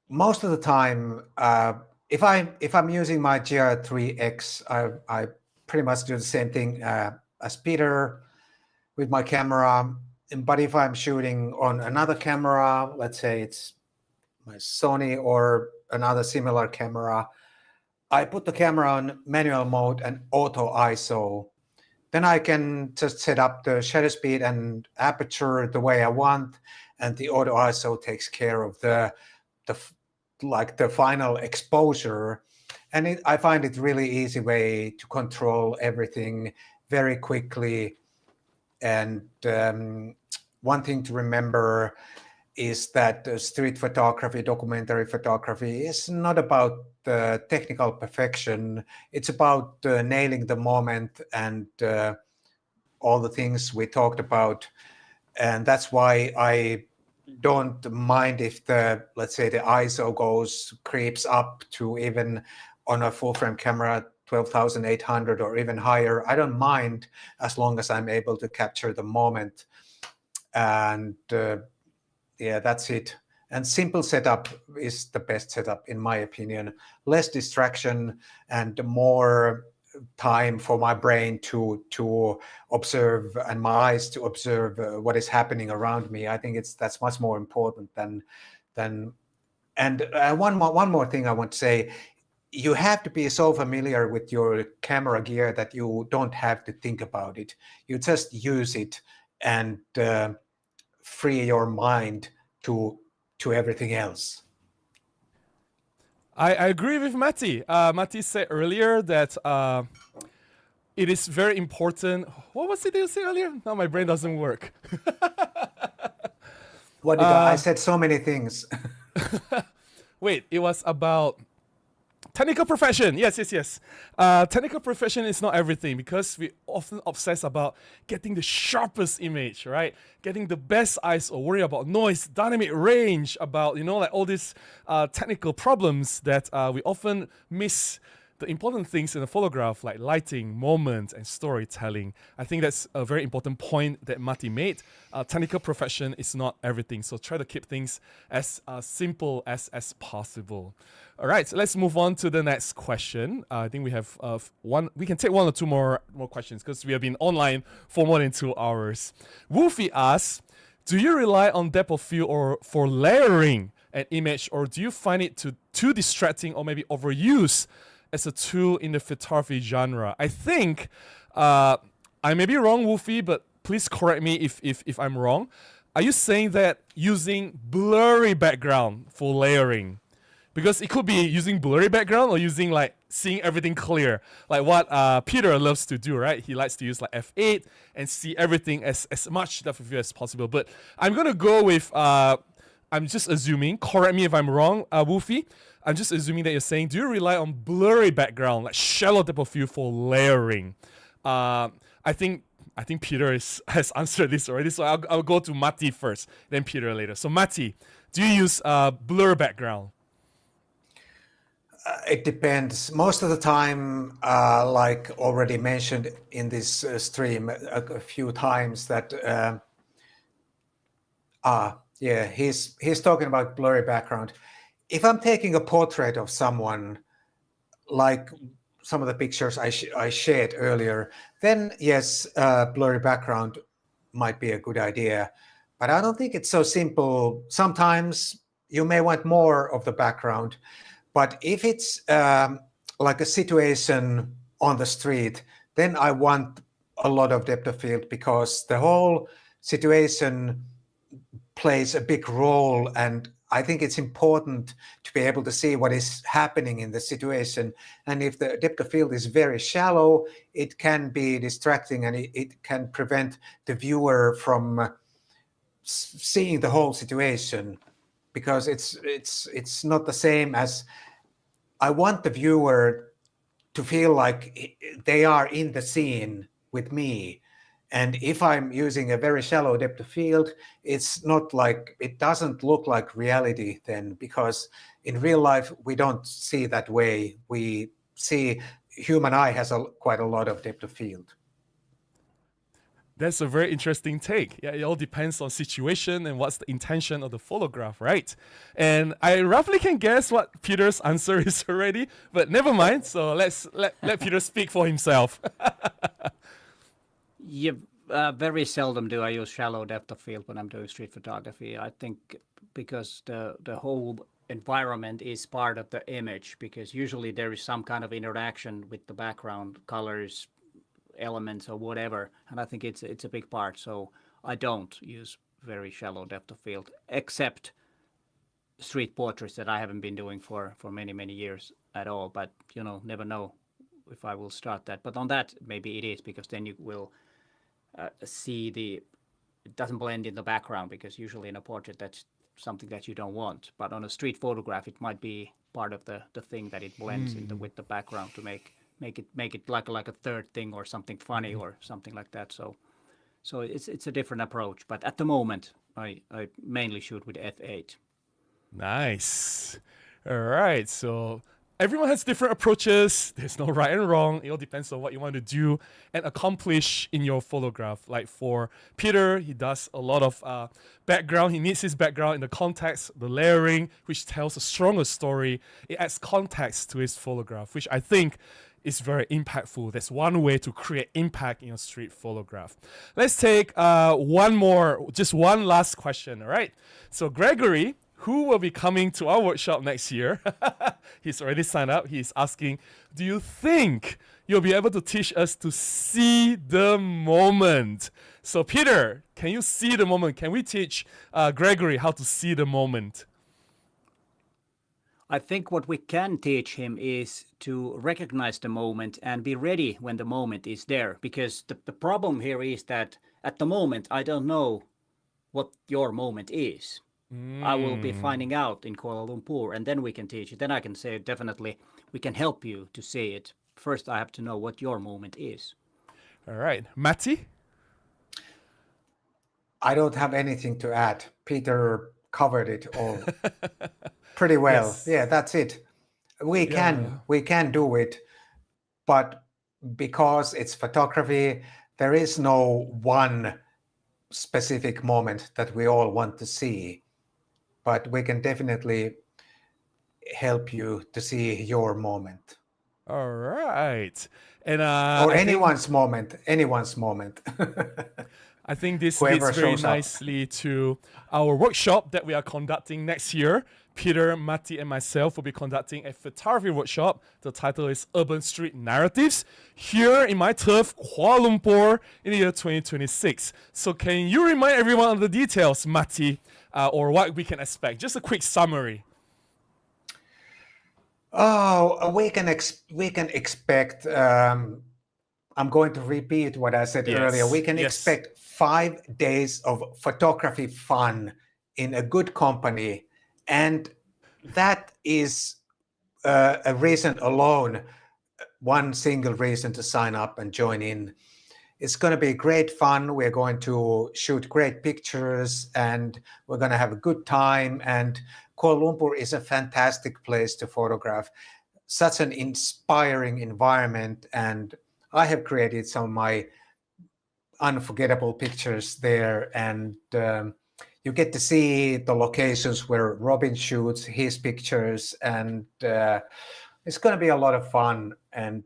most of the time, if I'm using my GR3X, I pretty much do the same thing as Peter with my camera. But if I'm shooting on another camera, let's say it's my Sony or another similar camera, I put the camera on manual mode and auto ISO. Then I can just set up the shutter speed and aperture the way I want, and the auto ISO takes care of the final exposure. And I find it really easy way to control everything very quickly. And one thing to remember is that street photography, documentary photography is not about the technical perfection. It's about nailing the moment and all the things we talked about. And that's why I don't mind if let's say the ISO creeps up to, even on a full frame camera, 12,800 or even higher. I don't mind, as long as I'm able to capture the moment. And yeah, that's it. And simple setup is the best setup, in my opinion. Less distraction and more time for my brain to observe, and my eyes to observe what is happening around me. I think that's much more important than. And one more thing I want to say: you have to be so familiar with your camera gear that you don't have to think about it. You just use it and free your mind to everything else. I agree with Matti. Matti said earlier that it is very important. What was it you said earlier? Now my brain doesn't work. What did I said so many things. Wait, it was about technical profession. Yes. Technical profession is not everything, because we often obsess about getting the sharpest image, right? Getting the best ISO, worry about noise, dynamic range, about, like all these technical problems that we often miss the important things in a photograph, like lighting, moment, and storytelling. I think that's a very important point that Matti made. Technical profession is not everything, so try to keep things as simple as possible. All right, so let's move on to the next question. I think we have one. We can take one or two more questions, because we have been online for more than 2 hours. Wolfie asks, do you rely on depth of field or for layering an image, or do you find it too distracting or maybe overused as a tool in the photography genre? I think I may be wrong, Wolfie, but please correct me if I'm wrong. Are you saying that using blurry background for layering? Because it could be using blurry background or using seeing everything clear, like what Peter loves to do, right? He likes to use f8 and see everything as much depth of field as possible. But I'm gonna go with I'm just assuming. Correct me if I'm wrong, Wolfie. I'm just assuming that you're saying, do you rely on blurry background, like shallow depth of field for layering? I think Peter has answered this already, so I'll go to Matti first, then Peter later. So Matti, do you use blur background? It depends. Most of the time, like already mentioned in this stream a few times, that he's talking about blurry background. If I'm taking a portrait of someone, like some of the pictures I shared earlier, then yes, blurry background might be a good idea. But I don't think it's so simple. Sometimes you may want more of the background. But if it's like a situation on the street, then I want a lot of depth of field, because the whole situation plays a big role. And I think it's important to be able to see what is happening in the situation. And if the depth of field is very shallow, it can be distracting, and it can prevent the viewer from seeing the whole situation, because it's not the same as, I want the viewer to feel like they are in the scene with me. And if I'm using a very shallow depth of field, it's not like, it doesn't look like reality then, because in real life, we don't see that way. We see human eye has quite a lot of depth of field. That's a very interesting take. Yeah, it all depends on situation and what's the intention of the photograph, right? And I roughly can guess what Peter's answer is already, but never mind. So let Peter speak for himself. Yeah, very seldom do I use shallow depth of field when I'm doing street photography. I think because the whole environment is part of the image, because usually there is some kind of interaction with the background, colors, elements or whatever, and I think it's a big part. So I don't use very shallow depth of field, except street portraits that I haven't been doing for many years at all. But never know if I will start that. But on that, maybe it is, because then you will see it doesn't blend in the background, because usually in a portrait that's something that you don't want. But on a street photograph, it might be part of the thing that it blends with the background to make it like a third thing or something funny or something like that. So it's a different approach. But at the moment, I mainly shoot with f8. Nice. All right. So everyone has different approaches. There's no right and wrong. It all depends on what you want to do and accomplish in your photograph. Like for Peter, he does a lot of background. He needs his background in the context, the layering, which tells a stronger story. It adds context to his photograph, which I think is very impactful. That's one way to create impact in your street photograph. Let's take just one last question, all right? So Gregory, who will be coming to our workshop next year? He's already signed up. He's asking, do you think you'll be able to teach us to see the moment? So Peter, can you see the moment? Can we teach Gregory how to see the moment? I think what we can teach him is to recognize the moment and be ready when the moment is there. Because the problem here is that at the moment, I don't know what your moment is. I will be finding out in Kuala Lumpur, and then we can teach it. Then I can say, definitely, we can help you to see it. First, I have to know what your moment is. All right. Matti? I don't have anything to add. Peter covered it all pretty well. Yes. Yeah, that's it. We can do it, but because it's photography, there is no one specific moment that we all want to see. But we can definitely help you to see your moment. All right. And or anyone's moment. I think this Whoever leads very shows up. nicely to our workshop that we are conducting next year. Peter, Matti, and myself will be conducting a photography workshop. The title is Urban Street Narratives, here in my turf, Kuala Lumpur, in the year 2026. So can you remind everyone of the details, Matti, or what we can expect? Just a quick summary. Oh, we can expect. I'm going to repeat what I said earlier. We can expect 5 days of photography fun in a good company, and that is a reason alone, one single reason to sign up and join in. It's going to be great fun. We're going to shoot great pictures, and we're going to have a good time. And Kuala Lumpur is a fantastic place to photograph. Such an inspiring environment, and I have created some of my unforgettable pictures there. And you get to see the locations where Robin shoots his pictures, and it's going to be a lot of fun. And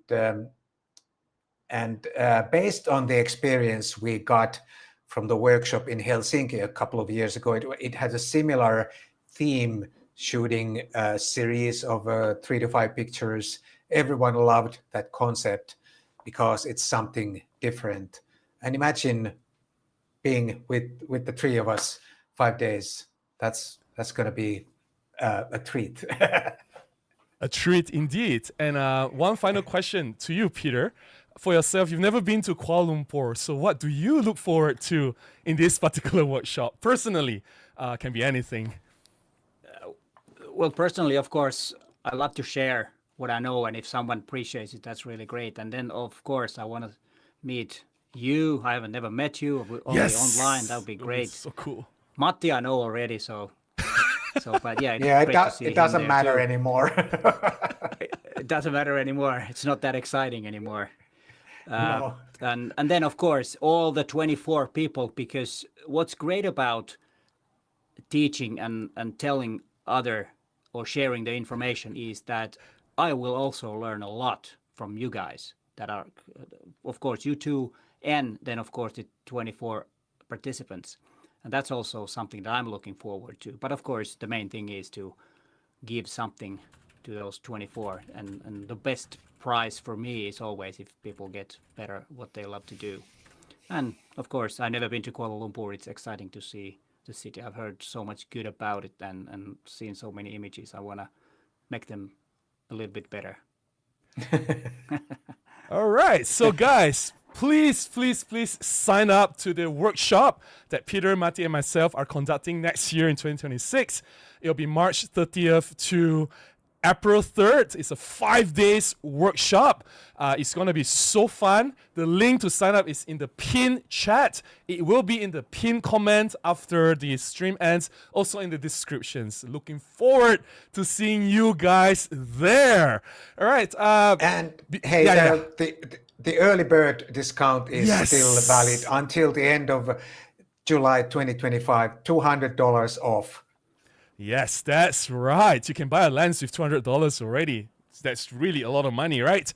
based on the experience we got from the workshop in Helsinki a couple of years ago, it had a similar theme, shooting a series of 3 to 5 pictures. Everyone loved that concept because it's something different. And imagine being with the three of us 5 days. That's going to be a treat. A treat indeed. And one final question to you, Peter. For yourself, you've never been to Kuala Lumpur, so what do you look forward to in this particular workshop? Personally, can be anything. Well, personally, of course, I love to share what I know, and if someone appreciates it, that's really great. And then, of course, I want to meet you. I haven't never met you, only online. That would be great. So cool. Matti, I know already, so but yeah, it doesn't matter anymore. It doesn't matter anymore. It's not that exciting anymore. No. And then of course all the 24 people, because what's great about teaching and telling other or sharing the information is that I will also learn a lot from you guys that are, of course, you two, and then of course the 24 participants. And that's also something that I'm looking forward to. But of course, the main thing is to give something to those 24. And the best prize for me is always if people get better what they love to do. And of course, I've never been to Kuala Lumpur. It's exciting to see the city. I've heard so much good about it and seen so many images. I want to make them a little bit better. All right. So, guys, please sign up to the workshop that Peter, Matti, and myself are conducting next year in 2026. It'll be March 30th to April 3rd. It's a 5 days workshop. It's going to be so fun. The link to sign up is in the pinned chat. It will be in the pinned comment after the stream ends, also in the descriptions. Looking forward to seeing you guys there. All right. And hey, the early bird discount is still valid until the end of July 2025, $200 off. Yes, that's right. You can buy a lens with $200 already. That's really a lot of money, right?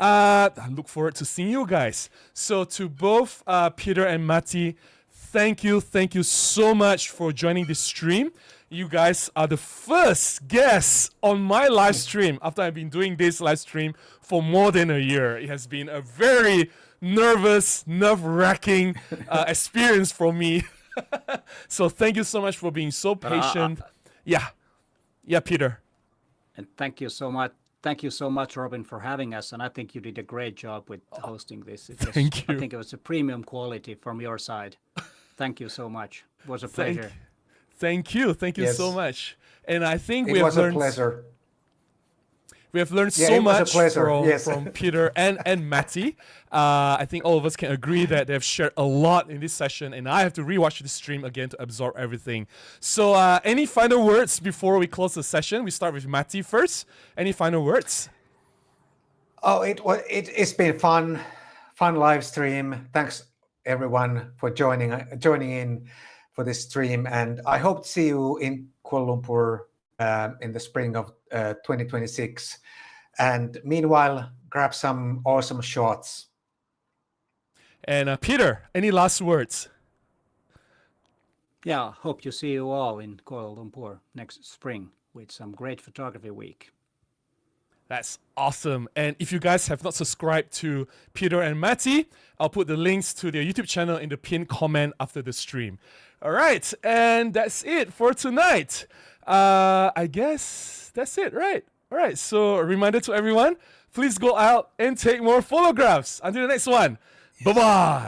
I look forward to seeing you guys. So to both Peter and Matti, thank you so much for joining this stream. You guys are the first guests on my live stream after I've been doing this live stream for more than a year. It has been a very nerve-wracking experience for me. So thank you so much for being so patient. Yeah, Peter. And thank you so much. Thank you so much, Robin, for having us. And I think you did a great job with hosting this. Thank you. I think it was a premium quality from your side. Thank you so much. It was a pleasure. Thank you Yes. so much. And I think It was a pleasure. We have learned Yeah, so it was a much pleasure, yes. from Peter and Matti. I think all of us can agree that they've shared a lot in this session, and I have to rewatch the stream again to absorb everything. So any final words before we close the session? We start with Matti first. Any final words? Oh, it's been fun live stream. Thanks everyone for joining in for this stream, and I hope to see you in Kuala Lumpur in the spring of 2026. And meanwhile, grab some awesome shots. And Peter, any last words? Yeah, hope to see you all in Kuala Lumpur next spring with some great photography week. That's awesome. And if you guys have not subscribed to Peter and Matti, I'll put the links to their YouTube channel in the pinned comment after the stream. All right, and that's it for tonight. I guess that's it, right? All right, so a reminder to everyone, please go out and take more photographs. Until the next one, bye-bye.